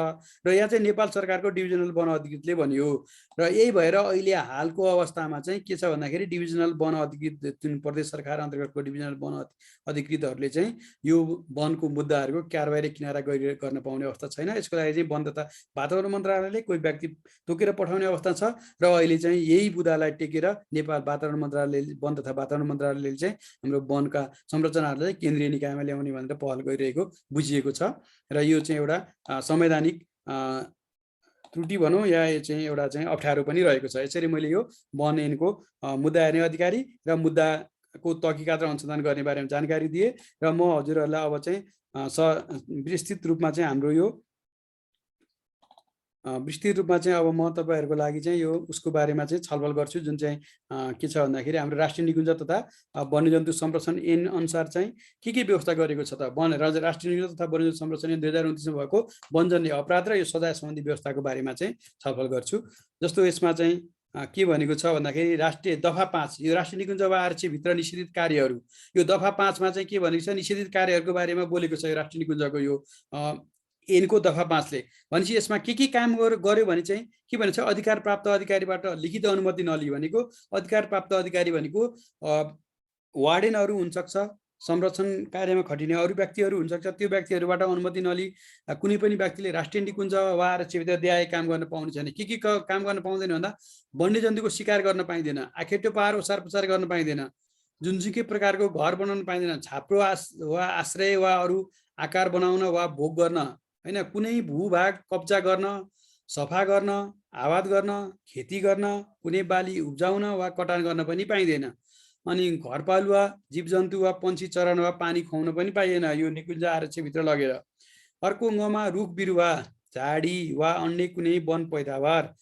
र यहाँ चाहिँ नेपाल सरकारको डिभिजनल वन अधिकृतले भन्यो। र यही भएर अहिले हालको अवस्थामा चाहिँ के छ भन्दाखेरि डिभिजनल वन अधिकृत जुन प्रदेश सरकार अन्तर्गतको डिभिजनल वन अधिकृतहरूले चाहिँ यो वनको मुद्दाहरूको कारबाही किनारा गर्न पाउने अवस्था छैन। यसको लागि चाहिँ वन तथा वातावरण मन्त्रालयले कोही व्यक्ति तोकेर पठाउने अवस्था छ र अहिले चाहिँ यही मुद्दालाई टेकेर नेपाल वातावरण मन्त्रालयले, वन तथा वातावरण मन्त्रालयले चाहिँ हाम्रो वनका संरचनाहरूलाई केन्द्रीय निकायमा ल्याउने भनेर पहल गरिरहेको बुझिएको छ। र यो चाहिँ एउटा संवैधानिक त्रुटि भनौँ या चाहिँ एउटा चाहिँ अप्ठ्यारो पनि रहेको छ। यसरी मैले यो वन ऐनको मुद्दा हेर्ने अधिकारी र मुद्दाको तहकिकात र अनुसन्धान गर्ने बारेमा जानकारी दिएँ र म हजुरहरूलाई अब चाहिँ विस्तृत रूपमा चाहिँ हाम्रो यो विस्तृत रूपमा चाहिँ अब म तपाईँहरूको लागि चाहिँ यो उसको बारेमा चाहिँ छलफल गर्छु, जुन चाहिँ के छ भन्दाखेरि हाम्रो राष्ट्रिय निकुञ्ज तथा वन्यजन्तु संरक्षण ऐन अनुसार चाहिँ के व्यवस्था गरेको छ त। राष्ट्रिय निकुञ्ज तथा वन्यजन्तु संरक्षण ऐन 2029 मा भएको वनजन्य अपराध र यो सजाय सम्बन्धी व्यवस्थाको बारेमा चाहिँ छलफल गर्छु। जस्तो यसमा चाहिँ के भनेको छ भन्दाखेरि राष्ट्रिय दफा 5 यो राष्ट्रिय निकुञ्ज वा आरक्षीभित्र निषेधित कार्यहरू, यो दफा 5 मा चाहिँ के भनेको छ निषेधित कार्यहरूको बारेमा बोलेको छ। यो राष्ट्रिय निकुञ्जको यो ऐनको दफा 5 ले भनेपछि यसमा के काम गर्यो भने चाहिँ के भन्छ अधिकार प्राप्त अधिकारीबाट लिखित अनुमति नलिई भनेको अधिकार प्राप्त अधिकारी भनेको वार्डेनहरू हुन सक्छ, संरक्षण कार्यमा खटिने अरू व्यक्तिहरू हुन सक्छ, त्यो व्यक्तिहरूबाट अनुमति नलिई कुनै पनि व्यक्तिले राष्ट्रिय निकुञ्ज वा आरक्षीभित्र देहाय काम गर्न पाउने छैन। के काम गर्न पाउँदैन भन्दा वन्यजन्तुको शिकार गर्न पाइँदैन, आखेट्यो पार ओसार पसार गर्न पाइँदैन, जुनसुकै प्रकारको घर बनाउन पाइँदैन, छाप्रो वा आश्रय वा अरू आकार बनाउन वा भोग गर्न हैन, कुनै भूभाग कब्जा गर्न, सफा गर्न, आबाद गर्न, खेती गर्न, कुनै बाली उब्जाउन वा कटान गर्न पनि पाइँदैन। अनि घरपालुवा जीवजन्तु वा पन्छी चराउन वा पानी खुवाउन पनि पाइएन यो निकुञ्ज आरक्षीभित्र लगेर। अर्को अङ्गमा रुख बिरुवा, झाडी वा अन्य कुनै वन पैदावार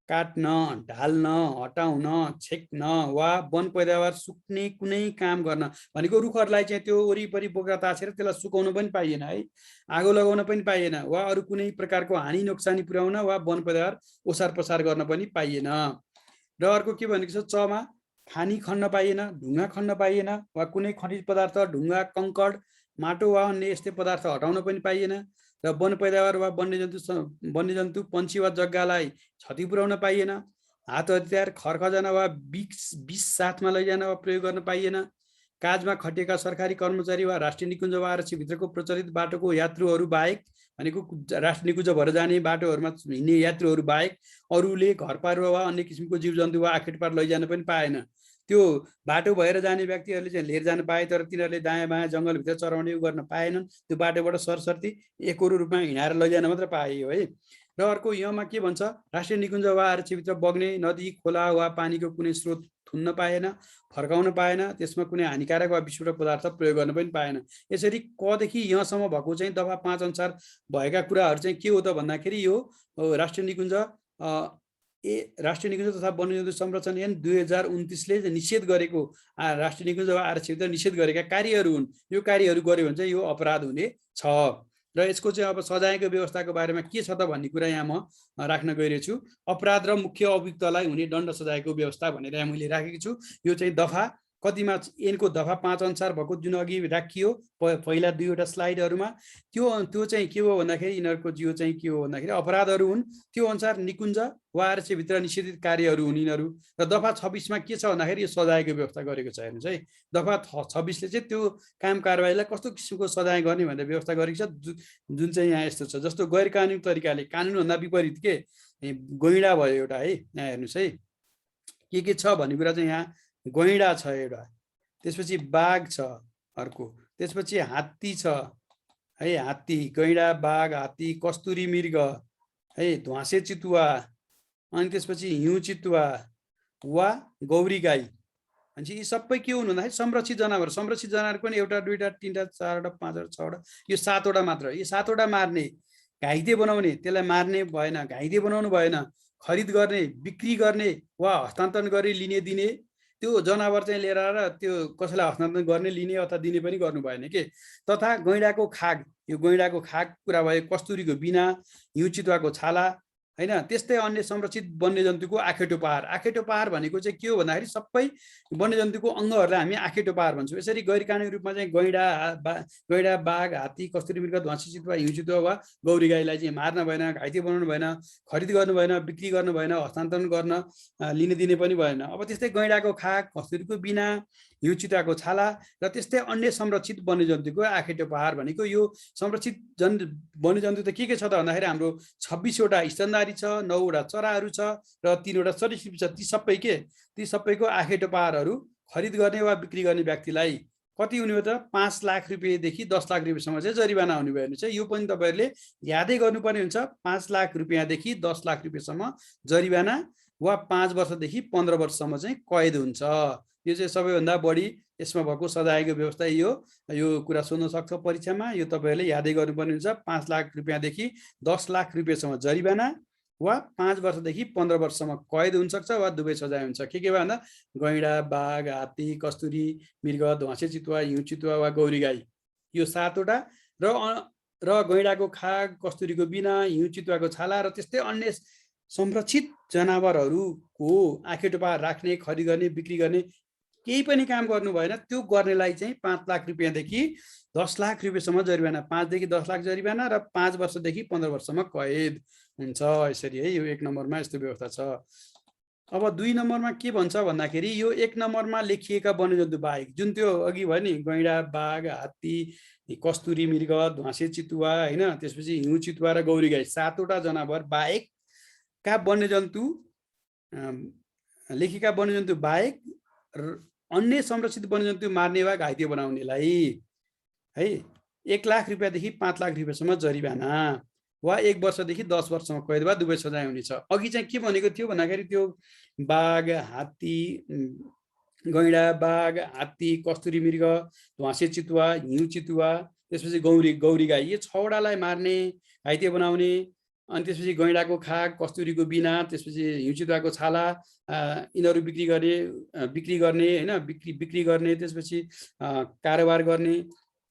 काट्न, ढाल्न, हटाउन, छेक्न वा वन पैदावार सुक्ने कुनै काम गर्न भनेको रुखहरूलाई चाहिँ त्यो वरिपरि बोक्रा ताछेर त्यसलाई सुकाउन पनि पाइएन है, आगो लगाउन पनि पाइएन वा अरू कुनै प्रकारको हानि नोक्सानी पुर्याउन वा वन पैदावार ओसार पसार गर्न पनि पाइएन। र अर्को के भनेको छ चमा खानी खन्न पाइएन, ढुङ्गा खन्न पाइएन वा कुनै खनिज पदार्थ, ढुङ्गा, कङ्कड, माटो वा अन्य यस्तै पदार्थ हटाउन पनि पाइएन। र वन पैदावार वा वन्यजन्तु पन्छी वा जग्गालाई क्षति पुर्याउन पाइएन। हात हतियार, खरखजाना वा विष साथमा लैजान वा प्रयोग गर्न पाइएन। काजमा खटिएका सरकारी कर्मचारी वा राष्ट्रिय निकुञ्ज वा आरक्षीभित्रको प्रचलित बाटोको यात्रुहरू बाहेक भनेको राष्ट्रिय निकुञ्ज भएर जाने बाटोहरूमा हिँड्ने यात्रुहरू बाहेक अरूले घरपारुवा वा अन्य किसिमको जीवजन्तु वा आखेटपार लैजान पनि पाएन। त्यो बाटो भएर जाने व्यक्तिहरूले चाहिँ लिएर जान पाए, तर तिनीहरूले दायाँ बायाँ जङ्गलभित्र चराउने गर्न पाएनन्। त्यो बाटोबाट सरसर्ती एकोरो रूपमा हिँडाएर लैजान मात्र पाइयो है। र अर्को यहाँमा के भन्छ, राष्ट्रिय निकुञ्ज वा आरक्षीभित्र बग्ने नदी, खोला वा पानीको कुनै स्रोत थुन्न पाएन, फर्काउन पाएन, त्यसमा कुनै हानिकारक वा विस्फोटक पदार्थ प्रयोग गर्न पनि पाएन। यसरी कदेखि यहाँसम्म भएको चाहिँ दफा 5 अनुसार भएका कुराहरू चाहिँ के हो त भन्दाखेरि यो राष्ट्रिय निकुञ्ज राष्ट्रिय निकुञ्ज तथा वन्यजन्तु संरक्षण ऐन 2029ले निषेध गरेको राष्ट्रिय निकुञ्ज वा आरक्षीभित्र निषेध गरेका कार्यहरू हुन्। यो कार्यहरू गर्यो भने चाहिँ यो अपराध हुने छ। र यसको चाहिँ अब सजायको व्यवस्थाको बारेमा के छ त भन्ने कुरा यहाँ म राख्न गइरहेको छु। अपराध र मुख्य अभियुक्तलाई हुने दण्ड सजायको व्यवस्था भनेर यहाँ मैले राखेको छु। यो चाहिँ दफा कतिमा ऐनको दफा 5 अनुसार भएको जुन अघि राखियो पहिला 2वटा स्लाइडहरूमा, त्यो चाहिँ के हो भन्दाखेरि यिनीहरूको जियो चाहिँ के हो भन्दाखेरि अपराधहरू हुन्। त्यो अनुसार निकुञ्ज वा आरक्षीभित्र निषेधित कार्यहरू हुन् यिनीहरू। र दफा 26मा के छ भन्दाखेरि यो सजायको व्यवस्था गरेको छ। हेर्नुहोस् है, दफा 26ले चाहिँ त्यो काम कारबाहीलाई कस्तो किसिमको सजाय गर्ने भनेर व्यवस्था गरेको छ, जुन चाहिँ यहाँ यस्तो छ। जस्तो गैर कानुनी तरिकाले, कानुनभन्दा विपरीत के गैँडा भयो एउटा है। यहाँ हेर्नुहोस् है के छ भन्ने कुरा चाहिँ यहाँ गैँडा छ एउटा, त्यसपछि बाघ छ अर्को, त्यसपछि हात्ती छ है, हात्ती, गैँडा, बाघ, हात्ती, कस्तुरी मृग है, ध्वाँसे चितुवा, अनि त्यसपछि हिउँ चितुवा वा गौरी गाई। अनि यी सबै के हुन् भन्दाखेरि संरक्षित जनावर। संरक्षित जनावर पनि एउटा, दुईटा, तीनटा, चारवटा, पाँचवटा, छवटा, यो 7वटा मात्र। यो 7वटा मार्ने, घाइते बनाउने, त्यसलाई मार्ने भएन, घाइते बनाउनु भएन, खरिद गर्ने, बिक्री गर्ने वा हस्तान्तरण गरी लिने दिने, त्यो जनावर चाहिँ लिएर आएर त्यो कसैलाई हस्तान्तरण गर्ने, लिने अथवा दिने पनि गर्नु भएन के। तथा गैँडाको खाग, यो गैँडाको खाग कुरा भयो, कस्तुरीको बिना, हिउँ चितुवाको छाला हैन, त्यस्तै अन्य संरक्षित वन्यजन्तुको आखेटो पहाड। आखेटो पहाड भनेको चाहिँ के हो भन्दाखेरि सबै वन्यजन्तुको अङ्गहरूलाई हामी आखेटो पहाड भन्छौँ। यसरी गैर कानुनी रूपमा चाहिँ गैँडा, बाघ, हात्ती, कस्तुरी मृग, ध्वाँसे चितुवा, हिउँ चितुवा वा गौरी गाईलाई चाहिँ मार्न भएन, घाइते बनाउनु भएन, खरिद गर्नु भएन, बिक्री गर्नु भएन, हस्तान्तरण गर्न लिने दिने पनि भएन। अब त्यस्तै गैँडाको खाग, कस्तुरीको बिना, हिउँ चितुवाको छाला र त्यस्तै अन्य संरक्षित वन्यजन्तुको आखेटो पहाड भनेको यो संरक्षित वन्यजन्तु त के छ त भन्दाखेरि हाम्रो 26वटा स्तनधारी छ, 9वटा चराहरू छ र 3वटा सरीसृप छ। ती सबैको आखेटो पहाडहरू खरिद गर्ने वा बिक्री गर्ने व्यक्तिलाई कति हुने हो त 5 लाख रुपियाँदेखि 10 लाख रुपियाँसम्म चाहिँ जरिवाना हुने भयो भने चाहिँ यो पनि तपाईँहरूले यादै गर्नुपर्ने हुन्छ। 5 लाख रुपियाँदेखि 10 लाख रुपियाँसम्म जरिवाना वा 5 वर्षदेखि 15 वर्षसम्म चाहिँ कैद हुन्छ। यो चाहिँ सबैभन्दा बढी यसमा भएको सजायको व्यवस्था यो कुरा सोध्न सक्छ परीक्षामा। यो तपाईँहरूले यादै गर्नुपर्ने हुन्छ। 5 लाख रुपियाँदेखि 10 लाख रुपियाँसम्म जरिवाना वा 5 वर्षदेखि 15 वर्षसम्म कैद हुन सक्छ वा दुवै सजाय हुन्छ। के भन्दा गैँडा, बाघ, हात्ती, कस्तुरी मृग, ध्वाँसे चितुवा, हिउँ चितुवा वा गौरी गाई, यो 7वटा र गैँडाको खाग, कस्तुरीको बिना, हिउँ चितुवाको छाला र त्यस्तै अन्य संरक्षित जनावरहरूको आखेटो पहाड राख्ने, खरिद गर्ने, बिक्री गर्ने केही पनि काम गर्नु भएन। त्यो गर्नेलाई चाहिँ 5 लाख रुपियाँदेखि 10 लाख रुपियाँसम्म जरिवाना, 5 देखि 10 लाख जरिवाना र 5 वर्षदेखि 15 वर्षसम्म कैद हुन्छ। यसरी है, यो 1 नम्बरमा यस्तो व्यवस्था छ। अब 2 नम्बरमा के भन्छ भन्दाखेरि यो 1 नम्बरमा लेखिएका वन्यजन्तु बाहेक, जुन त्यो अघि भयो नि गैँडा, बाघ, हात्ती, कस्तुरी मृग, ध्वाँसे चितुवा हैन, त्यसपछि हिउँ चितुवा र गौरी गाई 7वटा जनावर बाहेकका वन्यजन्तु लेखिएका वन्यजन्तु बाहेक अन्य संरक्षित वन्यजन्तु मार्ने वा घाइते बनाउनेलाई है 1 लाख रुपियाँदेखि 5 लाख रुपियाँसम्म जरिवाना वा 1 वर्षदेखि 10 वर्षसम्म कैद वा दुवै सजाय हुनेछ। अघि चाहिँ के भनेको थियो भन्दाखेरि त्यो बाघ, हात्ती, गैँडा, बाघ, हात्ती, कस्तुरी मृग, ध्वाँसे चितुवा, हिउँ चितुवा, त्यसपछि गौरी गाई, यो 6वटालाई मार्ने, घाइते बनाउने, अनि त्यसपछि गैँडाको खाग, कस्तुरीको बिना, त्यसपछि हिउँ चितुवाको छाला, यिनीहरू बिक्री गर्ने हैन, बिक्री गर्ने, त्यसपछि कारोबार गर्ने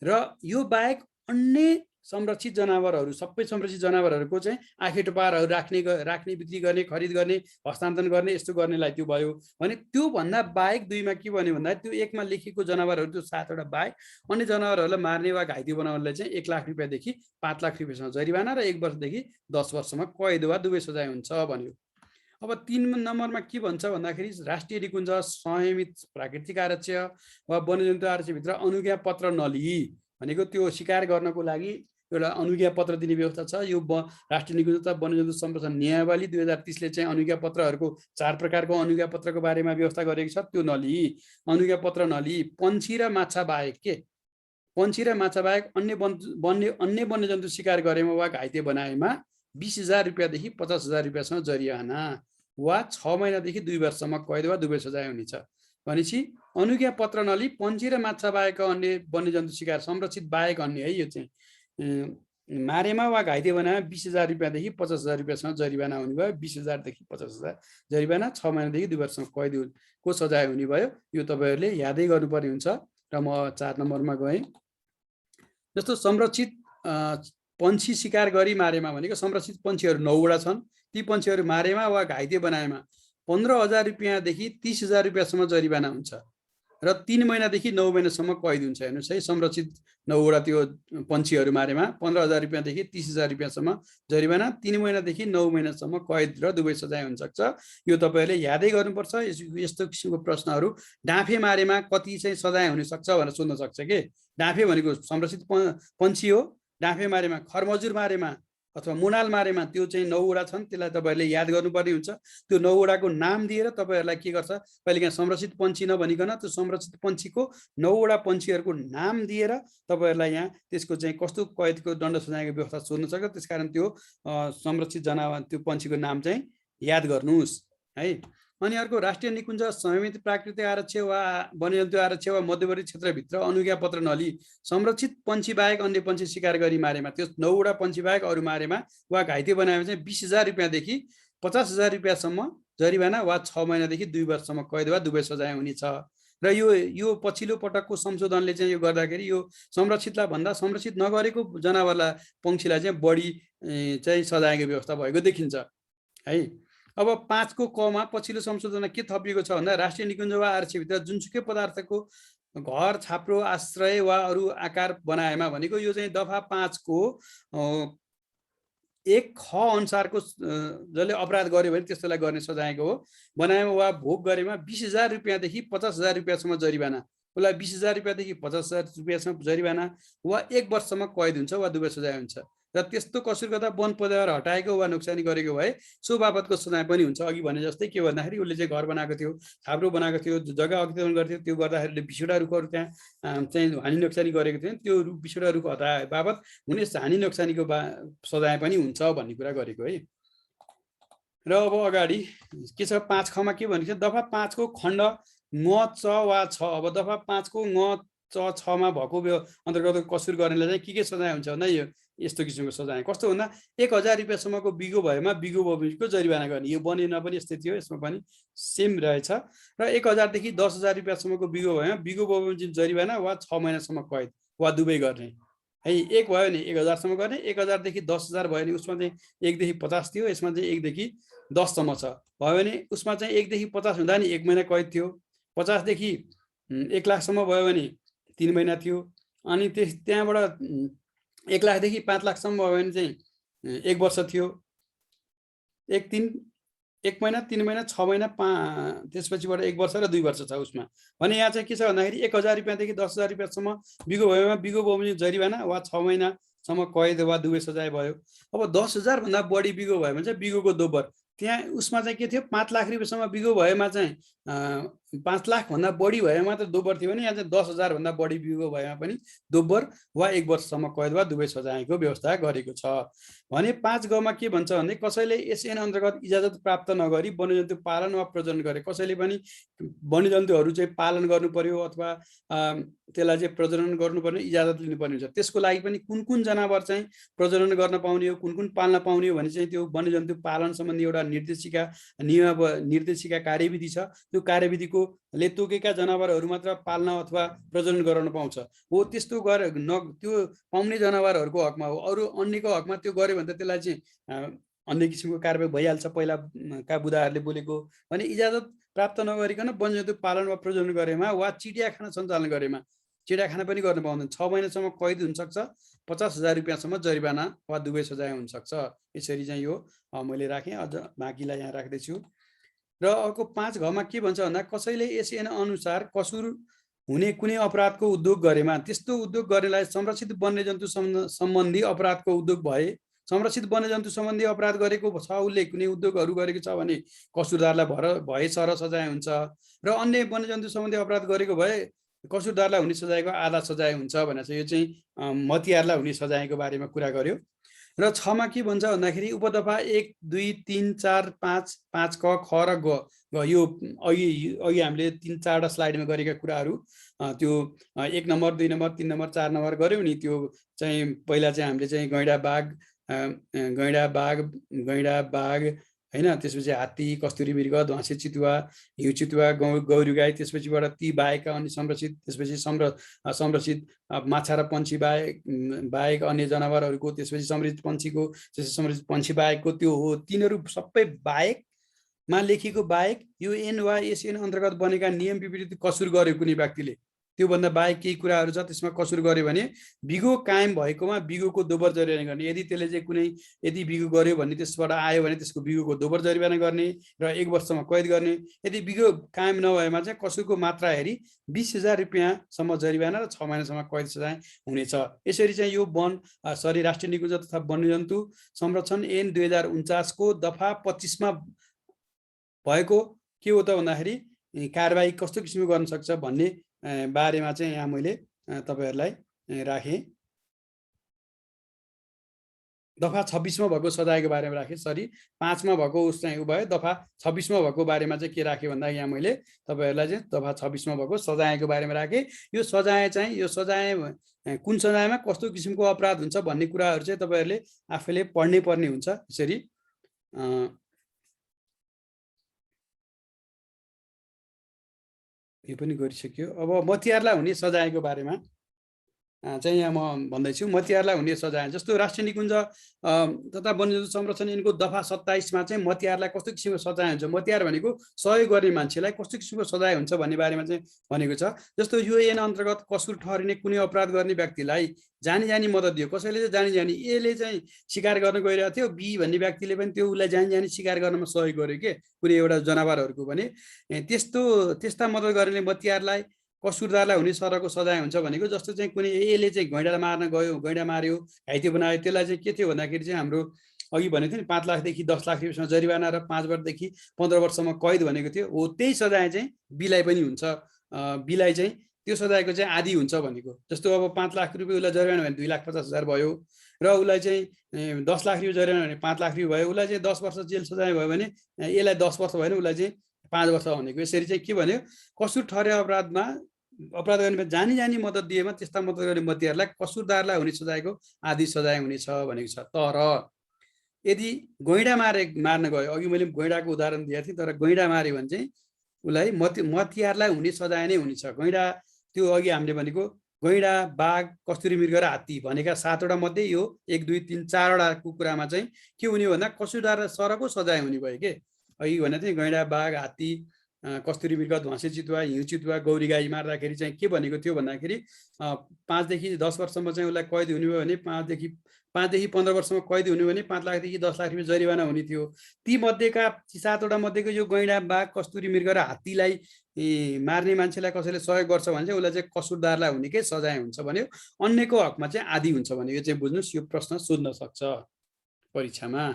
र यो बाहेक अन्य संरक्षित जनावरहरू, सबै संरक्षित जनावरहरूको चाहिँ आखेटो पहाडहरू राख्ने, बिक्री गर्ने, खरिद गर्ने, हस्तान्तरण गर्ने, यस्तो गर्नेलाई त्यो भयो भने त्यो भन्दा बाहेक 2मा के भन्यो भन्दा त्यो 1मा लेखिएको जनावरहरू त्यो 7वटा बाहेक अन्य जनावरहरूलाई मार्ने वा घाइते बनाउनलाई चाहिँ 1 लाख रुपियाँदेखि 5 लाख रुपियाँसम्म जरिवाना र 1 वर्षदेखि 10 वर्षसम्म कैद वा दुवै सजाय हुन्छ भन्यो। अब 3 नम्बरमा के भन्छ भन्दाखेरि राष्ट्रिय निकुञ्ज संयमित प्राकृतिक आरक्ष्य वा वन्यजन्तु आरक्ष्यभित्र अनुज्ञा पत्र नलिई भनेको त्यो शिकार गर्नको लागि एउटा अनुज्ञा पत्र दिने व्यवस्था छ। यो राष्ट्रिय निकुञ्ज तथा वन्यजन्तु संरक्षण नियमावली 2030 ले चाहिँ अनुज्ञा पत्रहरूको 4 प्रकारको अनुज्ञा पत्रको बारेमा व्यवस्था गरेको छ। त्यो नलिई अनुज्ञा पत्र नलिई पन्छी र माछा बाहेक पन्छी र माछा बाहेक अन्य वन्यजन्तु शिकार गरेमा वा घाइते बनाएमा 20,000 रुपियाँदेखि 50,000 रुपियाँसम्म जरिवाना वा 6 महिनादेखि 2 वर्षसम्म कैद वा दुवै सजाय हुनेछ। भनेपछि अनुज्ञा पत्र नलिई पन्छी र माछा बाहेकका अन्य वन्यजन्तु शिकार संरक्षित बाहेक अन्य है, यो चाहिँ मारेमा वा घाइते बनाएमा 20,000 रुपियाँदेखि 50,000 रुपियाँसम्म जरिवाना हुने भयो। 20,000 देखि 50,000 जरिवाना, 6 महिनादेखि 2 वर्षसम्म कैदको सजाय हुने भयो। यो तपाईँहरूले यादै गर्नुपर्ने हुन्छ। र म 4 नम्बरमा गएँ। जस्तो संरक्षित पन्छी शिकार गरी मारेमा भनेको संरक्षित पन्छीहरू 9 वटा छन्। ती पन्छीहरू मारेमा वा घाइते बनाएमा 15,000 रुपियाँदेखि 30,000 रुपियाँसम्म जरिवाना हुन्छ र 3 महिनादेखि 9 महिनासम्म कैद हुन्छ। हेर्नुहोस् है, संरक्षित 9 वटा त्यो पन्छीहरू मारेमा 15,000 रुपियाँदेखि 30,000 रुपियाँसम्म जरिवाना, 3 महिनादेखि 9 महिनासम्म कैद र दुवै सजाय हुन सक्छ। यो तपाईँहरूले यादै गर्नुपर्छ। यस्तो किसिमको प्रश्नहरू डाँफे मारेमा कति चाहिँ सजाय हुन सक्छ भनेर सोध्न सक्छ के। डाँफे भनेको संरक्षित पन्छी हो। डाँफे मारेमा, खरमजुर मारेमा अथवा मुनाल मारेमा त्यो चाहिँ 9 वटा छन्। त्यसलाई तपाईँहरूले याद गर्नुपर्ने हुन्छ। त्यो 9 वटाको नाम दिएर तपाईँहरूलाई के गर्छ, कहिलेकाहीँ संरक्षित पन्छी नभनिकन त्यो संरक्षित पन्छीको 9 वटा पन्छीहरूको नाम दिएर तपाईँहरूलाई यहाँ त्यसको चाहिँ कस्तो कैदको दण्ड सजायको व्यवस्था सोध्न सक्छ। त्यसकारण त्यो संरक्षित जनावर त्यो पन्छीको नाम चाहिँ याद गर्नुहोस् है। अनि अर्को राष्ट्रिय निकुञ्ज संयमित प्राकृतिक आरक्ष्य वा वन्यजन्तु आरक्ष्य वा मध्यवर्ती क्षेत्रभित्र अनुज्ञा पत्र नलिई संरक्षित पन्छी बाहेक अन्य पन्छी शिकार गरी मारेमा, त्यो 9 वटा पन्छी बाहेक अरू मारेमा वा घाइते बनाएमा चाहिँ 20,000 रुपियाँदेखि 50,000 रुपियाँसम्म जरिवाना वा 6 महिनादेखि 2 वर्षसम्म कैद वा दुवै सजाय हुनेछ। र यो पछिल्लो पटकको संशोधनले चाहिँ यो गर्दाखेरि यो संरक्षितलाई भन्दा संरक्षित नगरेको जनावरलाई पक्षीलाई चाहिँ बढी चाहिँ सजायको व्यवस्था भएको देखिन्छ है। अब 5 को क मा पछिल्लो संशोधनमा के थपिएको छ भन्दा राष्ट्रिय निकुञ्ज वा आरक्ष्यभित्र जुनसुकै पदार्थको घर, छाप्रो, आश्रय वा अरू आकार बनाएमा भनेको यो चाहिँ दफा 5 को 1 ख अनुसारको जसले अपराध गर्यो भने त्यसलाई गर्ने सजायको हो। बनाएमा वा भोग गरेमा 20,000 रुपियाँदेखि 50,000 रुपियाँसम्म जरिवाना, उसलाई 20,000 रुपियाँदेखि 50,000 रुपियाँसम्म जरिवाना वा 1 वर्षसम्म कैद हुन्छ वा दुवै सजाय हुन्छ। र त्यस्तो कसुर गर्दा वन पैदावार हटाएको वा नोक्सानी गरेको भए सो बापतको सजाय पनि हुन्छ। अघि भने जस्तै के भन्दाखेरि उसले चाहिँ घर बनाएको थियो, छाप्रो बनाएको थियो, जग्गा अतिक्रमण गर्थ्यो, त्यो गर्दाखेरि बिसवटा रुखहरू त्यहाँ चाहिँ हानि नोक्सानी गरेको थियो, त्यो बिसवटा रुख हटाए बापत हुने हानि नोक्सानीको सजाय पनि हुन्छ भन्ने कुरा गरेको है। र अब अगाडि के छ, 5 खमा के भनेको छ, दफा 5 को खण्ड ङ च वा छ। अब दफा 5 को ङ च छ मा भएको अन्तर्गत कसुर गर्नेलाई चाहिँ के सजाय हुन्छ भन्दा यस्तो किसिमको सजाय कस्तो भन्दा 1,000 रुपियाँसम्मको बिगो भएमा बिगो बमोजिमको जरिवाना गर्ने। यो बनेमा पनि यस्तै थियो, यसमा पनि सेम रहेछ। र 1,000 देखि 10,000 रुपियाँसम्मको बिगो भएमा बिगो बमोजिम जरिवाना वा 6 महिनासम्म कैद वा दुवै गर्ने है। एक भयो भने 1,000 सम्म गर्ने, 1,000 देखि 10,000 भयो भने उसमा चाहिँ 1 देखि 50 थियो, यसमा चाहिँ 1 देखि 10 सम्म छ भयो भने उसमा चाहिँ 1 देखि 50 हुँदा नि 1 महिना कैद थियो। 50 देखि 1 लाख सम्म भयो भने 3 महिना थियो। अनि त्यहाँबाट 1 लाख देखि 5 लाख सम्म भयो भने चाहिँ 1 वर्ष थियो। 1 महिना, 3 महिना, 6 महिना, त्यसपछिबाट 1 वर्ष र 2 वर्ष छ उसमा। भने यहाँ चाहिँ के छ भन्दाखेरि 1,000 रुपियाँदेखि 10,000 रुपियाँसम्म बिगो भएमा बिगो बमोजिम जरिवाना वा 6 महिनासम्म कैद वा दुवै सजाय भयो। अब 10,000 भन्दा बढी बिगो भयो भने चाहिँ बिगोको दोब्बर, त्यहाँ उसमा चाहिँ के थियो, 5 लाख रुपियाँसम्म बिगो भएमा चाहिँ 5 लाख भन्दा बढी भएमा त दोब्बर थियो भने यहाँ चाहिँ 10,000 भन्दा बढी बिगो भएमा पनि दोब्बर वा 1 वर्षसम्म कैद वा दुवै सजायको व्यवस्था गरेको छ। भने 5 ग मा के भन्छ भने कसैले एसएन अन्तर्गत इजाजत प्राप्त नगरी वन्यजन्तु पालन वा प्रजनन गरे, कसैले पनि वन्यजन्तुहरू चाहिँ पालन गर्नु पर्यो अथवा त्यसलाई चाहिँ प्रजनन गर्नुपर्ने इजाजत लिनुपर्ने हुन्छ। त्यसको लागि पनि कुन कुन जनावर चाहिँ प्रजनन गर्न पाउने हो, कुन कुन पाल्न पाउने हो भने चाहिँ त्यो वन्यजन्तु पालन सम्बन्धी एउटा निर्देशिका कार्यविधि छ। त्यो कार्यविधिकोले तोकेका जनावरहरू मात्र पाल्न अथवा प्रजनन गराउन पाउँछ हो। त्यस्तो त्यो पाउने जनावरहरूको हकमा हो। अरू अन्यको हकमा त्यो गर्यो भने त त्यसलाई चाहिँ अन्य किसिमको कारबाही भइहाल्छ। पहिलाका बुदाहरूले बोलेको भने इजाजत प्राप्त नगरिकन वन्यजन्तु पालन वा प्रजनन गरेमा वा चिडियाखाना सञ्चालन गरेमा, चिडियाखाना पनि गर्न पाउँदैन, 6 महिनासम्म कैद हुन सक्छ, 50,000 रुपियाँसम्म जरिवाना वा दुवै सजाय हुन सक्छ। यसरी चाहिँ यो मैले राखेँ। अझ बाँकीलाई यहाँ राख्दैछु। र अर्को 5 घमा के भन्छ भन्दा कसैले एसएन अनुसार कसुर हुने कुनै अपराधको उद्योग गरेमा त्यस्तो उद्योग गर्नेलाई संरक्षित वन्यजन्तु सम्बन्धी अपराधको उद्योग भए, संरक्षित वन्यजन्तु सम्बन्धी अपराध गरेको छ उसले कुनै उद्योगहरू गरेको छ भने कसुरदारलाई भए सर सजाय हुन्छ। र अन्य वन्यजन्तु सम्बन्धी अपराध गरेको भए कसुरदारलाई हुने सजायको आधा सजाय हुन्छ भनेर चाहिँ यो चाहिँ मतियारलाई हुने सजायको बारेमा कुरा गर्यो। र 6 मा के भन्छ भन्दाखेरि उपदफा 1, 2, 3, 4, 5, 5 क, ख र ग यो अघि हामीले 3-4 स्लाइडमा गरेका कुराहरू त्यो 1 नम्बर 2 नम्बर 3 नम्बर 4 नम्बर गऱ्यौँ नि। त्यो चाहिँ पहिला चाहिँ हामीले चाहिँ गैँडा बाघ हैन, त्यसपछि हात्ती, कस्तुरी मृग, ध्वाँसे चितुवा, हिउँ चितुवा, गौरी गाई, त्यसपछिबाट ती बाहेकका अन्य संरक्षित, त्यसपछि संरक्षित माछा र पन्छी बाहेक अन्य जनावरहरूको, त्यसपछि संरक्षित पन्छीको, त्यसपछि संरक्षित पन्छी बाहेकको त्यो हो। तिनीहरू सबै बाहेकमा लेखिएको बाहेक यो एन वा एसएन अन्तर्गत बनेका नियम विपरीत कसुर गर्यो कुनै व्यक्तिले, त्योभन्दा बाहेक केही कुराहरू छ त्यसमा कसुर गर्यो भने बिगो कायम भएकोमा बिगोको दोबर जरिवाना गर्ने। यदि त्यसले चाहिँ कुनै यदि बिगो गर्यो भने त्यसबाट आयो भने त्यसको बिगोको दोबर जरिवाना गर्ने र 1 वर्षसम्म कैद गर्ने। यदि बिगो कायम नभएमा चाहिँ कसुरको मात्रा हेरी 20,000 रुपियाँसम्म जरिवाना र 6 महिनासम्म कैद सजाय हुनेछ। यसरी चाहिँ यो राष्ट्रिय निकुञ्ज तथा वन्यजन्तु संरक्षण ऐन 2049 को दफा 25 मा भएको के हो त भन्दाखेरि कारबाही कस्तो किसिमको गर्न सक्छ भन्ने बारेमा चाहिँ यहाँ मैले तपाईहरुलाई राखेँ। दफा 26 मा भएको सजायको बारेमा राखेँ। सरी 5 मा भएको उस चाहिँ भयो। दफा 26 मा भएको बारेमा चाहिँ के राखेँ भन्दा यहाँ मैले तपाईहरुलाई चाहिँ दफा 26 मा भएको सजायको बारेमा राखेँ। यो सजाय कुन सजायमा कस्तो किसिमको अपराध हुन्छ भन्ने कुराहरु चाहिँ तपाईहरुले आफैले पढ्नै पर्ने हुन्छ। यसरी यो पनि गरिसक्यो। अब मतियारलाई हुने सजायको बारेमा चाहिँ यहाँ म भन्दैछु। मतियारलाई हुने सजाय जस्तो राष्ट्रिय निकुञ्ज तथा वन्यजन्तु संरक्षण ऐनको दफा 27 मा चाहिँ मतियारलाई कस्तो किसिमको सजाय हुन्छ, मतियार भनेको सहयोग गर्ने मान्छेलाई कस्तो किसिमको सजाय हुन्छ भन्ने बारेमा चाहिँ भनेको छ। जस्तो यो ऐन अन्तर्गत कसुर ठहरिने कुनै अपराध गर्ने व्यक्तिलाई जानी जानी मद्दत दियो। कसैले चाहिँ जानी जानी एले चाहिँ शिकार गर्न गइरहेको थियो, बी भन्ने व्यक्तिले पनि त्यो उसलाई जानी जानी शिकार गर्नमा सहयोग गर्यो के कुनै एउटा जनावरहरूको भने त्यस्ता मद्दत गर्नेले मतियारलाई कसुरदारलाई हुने सरको सजाय हुन्छ भनेको। जस्तो चाहिँ कुनै एले चाहिँ गैँडालाई मार्न गयो, गैँडा मार्यो, घाइते बनायो, त्यसलाई चाहिँ के थियो भन्दाखेरि चाहिँ हाम्रो अघि भनेको थियो नि 5 लाखदेखि 10 लाख रुपियाँसम्म जरिवाना र 5 वर्षदेखि 15 वर्षसम्म कैद भनेको थियो। हो त्यही सजाय चाहिँ बीलाई पनि हुन्छ। बीलाई चाहिँ त्यो सजायको चाहिँ आधी हुन्छ भनेको। जस्तो अब 5 लाख रुपियाँ उसलाई जरिवाना भने 2,50,000 भयो र उसलाई चाहिँ 10 लाख रुपियाँ जरिवाना भने 5 लाख रुपियाँ भयो। उसलाई चाहिँ 10 वर्ष जेल सजाय भयो भने यसलाई 10 वर्ष भएन, उसलाई चाहिँ 5 वर्ष भनेको। यसरी चाहिँ के भन्यो, कसुर ठहरे अपराध गर्ने जानी जानी मद्दत दिएमा त्यस्ता मद्दत गर्ने मतियारलाई कसुरदारलाई हुने सजायको आधी सजाय हुनेछ भनेको छ। तर यदि गैँडा मार्न गयो, अघि मैले गैँडाको उदाहरण दिएको थिएँ, तर गैँडा मार्यो भने चाहिँ उसलाई मतियारलाई हुने सजाय नै हुनेछ। गैँडा त्यो अघि हामीले भनेको गैँडा, बाघ, कस्तुरी मृग र हात्ती भनेका 7 वटा मध्ये यो 1, 2, 3, 4 वटाको कुरामा चाहिँ के हुने भन्दा कसुरदार सरको सजाय हुने भयो के। अघि भनेको थिएँ गैँडा, बाघ, हात्ती, कस्तुरी मृग, ध्वाँसे चितुवा, हिउँ चितुवा, गौरी गाई मार्दाखेरि चाहिँ के भनेको थियो भन्दाखेरि 5 देखि 10 वर्षसम्म चाहिँ उसलाई कैद हुने भयो भने 5 देखि 15 वर्षसम्म कैद हुने भने 5 लाखदेखि 10 लाख रुपियाँ जरिवाना हुने थियो। ती मध्येका 7 वटा मध्येको यो गैँडा, बाघ, कस्तुरी मृग र हात्तीलाई मार्ने मान्छेलाई कसैले सहयोग गर्छ भने चाहिँ उसलाई चाहिँ कसुरदारलाई हुनेकै सजाय हुन्छ भन्यो। अन्यको हकमा चाहिँ आधी हुन्छ भन्यो। यो चाहिँ बुझ्नुस्, यो प्रश्न सोध्न सक्छ परीक्षामा।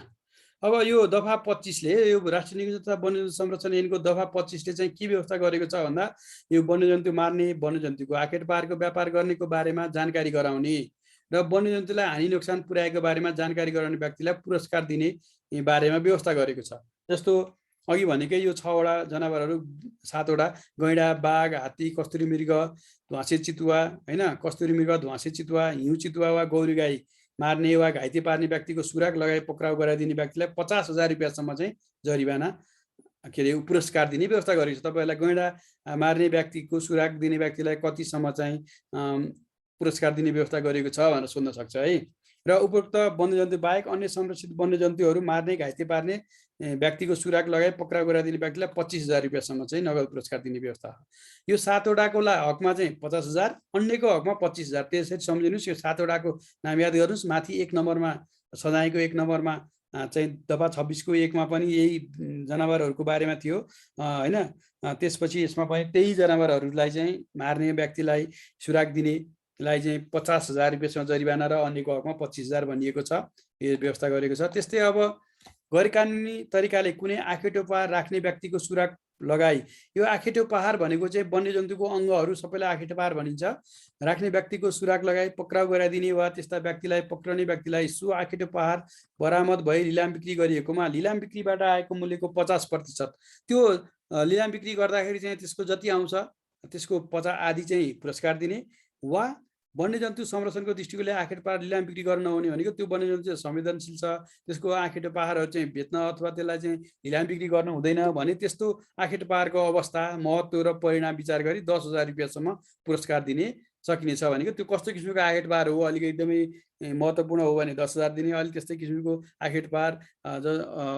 अब यो दफा 25 ले यो राष्ट्रिय निकुञ्ज तथा वन्यजन्तु संरक्षण ऐनको दफा 25 ले चाहिँ के व्यवस्था गरेको छ भन्दा यो वन्यजन्तु मार्ने, वन्यजन्तुको आखेट पारको व्यापार गर्नेको बारेमा जानकारी गराउने र वन्यजन्तुलाई हानि नोक्सान पुर्याएको बारेमा जानकारी गराउने व्यक्तिलाई पुरस्कार दिने बारेमा व्यवस्था गरेको छ। जस्तो अघि भनेकै यो 6 वटा जनावरहरू 7 वटा गैँडा, बाघ, हात्ती, कस्तुरी मृग, ध्वाँसे चितुवा हैन, कस्तुरी मृग, ध्वाँसे चितुवा, हिउँ चितुवा वा गौरी गाई मार्ने वा घाइते पार्ने व्यक्तिको सुराग लगाई पक्राउ गराइदिने व्यक्तिलाई 50,000 रुपियाँसम्म चाहिँ जरिवाना के अरे पुरस्कार दिने व्यवस्था गरेको छ। तपाईहरुलाई गैँडा मार्ने व्यक्तिको सुराग दिने व्यक्तिलाई कतिसम्म चाहिँ पुरस्कार दिने व्यवस्था गरेको छ भनेर सोध्न सक्छ है। र उपरोक्त वन्यजन्तु बाहेक अन्य संरक्षित वन्यजन्तुहरू मार्ने घाइते पार्ने व्यक्तिको सुराग लगाई पक्राउ गराइदिने व्यक्तिलाई 25,000 रुपियाँसम्म चाहिँ नगद पुरस्कार दिने व्यवस्था हो। यो 7 वटाको हकमा चाहिँ 50,000, अन्यको हकमा 25,000। त्यसरी सम्झिनुहोस्। यो 7 वटाको नाम याद गर्नुहोस्। माथि 1 नम्बरमा सजायको 1 नम्बरमा चाहिँ दफा 26 को 1 मा पनि यही जनावरहरूको बारेमा थियो हैन। त्यसपछि यसमा पनि त्यही जनावरहरूलाई चाहिँ मार्ने व्यक्तिलाई सुराग दिनेलाई चाहिँ 50,000 रुपियाँसम्म जरिवाना र अन्यको हकमा 25,000 भनिएको छ। यो व्यवस्था गरेको छ। त्यस्तै अब गैरकानुनी तरिकाले कुनै आँखेटो पहार राख्ने व्यक्तिको सुराग लगाई, यो आँखेटो पहार भनेको चाहिँ वन्यजन्तुको अङ्गहरू सबैलाई आँखेटो पहार भनिन्छ, राख्ने व्यक्तिको सुराग लगाई पक्राउ गराइदिने वा त्यस्ता व्यक्तिलाई पक्रने व्यक्तिलाई सो आँखेटो पहार बरामद भई लिलाम बिक्री गरिएकोमा लिलाम बिक्रीबाट आएको मूल्यको 50% त्यो लिलाम बिक्री गर्दाखेरि चाहिँ त्यसको जति आउँछ त्यसको 50 आदि चाहिँ पुरस्कार दिने, वा वन्यजन्तु संरक्षणको दृष्टिकोणले आँखेटो पहार लिलाम बिक्री गर्न नहुने भनेको त्यो वन्यजन्तु चाहिँ संवेदनशील छ, त्यसको आँखेटो पहारहरू चाहिँ बेच्न अथवा त्यसलाई चाहिँ लिलाम बिक्री गर्न हुँदैन भने त्यस्तो आँखेटो पहारको अवस्था, महत्त्व र परिणाम विचार गरी 10,000 रुपियाँसम्म पुरस्कार दिने सकिनेछ भनेको त्यो कस्तो किसिमको आँखेटो पहार हो, अलिक एकदमै महत्त्वपूर्ण हो भने 10,000 दिने, अलिक त्यस्तै किसिमको आँखेटो पहार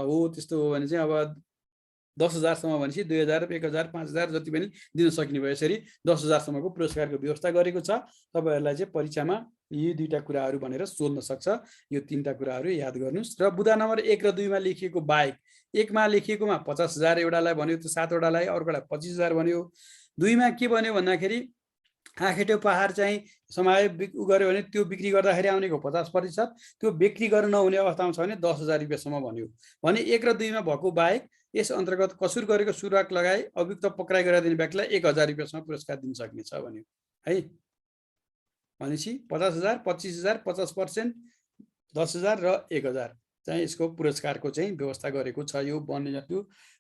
हो त्यस्तो हो भने चाहिँ अब 10,000 सम्म भनेपछि 2,000, 1,000, 5,000 जति पनि दिन सकिने भयो। यसरी 10,000 सम्मको पुरस्कारको व्यवस्था गरेको छ। तपाईहरुलाई चाहिँ परीक्षामा यी दुईटा कुराहरू भनेर सोध्न सक्छ। यो तीनटा कुराहरू याद गर्नुस्। र बुदा नम्बर 1 र 2 मा लेखिएको बाहेक 1 मा लेखिएकोमा 50,000 एउटालाई भन्यो, त्यो 7 वटालाई, अर्कोलाई 25,000 भन्यो। 2 मा के भन्यो भन्दाखेरि आँखेटो पहार चाहिँ समाय गर्यो भने त्यो बिक्री गर्दाखेरि आउनेको 50%, त्यो बिक्री गर्न नहुने अवस्थामा छ भने 10,000 रुपियाँसम्म भन्यो। भने 1 र 2 मा भएको बाहेक यस अन्तर्गत कसुर गरेको सुराग लगाई अभियुक्त पक्राइ गराइदिने व्यक्तिलाई 1,000 रुपियाँसम्म पुरस्कार दिन सकिनेछ भन्यो है। भनेपछि 50,000, 25,000, 50%, 10,000 र 1,000 चाहिँ यसको पुरस्कारको चाहिँ व्यवस्था गरेको छ यो वन्यजन्तु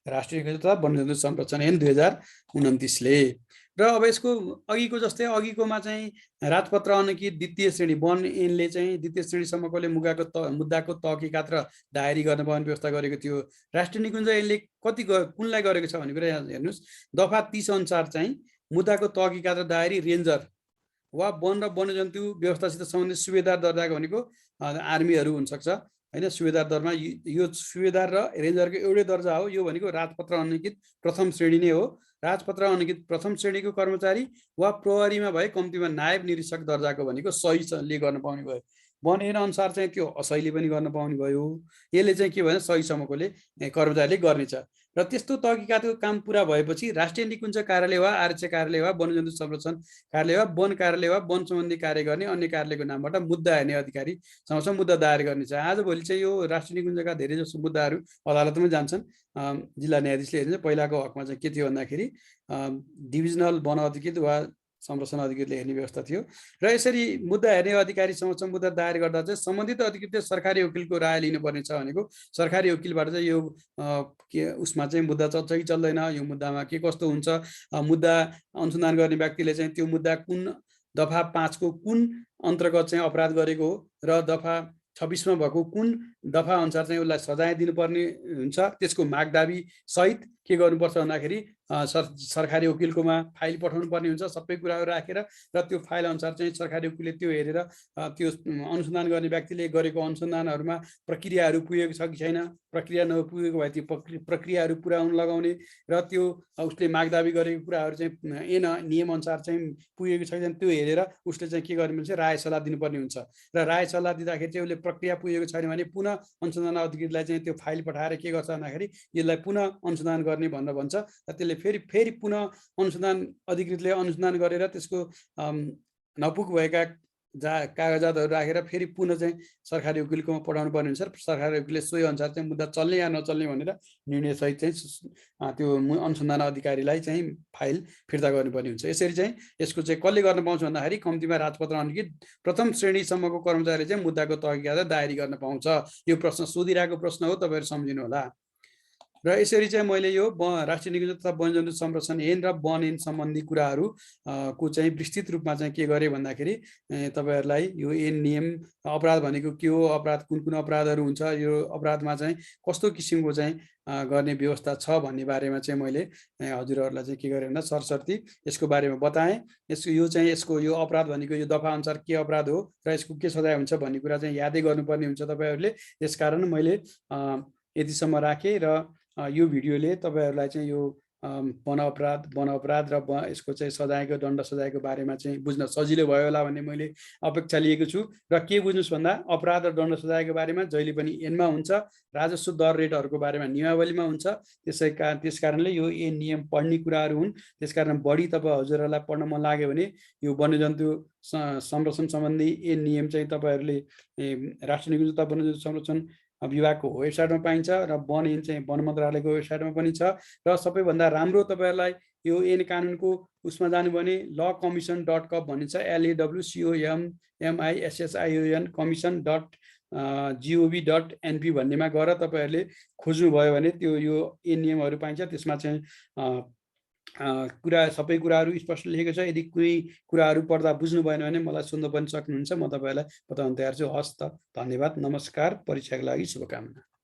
राष्ट्रिय तथा वन्यजन्तु संरक्षण ऐन 2029 ले। र अब यसको अघिको जस्तै अघिकोमा चाहिँ राजपत्र अनुकित द्वितीय श्रेणी वन ऐनले चाहिँ द्वितीय श्रेणीसम्मकोले मुद्दाको तहकिकात र दायरी गर्न पाउने व्यवस्था गरेको थियो। राष्ट्रिय निकुञ्ज ऐनले कुनलाई गरेको छ भन्ने कुरा यहाँ हेर्नुस्। दफा 30 अनुसार चाहिँ मुद्दाको तहकिकात र दायरी रेन्जर वा वन र वन्यजन्तु व्यवस्थासित सम्बन्धित सुबेदार दर्जाको भनेको आर्मीहरू हुन सक्छ हैन। सुबेदार दरमा यो सुबेदार र रेन्जरको एउटै दर्जा हो। यो भनेको राजपत्र अनुकित प्रथम श्रेणी नै हो। राजपत्र अनुकित प्रथम श्रेणीको कर्मचारी वा प्रहरीमा भए कम्तीमा नायब निरीक्षक दर्जाको भनेको सहीले गर्न पाउने भयो। वन ऐन अनुसार चाहिँ त्यो असहीले पनि गर्न पाउने भयो। यसले चाहिँ के भने सहीसम्मकोले कर्मचारीले गर्नेछ। र त्यस्तो तहकिकातको काम पुरा भएपछि राष्ट्रिय निकुञ्ज कार्यालय वा आरक्षी कार्यालय वा वन्यजन्तु संरक्षण कार्यालय वा वन कार्यालय वा वन सम्बन्धी कार्य गर्ने अन्य कार्यालयको नामबाट मुद्दा हेर्ने अधिकारी समक्ष मुद्दा दायर गर्नेछ। आजभोलि चाहिँ यो राष्ट्रिय निकुञ्जका धेरै जसो मुद्दाहरू अदालतमै जान्छन्। जिल्ला न्यायाधीशले हेर्नुहुन्छ। पहिलाको हकमा चाहिँ के थियो भन्दाखेरि डिभिजनल वन अधिकृत वा संरक्षण अधिकृतले हेर्ने व्यवस्था थियो। र यसरी मुद्दा हेर्ने अधिकारी समक्ष मुद्दा दायर गर्दा चाहिँ सम्बन्धित अधिकृतले सरकारी वकिलको राय लिनुपर्ने छ भनेको सरकारी वकिलबाट चाहिँ यो उसमा चाहिँ मुद्दा चल्छ कि चल्दैन, यो मुद्दामा के कस्तो हुन्छ, मुद्दा अनुसन्धान गर्ने व्यक्तिले चाहिँ त्यो मुद्दा कुन दफा 5 को कुन अन्तर्गत चाहिँ अपराध गरेको हो र दफा 26 मा भएको कुन दफा अनुसार चाहिँ उसलाई सजाय दिनुपर्ने हुन्छ, त्यसको मागदाबी सहित के गर्नुपर्छ भन्दाखेरि सरकारी वकिलकोमा फाइल पठाउनु पर्ने हुन्छ सबै कुराहरू राखेर। र त्यो फाइल अनुसार चाहिँ सरकारी वकिलले त्यो हेरेर त्यो अनुसन्धान गर्ने व्यक्तिले गरेको अनुसन्धानहरूमा प्रक्रियाहरू पुगेको छ कि छैन, प्रक्रिया नपुगेको भए त्यो प्रक्रियाहरू पुरा हुन लगाउने र त्यो उसले मागदाबी गरेको कुराहरू चाहिँ नियम अनुसार चाहिँ पुगेको छ कि छैन त्यो हेरेर उसले चाहिँ के गर्ने भने राय सल्लाह दिनुपर्ने हुन्छ। र राय सल्लाह दिँदाखेरि चाहिँ उसले प्रक्रिया पुगेको छैन भने पुनः अनुसन्धान अधिकृतलाई चाहिँ त्यो फाइल पठाएर के गर्छ भन्दाखेरि यसलाई पुनः अनुसन्धान गर्ने भनेर भन्छ। र त्यसले फेरि पुनः अनुसन्धान अधिकृतले अनुसन्धान गरेर त्यसको नपुग भएका कागजातहरू राखेर फेरि पुनः चाहिँ सरकारी वकिलकोमा पठाउनु पर्ने हुन्छ। सरकारी वकिलले सोही अनुसार चाहिँ मुद्दा चल्ने या नचल्ने भनेर निर्णयसहित चाहिँ त्यो अनुसन्धान अधिकारीलाई चाहिँ फाइल फिर्ता गर्नुपर्ने हुन्छ। यसरी चाहिँ यसको चाहिँ कसले गर्न पाउँछ भन्दाखेरि कम्तीमा राजपत्र अनुकित प्रथम श्रेणीसम्मको कर्मचारीले चाहिँ मुद्दाको तहकिकात दायरी गर्न पाउँछ। यो प्रश्न सोधिरहेको प्रश्न हो, तपाईँहरू सम्झिनु होला। र यसरी चाहिँ मैले यो राष्ट्रिय निकुञ्ज तथा वन्यजन्तु संरक्षण ऐन र वन ऐन सम्बन्धी कुराहरू को चाहिँ विस्तृत रूपमा चाहिँ के गरेँ भन्दाखेरि तपाईँहरूलाई यो ऐन नियम अपराध भनेको के हो, अपराध कुन कुन अपराधहरू हुन्छ, यो अपराधमा चाहिँ कस्तो किसिमको चाहिँ गर्ने व्यवस्था छ भन्ने बारेमा चाहिँ मैले हजुरहरूलाई चाहिँ के गरेँ भन्दा सरसर्ती यसको बारेमा बताएँ। यसको यो अपराध भनेको यो दफा अनुसार के अपराध हो र यसको के सजाय हुन्छ भन्ने कुरा चाहिँ यादै गर्नुपर्ने हुन्छ तपाईँहरूले। त्यसकारण मैले यतिसम्म राखेँ र यो भिडियोले तपाईँहरूलाई चाहिँ यो वन अपराध र यसको चाहिँ सजायको दण्ड सजायको बारेमा चाहिँ बुझ्न सजिलो भयो होला भन्ने मैले अपेक्षा लिएको छु। र के बुझ्नुहोस् भन्दा अपराध र दण्ड सजायको बारेमा जहिले पनि ऐनमा हुन्छ, राजस्व दर रेटहरूको बारेमा नियमावलीमा हुन्छ। त्यस कारणले यो ऐन नियम पढ्ने कुराहरू हुन्। त्यसकारण बढी तपाईँ हजुरहरूलाई पढ्न मन लाग्यो भने यो वन्यजन्तु संरक्षण सम्बन्धी ऐन नियम चाहिँ तपाईँहरूले राष्ट्रिय निकुञ्ज तथा वन्यजन्तु संरक्षण विभागको वेबसाइटमा पाइन्छ र वन ऐन चाहिँ वन मन्त्रालयको वेबसाइटमा पनि छ। र सबैभन्दा राम्रो तपाईँहरूलाई यो ऐन कानुनको उसमा जानु भने lawcommission.com भन्ने छ, LAWCOMMISSION commission.gov.np भन्नेमा गएर तपाईँहरूले खोज्नुभयो भने त्यो यो ऐन नियमहरू पाइन्छ। त्यसमा चाहिँ सबै कुराहरू स्पष्ट लेखेको छ। यदि कुनै कुराहरू पढ्दा बुझ्नु भएन भने मलाई सोध्न पनि सक्नुहुन्छ, म तपाईँहरूलाई बताउन तयार छु। हस् त, धन्यवाद, नमस्कार, परीक्षाको लागि शुभकामना।